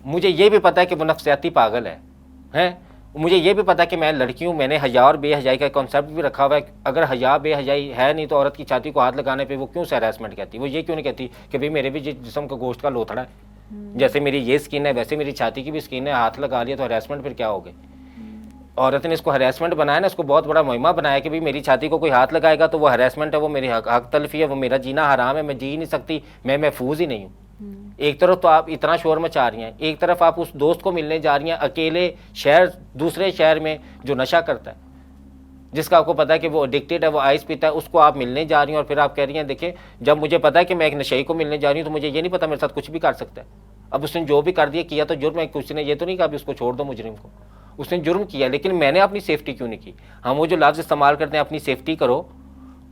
मुझे ये भी पता है कि वो नफ्सियाती पागल है। मुझे ये भी पता है कि मैं लड़की हूँ, मैंने हया और बेहयाई का कॉन्सेप्ट भी रखा हुआ है। अगर हया बेहयाई है नहीं तो औरत की छाती को हाथ लगाने पे वो क्यों हैरेसमेंट कहती? वो ये क्यों नहीं कहती कि भाई मेरे भी जिस्म का गोश्त का लोथड़ा है, जैसे मेरी ये स्किन है वैसे मेरी छाती की भी स्किन है, हाथ लगा लिया तो हैरेसमेंट फिर क्या हो गई? औरत ने इसको हैरेसमेंट बनाया ना, इसको बहुत बड़ा मुहिमा बनाया कि भाई मेरी छाती को कोई हाथ लगाएगा तो वो हैरेसमेंट है, वो मेरी हक तलफी है, वो मेरा जीना हराम है, मैं जी नहीं सकती, मैं महफूज ही नहीं हूँ। एक तरफ तो आप इतना शोर मचा रही हैं, एक तरफ आप उस दोस्त को मिलने जा रही हैं अकेले शहर, दूसरे शहर में, जो नशा करता है, जिसका आपको पता है कि वो एडिक्टेड है, वो आइस पीता है, उसको आप मिलने जा रही हैं। और फिर आप कह रही हैं देखें, जब मुझे पता है कि मैं एक नशेई को मिलने जा रही हूँ तो मुझे ये नहीं पता मेरे साथ कुछ भी कर सकता है। अब उसने जो भी कर दिया किया तो जुर्म है, कुछ ने ये तो नहीं कहा उसको छोड़ दो मुजरिम को, उसने जुर्म किया, लेकिन मैंने अपनी सेफ्टी क्यों नहीं की? हम वो जो लफ्ज़ इस्तेमाल करते हैं अपनी सेफ्टी करो,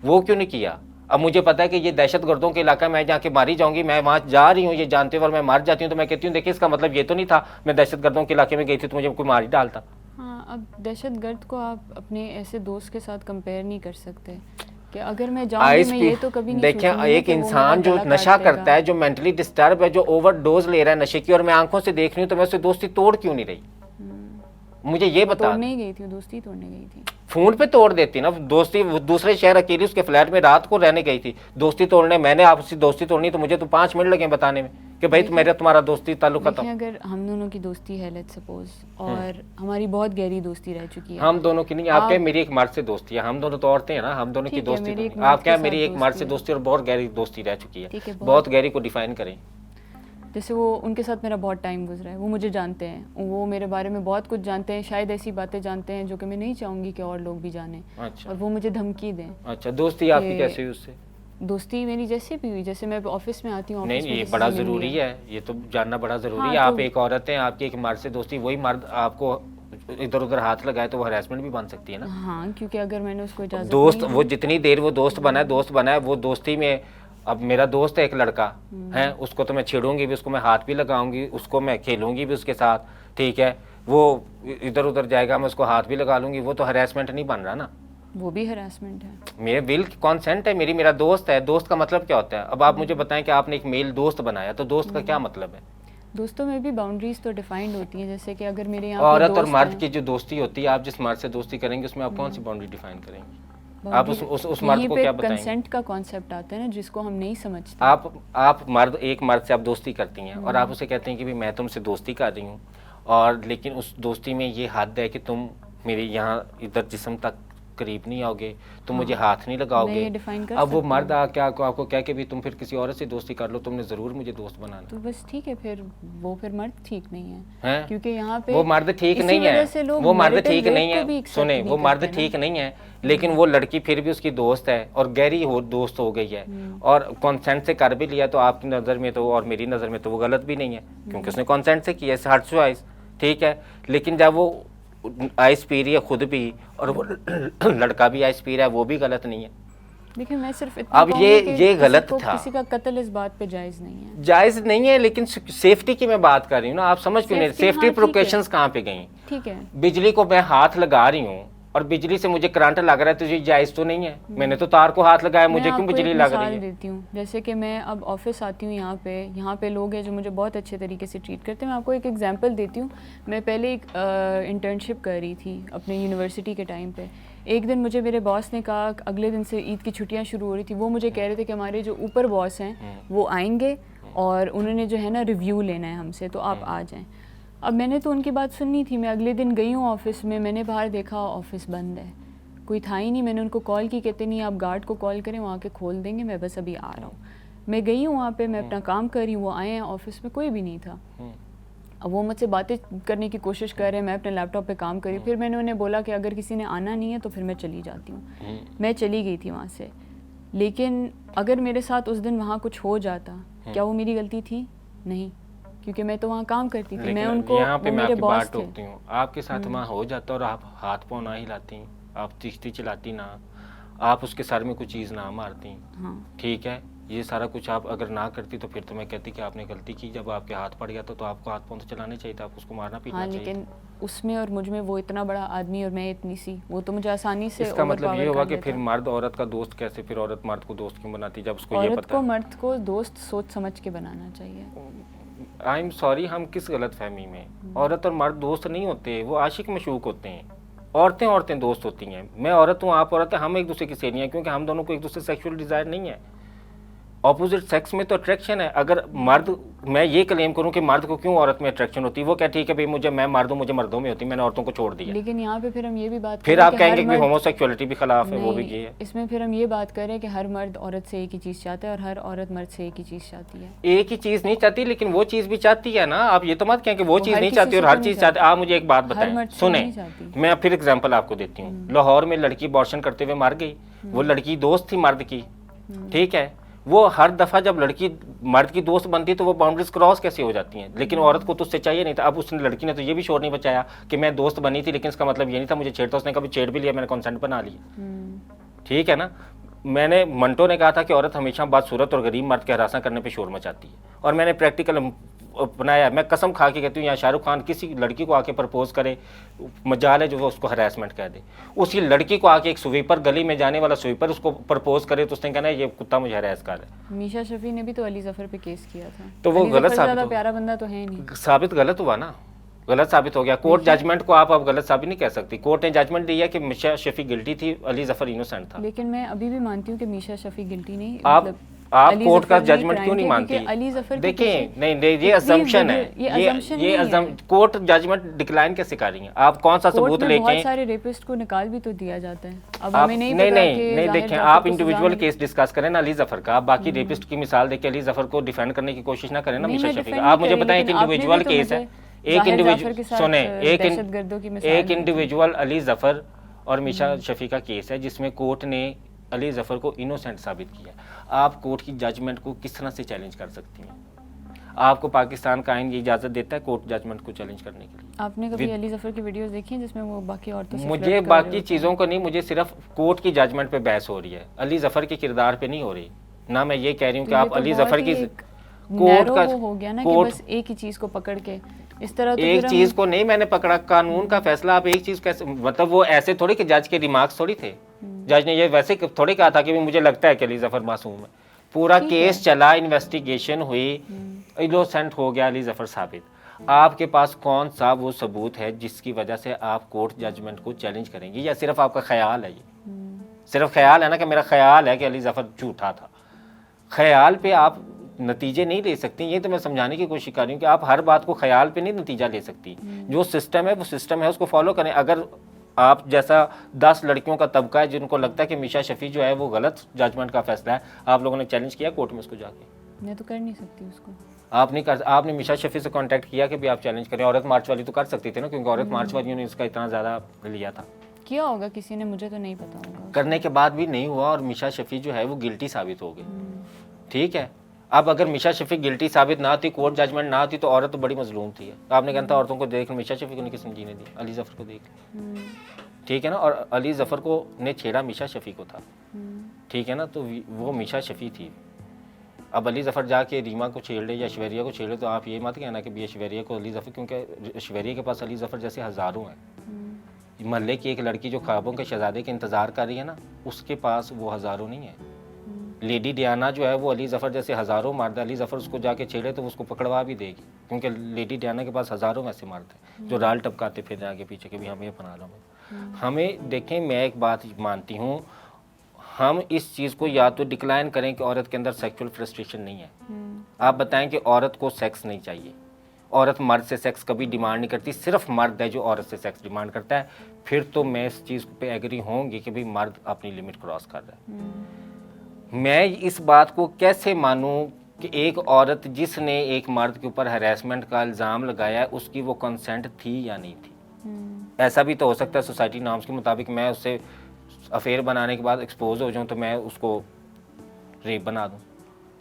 वो क्यों नहीं किया? अब मुझे पता है कि ये दहशतगर्दों के इलाका मैं जाके मारी जाऊंगी, मैं वहाँ जा रही हूँ ये जानते हुए और मैं मार जाती हूँ, तो मैं कहती हूँ देखिए इसका मतलब ये तो नहीं था मैं दहशतगर्दों के इलाके में गई थी तो मुझे कोई मार ही डालता। हाँ, अब दहशतगर्द को आप अपने ऐसे दोस्त के साथ कंपेयर नहीं कर सकते कि अगर मैं जाऊंगी मैं ये तो कभी नहीं देखें, सोचूंगी एक कि वो इंसान मेरा जो गला नशा काट करता देगा। है, जो मेंटली डिस्टर्ब है, जो ओवरडोज ले रहा है नशे की, और मैं आंखों से देख रही हूँ, तो मैं उससे दोस्ती तोड़ क्यों नहीं रही? मुझे ये बता। तोड़ने ही गई थी, दोस्ती तोड़ने गई थी। फोन पे तोड़ देती ना दोस्ती, दूसरे शहर अकेली उसके फ्लैट में रात को रहने गई थी, दोस्ती तोड़ने। मैंने आपसे दोस्ती तोड़नी तो मुझे तो 5 मिनट लगे बताने में कि भाई मेरा तुम्हारा दोस्ती ताल्लुक खत्म। अगर हम दोनों की दोस्ती है लेट्स सपोज, और हमारी बहुत गहरी दोस्ती रह चुकी है, हम दोनों की नहीं, आप क्या मेरी एक मर्द से दोस्ती है, हम दोनों तो औरतें हैं ना, हम दोनों की दोस्ती तो, आप क्या मेरी एक मर्द से दोस्ती और बहुत गहरी दोस्ती रह चुकी है, बहुत गहरी को डिफाइन करें। जैसे वो उनके साथ मेरा बहुत टाइम गुजरा है, वो मुझे जानते हैं, वो मेरे बारे में बहुत कुछ जानते हैं, शायद ऐसी बातें जानते हैं जो कि मैं नहीं चाहूँगी कि और लोग भी जानें। अच्छा और वो मुझे धमकी दें। अच्छा, दोस्ती आपकी कि- कैसे हुई उससे? दोस्ती मेरी जैसे भी हुई, जैसे मैं ऑफिस में आती हूँ, नहीं ऑफिस में ये किसी बड़ा से मिल ज़रूरी लिया। है, ये तो जानना बड़ा ज़रूरी हाँ, है। आप तो- एक औरत हैं, आपकी एक मर्द से दोस्ती, वही मर्द आपको इधर उधर हाथ लगाए तो वो हरासमेंट भी बन सकती है ना। हाँ, क्योंकि अगर मैंने उसको इजाज़त दोस्त नहीं वो दी- जितनी देर वो दोस्त बना है वो दोस्ती में, अब मेरा दोस्त है एक लड़का है, उसको तो मैं छेड़ूंगी भी, उसको मैं हाथ भी लगाऊंगी, उसको मैं खेलूंगी भी उसके साथ, ठीक है, वो इधर उधर जाएगा मैं उसको हाथ भी लगा लूंगी, वो तो हरासमेंट नहीं बन रहा ना। वो भी हरासमेंट है। मेरे विल कॉन्सेंट है, मेरा दोस्त है। दोस्त का मतलब क्या होता है? अब आप मुझे बताएं कि आपने एक मेल दोस्त बनाया, तो दोस्त का क्या मतलब है? दोस्तों में भी बाउंड्रीज तो डिफाइंड होती हैं, जैसे कि अगर मेरे यहाँ कोई औरत और दोस्त मर्द हैं- की जो दोस्ती होती है, आप जिस मर्द से दोस्ती करेंगे उसमें आप कौन सी बाउंड्री डिफाइन करेंगे? आप उस मर्द यहीं को पे क्या बताएंगे? कंसेंट का कॉन्सेप्ट आता है ना, जिसको हम नहीं समझते। आप मर्द, एक मर्द से आप दोस्ती करती हैं और आप उसे कहते हैं कि भाई मैं तुमसे दोस्ती कर रही हूँ, और लेकिन उस दोस्ती में ये हद है कि तुम मेरे यहाँ इधर जिस्म तक करीब नहीं आओगे, तुम मुझे हाथ नहीं मैं लगाओगे। ये define कर अब वो सकती मर्द आपको क्या कि भी तुम फिर किसी औरत से दोस्ती कर लो, तुमने ज़रूर मुझे दोस्त बनाना तो बस ठीक है, फिर वो फिर मर्द ठीक नहीं है, है। क्योंकि यहाँ पे वो मर्द ठीक इसी नहीं वजह से है, लोग वो मर्द marital ठीक rape नहीं को भी है, accept सुने, नहीं वो मर्द करते ना। ठीक नहीं है, लेकिन वो लड़की फिर भी उसकी दोस्त है और गहरी हो दोस्त हो गई है, और कंसेंट से कर भी लिया, तो आपकी नज़र में तो और मेरी नज़र में तो वो गलत भी नहीं है, क्योंकि उसने कंसेंट से किया, हर चॉइस ठीक है। लेकिन जब वो आइस पी रही है खुद भी, और वो लड़का भी आइस पी रहा है, वो भी गलत नहीं है। देखिए मैं सिर्फ इतना अब कहूंगी ये कि गलत किसी को- था। किसी का कत्ल इस बात पे जायज़ नहीं है। जायज़ नहीं है, लेकिन सेफ्टी की मैं बात कर रही हूँ ना, आप समझ क्यों नहीं? Safety, सेफ्टी हाँ, ठीक है। प्रिकॉशंस कहाँ पे गई? ठीक है, बिजली को मैं हाथ लगा रही हूँ और बिजली से मुझे करंट लग रहा है, तो ये जायज़ तो नहीं है। मैंने तो तार को हाथ लगाया, मुझे मैं क्यों आपको बिजली एक लग मिसाल रही है? देती हूँ। जैसे कि मैं अब ऑफिस आती हूँ, यहाँ पे लोग हैं जो मुझे बहुत अच्छे तरीके से ट्रीट करते हैं। मैं आपको एक एग्जांपल देती हूँ। मैं पहले एक इंटर्नशिप कर रही थी अपने यूनिवर्सिटी के टाइम पे। एक दिन मुझे मेरे बॉस ने कहा, अगले दिन से ईद की छुट्टियाँ शुरू हो रही थी, वो मुझे कह रहे थे कि हमारे जो ऊपर बॉस हैं वो आएंगे और उन्होंने जो है ना रिव्यू लेना है हमसे, तो आप आ जाएँ। अब मैंने तो उनकी बात सुननी थी। मैं अगले दिन गई हूँ ऑफिस में, मैंने बाहर देखा ऑफिस बंद है, कोई था ही नहीं। मैंने उनको कॉल की, कहते नहीं आप गार्ड को कॉल करें, वहाँ के खोल देंगे, मैं बस अभी आ रहा हूँ। मैं गई हूँ वहाँ पे, मैं अपना काम कर रही हूँ, वो आए हैं ऑफिस में, कोई भी नहीं था। अब वो मुझसे बातें करने की कोशिश कर रहे हैं, मैं अपने लैपटॉप पे काम कर रही हूँ। फिर मैंने उन्हें बोला कि अगर किसी ने आना नहीं है तो फिर मैं चली जाती हूँ। मैं चली गई थी वहाँ से। लेकिन अगर मेरे साथ उस दिन वहाँ कुछ हो जाता, क्या वो मेरी गलती थी? नहीं, क्योंकि मैं तो वहाँ काम करती थी। मैं उनको, यहाँ पे वो मैं मेरे आपकी बॉस बात थे। टोकती हूँ, आपके साथ वहाँ हो जाता और आप हाथ पाँव ना हिलाती, आप चिश्ती चलाती ना, आप उसके सर में कोई चीज़ ना मारती, हाँ, ठीक है, ये सारा कुछ आप अगर ना करती तो फिर तो मैं कहती कि आपने गलती की। जब आपके हाथ पड़ गया तो आपको हाथ पाँव तो चलाने चाहिए था, आप उसको मारना पीटना हाँ, चाहिए। लेकिन उसमें और मुझ में वो इतना बड़ा आदमी और मैं इतनी सी, वो तो मुझे आसानी से इसका मतलब ये overpower हुआ कर कि लेता। फिर मर्द औरत का दोस्त कैसे, फिर औरत मर्द को दोस्त क्यों बनाती जब उसको ये औरत पता को है? मर्द को दोस्त सोच समझ के बनाना चाहिए। आई एम सॉरी, हम किस गलत फहमी में? औरत और मर्द दोस्त नहीं होते, वो आशिक मशूक होते हैं। औरतें दोस्त होती हैं। मैं औरत हूँ, आप औरत हैं, हम एक दूसरे की सहेलियाँ हैं, क्योंकि हम दोनों को एक दूसरे सेक्सुअल डिज़ायर नहीं है। ऑपोजिट सेक्स में तो अट्रैक्शन है। अगर मर्द, मैं ये क्लेम करूं कि मर्द को क्यों औरत में अट्रैक्शन होती है, वो क्या ठीक है भाई मैं मर्द हूं, मुझे मर्दों में होती, मैंने औरतों को छोड़ दिया। लेकिन यहाँ पे फिर हम ये भी बात फिर करें आप कि कहेंगे हर कि मर्द- होमोसेक्सुअलिटी भी खिलाफ है, वो भी नहीं, ये है। इसमें फिर हम ये बात करें कि हर मर्द औरत से एक ही चीज़ चाहता है और हर औरत मर्द से एक ही चीज़ चाहती है। एक ही चीज नहीं चाहती, लेकिन वो चीज भी चाहती है ना। आप ये तो मत कहें कि वो चीज हर नहीं किसी चाहती से और तो हर नहीं चीज चाहती। आप मुझे एक बात हर बताएं, मर्द से सुने, नहीं चाहती। मैं फिर एग्जाम्पल आपको देती हूँ। लाहौर में लड़की अबॉर्शन करते हुए मर गई, वो लड़की दोस्त थी मर्द की, ठीक है। वो हर दफा जब लड़की मर्द की दोस्त बनती है तो वो बाउंड्रीज क्रॉस कैसे हो जाती हैं? लेकिन औरत को तो उससे चाहिए नहीं था। अब उसने, लड़की ने तो ये भी शोर नहीं बचाया कि मैं दोस्त बनी थी, लेकिन इसका मतलब ये नहीं था मुझे छेड़ता। उसने कभी छेड़ भी लिया, मैंने कंसेंट बना लिया, ठीक है ना। मैंने, मंटो ने कहा था कि औरत हमेशा बदसूरत और गरीब मर्द के हरासा करने पे शोर मचाती है, और मैंने प्रैक्टिकल अपनाया। मैं कसम खा के कहती हूँ, यहाँ शाहरुख खान किसी लड़की को आके प्रपोज करे, मजाल है जो वो उसको हरासमेंट कह दे। उसी लड़की को आके एक स्वीपर, गली में जाने वाला स्वीपर उसको प्रपोज करे तो उसने कहना ये कुत्ता मुझे हरास कर रहा है। मीशा शफी ने भी तो अली जफर पे केस किया था। तो वो अली गलत जफर साबित ज़्यादा हो- प्यारा बंदा तो है नहीं। साबित गलत हुआ ना, गलत साबित हो गया। कोर्ट जजमेंट को आप अब गलत साबित नहीं कह सकती। कोर्ट ने जजमेंट दिया कि मीशा शफी गिल्टी थी, अली जफर इनोसेंट था। लेकिन मैं अभी भी मानती हूँ कि मीशा शफी गिल्टी नहीं, आप मतलब आप अली कोर्ट का जफर ने जजमेंट crime क्यों नहीं किया मानती? क्योंकि अली जफर के देखिए पीछे नहीं नहीं, ये इतनी असम्पशन है, ये assumption नहीं है। कोर्ट जजमेंट डिक्लाइन कैसे कर रही हैं आप? कौन सा सबूत कोर्ट में बहुत लेके? सारे रेपिस्ट को निकाल भी तो दिया जाता है। अब आप हमें नहीं नहीं पता नहीं कि नहीं, जाहिर देखें जाफर आप को इंडिविजुअल सजा केस डिस्कस करें ना अली जफर का, आप बाकी रेपिस्ट की मिसाल देके अली जफर को डिफेंड करने की कोशिश ना करें ना नहीं, मीशा मैं शफी defend का। आप नहीं मुझे कर रही, बताएं कि लेकिन आपने इंडिविजुअल भी तो केस है, मुझे एक जाहिर इंडिविजुअल जाफर के साथ सुने, दहशतगर्दों की मिसाल एक दी थी। इंडिविजुअल अली जफर और मीशा शफी का केस है जिसमें कोर्ट ने अली जफर को इनोसेंट साबित किया। आप कोर्ट की जजमेंट को किस तरह से चैलेंज कर सकती हैं? आपको पाकिस्तान का आइन ये इजाज़त देता है कोर्ट जजमेंट को चैलेंज करने के लिए? आपने कभी अली जफर की वीडियोस देखी हैं जिसमें वो बाकी औरतों से मुझे flirt कर बाकी रहे होते चीज़ों को नहीं, मुझे सिर्फ कोर्ट की जजमेंट पे बहस हो रही है, अली जफर के किरदार पे नहीं हो रही। ना मैं ये कह रही हूँ तो कि ये आप तो अली बहुत जफर ही की एक कोर्ट narrow का वो हो गया ना कि कोर्ट बस एक ही चीज को पकड़ के इस तरह तो एक फिर चीज को नहीं मैंने पकड़ा, कानून का फैसला आप एक चीज कैसे, मतलब वो ऐसे थोड़ी कि जज के रिमार्क्स थोड़ी थे, जज ने ये वैसे थोड़ी कहा था कि भी मुझे लगता है कि अली जफर मासूम है। पूरा ठीक केस है। चला, इन्वेस्टिगेशन हुई, इनोसेंट हो गया अली जफर साबित। आपके पास कौन सा वो सबूत है जिसकी वजह से आप कोर्ट जजमेंट को चैलेंज करेंगे, या सिर्फ आपका ख्याल है? ये सिर्फ ख्याल है ना कि मेरा ख्याल है कि अली जफर झूठा था। ख्याल पे आप नतीजे नहीं ले सकती। ये तो मैं समझाने की कोशिश कर रही हूँ कि आप हर बात को ख्याल पे नहीं नतीजा ले सकती। जो सिस्टम है वो सिस्टम है, उसको फॉलो करें। अगर आप जैसा 10 लड़कियों का तबका है जिनको लगता है कि मीशा शफी जो है वो गलत जजमेंट का फैसला है, आप लोगों ने चैलेंज किया कोर्ट में उसको जाके? मैं तो कर नहीं सकती उसको। आपने मीशा शफी से कांटेक्ट किया कि भी आप चैलेंज करें? औरत मार्च वाली तो कर सकती थी ना, क्योंकि औरत मार्च वालियों ने इसका इतना ज़्यादा लिया था। किया होगा किसी ने, मुझे तो नहीं पता होगा। करने के बाद भी नहीं हुआ और मीशा शफी जो है वो गिल्टी साबित हो गई। ठीक है, अब अगर मीशा शफी गिल्टी साबित ना थी, कोर्ट जजमेंट ना थी, तो औरत तो बड़ी मजलूम थी। आपने कहना था औरतों को देख, मीशा शफी को नहीं किसी ने जीने दिया, अली जफर को देख। ठीक है ना, और अली जफर को ने छेड़ा मीशा शफी को था। ठीक है ना, तो वो मीशा शफी थी। अब अली जफर जाके रीमा को छेड़ ले या ऐश्वर्या को छेड़ ले, तो आप ये मत कहना कि भी ऐश्वर्या को अली जफर, क्योंकि ऐश्वर्या के पास अली जफर जैसे हज़ारों हैं। महल्ले की एक लड़की जो ख्वाबों के शहजादे के इंतज़ार कर रही है ना, उसके पास वो हज़ारों नहीं है। लेडी डियाना जो है वो अली जफर जैसे हज़ारों मर्द है, अली जफर उसको जाके छेड़े तो उसको पकड़वा भी देगी, क्योंकि लेडी डियाना के पास हज़ारों वैसे मर्द हैं जो राल टपकाते फिर आगे पीछे के भी हमें बना लो। हमें देखें, मैं एक बात मानती हूँ, हम इस चीज़ को या तो डिक्लाइन करें कि औरत के अंदर सेक्सुअल फ्रस्ट्रेशन नहीं है। आप बताएं कि औरत को सेक्स नहीं चाहिए, औरत मर्द से सेक्स कभी डिमांड नहीं करती, सिर्फ मर्द है जो औरत से सेक्स डिमांड करता है, फिर तो मैं इस चीज़ पे एग्री होंगी कि भाई मर्द अपनी लिमिट क्रॉस कर रहा है। मैं इस बात को कैसे मानूं कि एक औरत जिसने एक मर्द के ऊपर हैरेसमेंट का इल्ज़ाम लगाया है, उसकी वो कंसेंट थी या नहीं थी? ऐसा भी तो हो सकता है सोसाइटी नॉर्म्स के मुताबिक मैं उससे अफेयर बनाने के बाद एक्सपोज हो जाऊं तो मैं उसको रेप बना दूं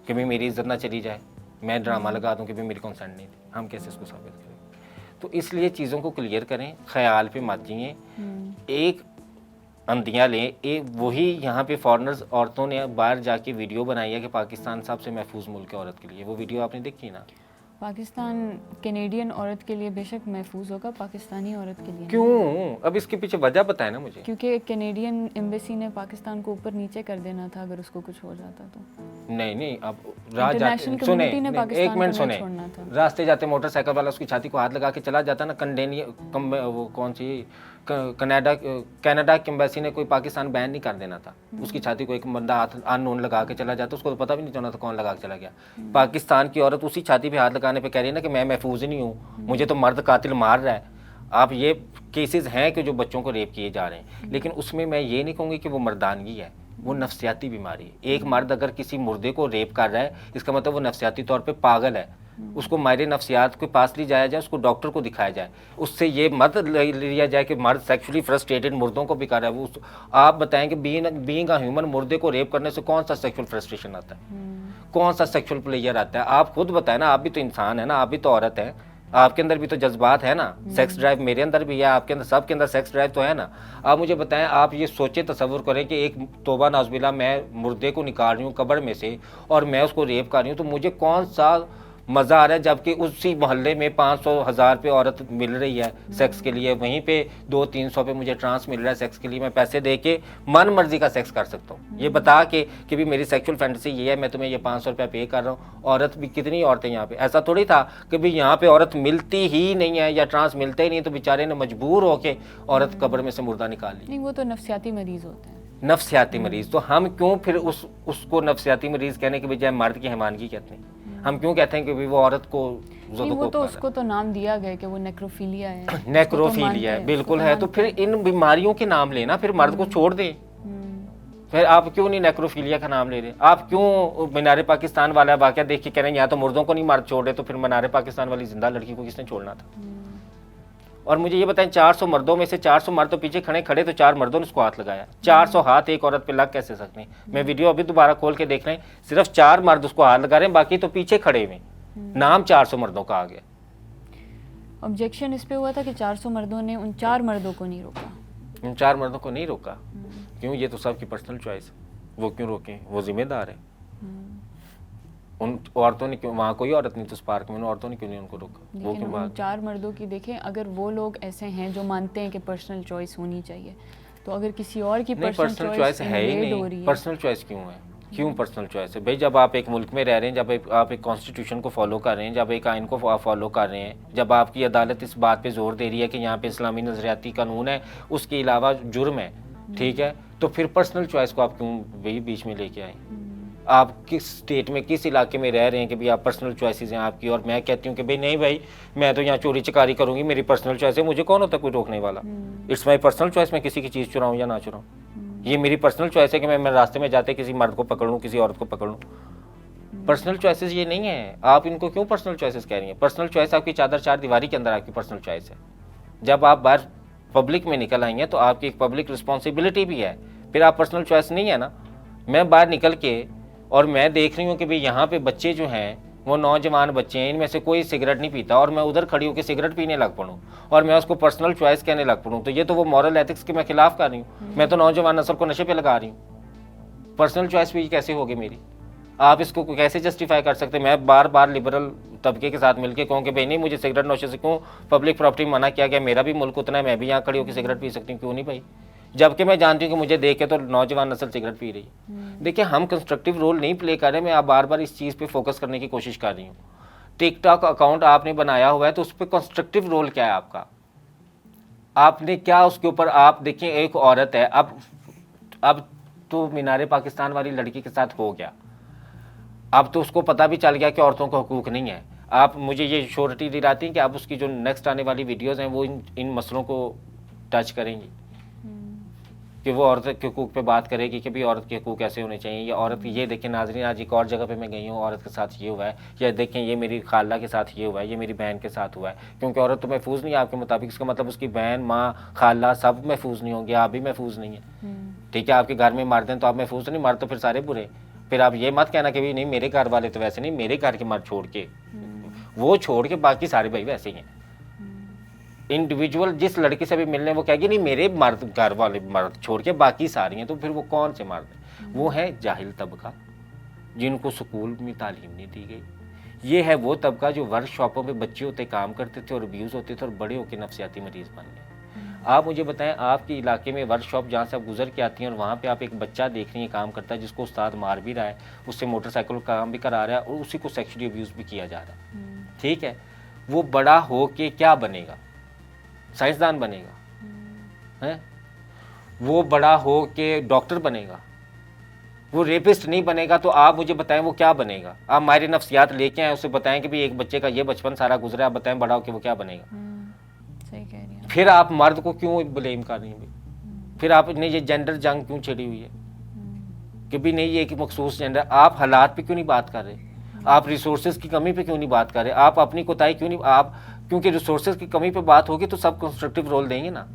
कि भाई मेरी इज्जत ना चली जाए, मैं ड्रामा लगा दूं कि भाई मेरी कंसेंट नहीं थी। हम कैसे इसको साबित करें? तो इसलिए चीज़ों को क्लियर करें, ख्याल पे मत जिए। एक अंधियाँ लें, एक वही यहाँ पे फॉरेनर्स औरतों ने बाहर जाके वीडियो बनाई है कि पाकिस्तान सबसे महफूज मुल्क है औरत के लिए। वो वीडियो आपने देखी ना? पाकिस्तान कैनेडियन औरत के लिए बेशक महफूज होगा, पाकिस्तानी औरत के लिए क्यों? अब इसके पीछे वजह बताए ना मुझे। क्योंकि कैनेडियन एम्बेसी ने पाकिस्तान को ऊपर नीचे कर देना था अगर उसको कुछ हो जाता तो। नहीं, अब इंटरनेशनल सुने, कम्युनिटी ने पाकिस्तान एक मिनट को सुने, छोड़ना था। रास्ते जाते मोटरसाइकिल वाला उसकी छाती को हाथ लगा के चला जाता ना, वो कौन सी कनाडा की एम्बेसी ने कोई पाकिस्तान बैन नहीं कर देना था, उसकी छाती को एक बंदा हाथ अननोन लगा के चला जाता, उसको तो पता भी नहीं चलना था कौन लगा के चला गया। पाकिस्तान की औरत उसी छाती पे हाथ लगाने पे कह रही है ना कि मैं महफूज नहीं हूँ, मुझे तो मर्द कातिल मार रहा है। आप ये केसेस हैं कि जो बच्चों को रेप किए जा रहे हैं, लेकिन उसमें मैं ये नहीं कहूँगी कि वो मर्दानगी है, वो नफ्सियाती बीमारी है। एक मर्द अगर किसी मुर्दे को रेप कर रहा है, इसका मतलब वो नफ्सियाती तौर पे पागल है। उसको मायरे नफ्सियात के पास ले जाया जाए, उसको डॉक्टर को दिखाया जाए, उससे ये मत लिया जाए कि मर्द सेक्सुअली फ्रस्ट्रेटेड मुर्दों को भी कर रहा है। वो आप बताएं कि बीइंग अ ह्यूमन मुर्दे को रेप करने से कौन सा सेक्सुअल फ्रस्ट्रेशन आता है, कौन सा सेक्सुअल प्लेजर आता है? आप खुद बताएं ना, आप भी तो इंसान है ना, आप भी तो औरत है, आपके अंदर भी तो जज्बात है ना, सेक्स ड्राइव मेरे अंदर भी है, आपके अंदर, सबके अंदर सेक्स ड्राइव तो है ना। आप मुझे बताएं, आप ये सोचे, तसव्वुर करें कि एक तौबा नाउज़ुबिल्लाह मैं मुर्दे को निकाल रही हूँ कब्र में से और मैं उसको रेप कर रही हूँ, तो मुझे कौन सा मज़ा आ रहा है, जबकि उसी मोहल्ले में 500-1000 पे औरत मिल रही है सेक्स के लिए, वहीं पे 200-300 पे मुझे ट्रांस मिल रहा है सेक्स के लिए, मैं पैसे दे के मन मर्जी का सेक्स कर सकता हूँ, ये बता के कि भी मेरी सेक्सुअल फैंटेसी ये है, मैं तुम्हें ये 500 रुपया पे कर रहा हूँ। औरत भी कितनी औरतें यहाँ पे, ऐसा थोड़ी था कि भी यहाँ पे औरत मिलती ही नहीं है या ट्रांस मिलते ही नहीं, तो बेचारे ने मजबूर होके औरत कब्र में से मुर्दा निकाल ली। नहीं, वो तो नफ्सियाती मरीज होते हैं। नफ्सियाती मरीज, तो हम क्यों फिर उसको नफ्सियाती मरीज कहने के बजाय मर्द की हैवानगी कहते हैं? हम क्यों कहते हैं कि भाई वो औरत को नहीं, वो तो उसको तो नाम दिया गया कि वो नेक्रोफीलिया है, नेक्रोफीलिया है, बिल्कुल है। तो फिर इन बीमारियों के नाम लेना, फिर मर्द को छोड़ दे। फिर आप क्यों नहीं नेक्रोफीलिया का नाम ले रहे? आप क्यों मीनार पाकिस्तान वाला वाकया देख के कह रहे हैं यहाँ तो मुर्दों को नहीं मर्द छोड़ रहे, तो फिर मीनार पाकिस्तान वाली जिंदा लड़की को किसने छोड़ना था? और मुझे ये बताएं, 400 मर्दों में से 400 मर्द तो पीछे खड़े तो 4 मर्दों ने उसको हाथ लगाया। 400 हाथ एक औरत पे लग कैसे सकते हैं? मैं वीडियो अभी दोबारा खोल के देख रहे हैं, सिर्फ 4 मर्द उसको हाथ लगा रहे हैं, बाकी तो पीछे खड़े हुए। नाम 400 मर्दों का आ गया। ऑब्जेक्शन इस पे हुआ था कि 400 मर्दों ने उन 4 मर्दों को नहीं रोका। उन 4 मर्दों को नहीं रोका क्यों? ये तो सबकी पर्सनल चॉइस है, वो क्यों रोकें? वो जिम्मेदार है। उन औरतों ने क्यों, वहाँ कोई औरत नहीं तो उस पार्क में, उन औरतों ने क्यों नहीं उनको रोका? वो लेकिन क्यों उन 4 मर्दों की देखें, अगर वो लोग ऐसे हैं जो मानते हैं कि पर्सनल चॉइस होनी चाहिए, तो अगर किसी और की पर्सनल चॉइस है ही नहीं, पर्सनल चॉइस क्यों है? क्यों पर्सनल चॉइस है भाई? जब आप एक मुल्क में रह रहे हैं, जब आप एक कॉन्स्टिट्यूशन को फॉलो कर रहे हैं, जब एक आइन को फॉलो कर रहे हैं, जब आपकी अदालत इस बात पे जोर दे रही है कि यहाँ पे इस्लामी नजरियाती कानून है, उसके अलावा जुर्म है, ठीक है, तो फिर पर्सनल चॉइस को आप क्यों वही बीच में लेके आए? आप किस स्टेट में, किस इलाके में रह रहे हैं कि भाई आप पर्सनल चॉइसेस हैं आपकी, और मैं कहती हूँ कि भाई नहीं भाई, मैं तो यहाँ चोरी चकारी करूँगी, मेरी पर्सनल चॉइस है, मुझे कौन होता कोई रोकने वाला? इट्स माई पर्सनल चॉइस, मैं किसी की चीज़ चुराऊँ या ना चुराऊँ, ये मेरी पर्सनल चॉइस है कि मैं रास्ते में जाते किसी मर्द को पकड़ लूँ, किसी औरत को पकड़ लूँ। पर्सनल चॉइसेस ये नहीं है। आप इनको क्यों पर्सनल चॉइसेस कह रही हैं? पर्सनल चॉइस आपकी चादर 4 दीवारी के अंदर आपकी पर्सनल चॉइस है। जब आप बाहर पब्लिक में निकल आई हैं तो आपकी एक पब्लिक रिस्पॉन्सिबिलिटी भी है, फिर आप पर्सनल चॉइस नहीं है ना। मैं बाहर निकल के और मैं देख रही हूँ कि भाई यहाँ पे बच्चे जो हैं वो नौजवान बच्चे हैं, इनमें से कोई सिगरेट नहीं पीता, और मैं उधर खड़ी होकर सिगरेट पीने लग पड़ूँ और मैं उसको पर्सनल चॉइस कहने लग पड़ूँ, तो ये तो वो मॉरल एथिक्स के मैं खिलाफ कर रही हूँ। मैं तो नौजवान नस्ल को नशे पे लगा रही हूँ। पर्सनल चॉइस भी कैसे होगी मेरी? आप इसको कैसे जस्टिफाई कर सकते? मैं बार बार लिबरल तबके के साथ मिलकर कहूँ कि भाई नहीं, मुझे सिगरेट नशे से क्यों पब्लिक प्रॉपर्टी मना किया गया, मेरा भी मुल्क उतना है, मैं भी यहाँ खड़ी होकर सिगरेट पी सकती हूँ, क्यों नहीं भाई? जबकि मैं जानती हूँ कि मुझे देख के तो नौजवान नस्ल सिगरेट पी रही है। देखिए, हम कंस्ट्रक्टिव रोल नहीं प्ले कर रहे, मैं आप बार बार इस चीज़ पे फोकस करने की कोशिश कर रही हूँ। टिकटॉक अकाउंट आपने बनाया हुआ है तो उस पर कंस्ट्रक्टिव रोल क्या है आपका? आपने क्या उसके ऊपर, आप देखिए एक औरत है, अब तो मीनार पाकिस्तान वाली लड़की के साथ हो गया, अब तो उसको पता भी चल गया कि औरतों को हकूक नहीं है। आप मुझे ये श्योरिटी दिलाती हैं कि आप उसकी जो नेक्स्ट आने वाली वीडियोज़ हैं वो इन मसलों को टच करेंगी, कि वो औरत के हकूक़ पे बात करेगी कि भाई औरत के हकूक़ कैसे होने चाहिए, या औरत ये देखें नाज़रीन, आज एक और जगह पे मैं गई हूँ, औरत के साथ ये हुआ है, या देखें ये मेरी खाला के साथ ये हुआ है, ये मेरी बहन के साथ हुआ है। क्योंकि औरत तो महफूज नहीं है आपके मुताबिक, इसका मतलब उसकी बहन, माँ, खाला सब महफूज नहीं होंगे, आप भी महफूज नहीं है, ठीक है। आपके घर में मर्द हैं तो आप महफूज नहीं, मर्द तो फिर सारे बुरे। फिर आप ये मत कहना कि भाई नहीं मेरे घर वाले तो वैसे नहीं, मेरे घर के मर्द छोड़ के, वो छोड़ के बाकी सारे भाई वैसे ही हैं। इंडिविजुअल जिस लड़की से भी मिलने वो कहेगी नहीं मेरे मर्द घर वाले मर्द छोड़ के बाकी सारी हैं, तो फिर वो कौन से मर्द हैं? वो है जाहिल तबका जिनको स्कूल में तालीम नहीं दी गई। ये है वो तबका जो वर्कशॉपों पे बच्चे होते काम करते थे और अब्यूज़ होते थे और बड़े होकर नफ्सियाती मरीज़ बन गए। आप मुझे बताएं, आपके इलाके में वर्कशॉप जहाँ से आप गुजर के आती हैं और वहाँ पे आप एक बच्चा देख रही हैं काम करता है, जिसको उस्ताद मार भी रहा है, उससे मोटरसाइकिल का काम भी करा रहा है और उसी को सेक्सुअली अब्यूज़ भी किया जा रहा है, ठीक है। वो बड़ा हो के क्या बनेगा? साइंसदान बनेगा, है? वो बड़ा हो के डॉक्टर बनेगा, वो रेपिस्ट नहीं बनेगा। तो आप मुझे बताएं वो क्या बनेगा? आप माहिर नफ्सियात लेके आए, उसे बताएं कि भाई एक बच्चे का ये बचपन सारा गुजरा है, आप बताएं बड़ा हो के वो क्या बनेगा? सही कह रही हैं। फिर आप मर्द को क्यों ब्लेम कर रही हैं? फिर आपने ये जेंडर जंग क्यों छेड़ी हुई है कि भी नहीं ये एक मखसूस जेंडर? आप हालात पे क्यों नहीं बात कर रहे? आप रिसोर्सेज की कमी पे क्यों नहीं बात कर रहे? आप अपनी कोताही क्यों नहीं? आप क्योंकि रिसोर्सेज की कमी पे बात होगी तो सब कंस्ट्रक्टिव रोल देंगे ना।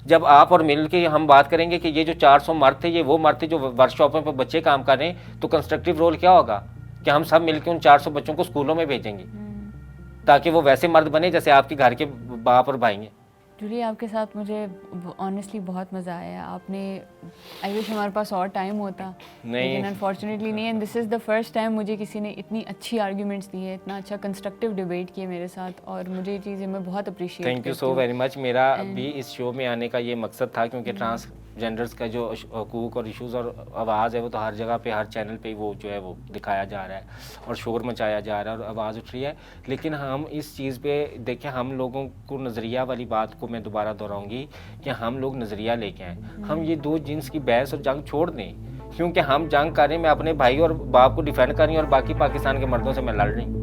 जब आप और मिल के हम बात करेंगे कि ये जो 400 मर्द थे, ये वो मर्द थे जो वर्कशॉपों पे बच्चे काम कर रहे हैं, तो कंस्ट्रक्टिव रोल क्या होगा कि हम सब मिलकर उन 400 बच्चों को स्कूलों में भेजेंगे ताकि वो वैसे मर्द बने जैसे आपके घर के बाप और भाई हैं। जूली, आपके साथ मुझे ऑनेस्टली बहुत मज़ा आया। आपने, आई विश हमारे पास और टाइम होता, लेकिन अनफॉर्चुनेटली नहीं। And this is the first time मुझे किसी ने इतनी अच्छी आर्ग्यूमेंट्स दी है, इतना अच्छा कंस्ट्रक्टिव डिबेट किए मेरे साथ, और मुझे ये चीज़ें मैं बहुत अप्रिशिएट करती हूँ। Thank you so very much. मेरा भी इस शो में आने का ये मकसद था क्योंकि जेंडर्स का जो हकूक़ और इश्यूज़ और आवाज़ है वो तो हर जगह पे, हर चैनल पे वो जो है वो दिखाया जा रहा है और शोर मचाया जा रहा है और आवाज़ उठ रही है। लेकिन हम इस चीज़ पे देखें, हम लोगों को नज़रिया वाली बात को मैं दोबारा दोहराऊंगी कि हम लोग नज़रिया लेके आएँ। हम ये दो जिन्स की बहस और जंग छोड़ दें, क्योंकि हम जंग कर रहे हैं, मैं अपने भाई और बाप को डिफेंड कर रही हूँ और बाकी पाकिस्तान के मर्दों से मैं लड़ रही हूँ।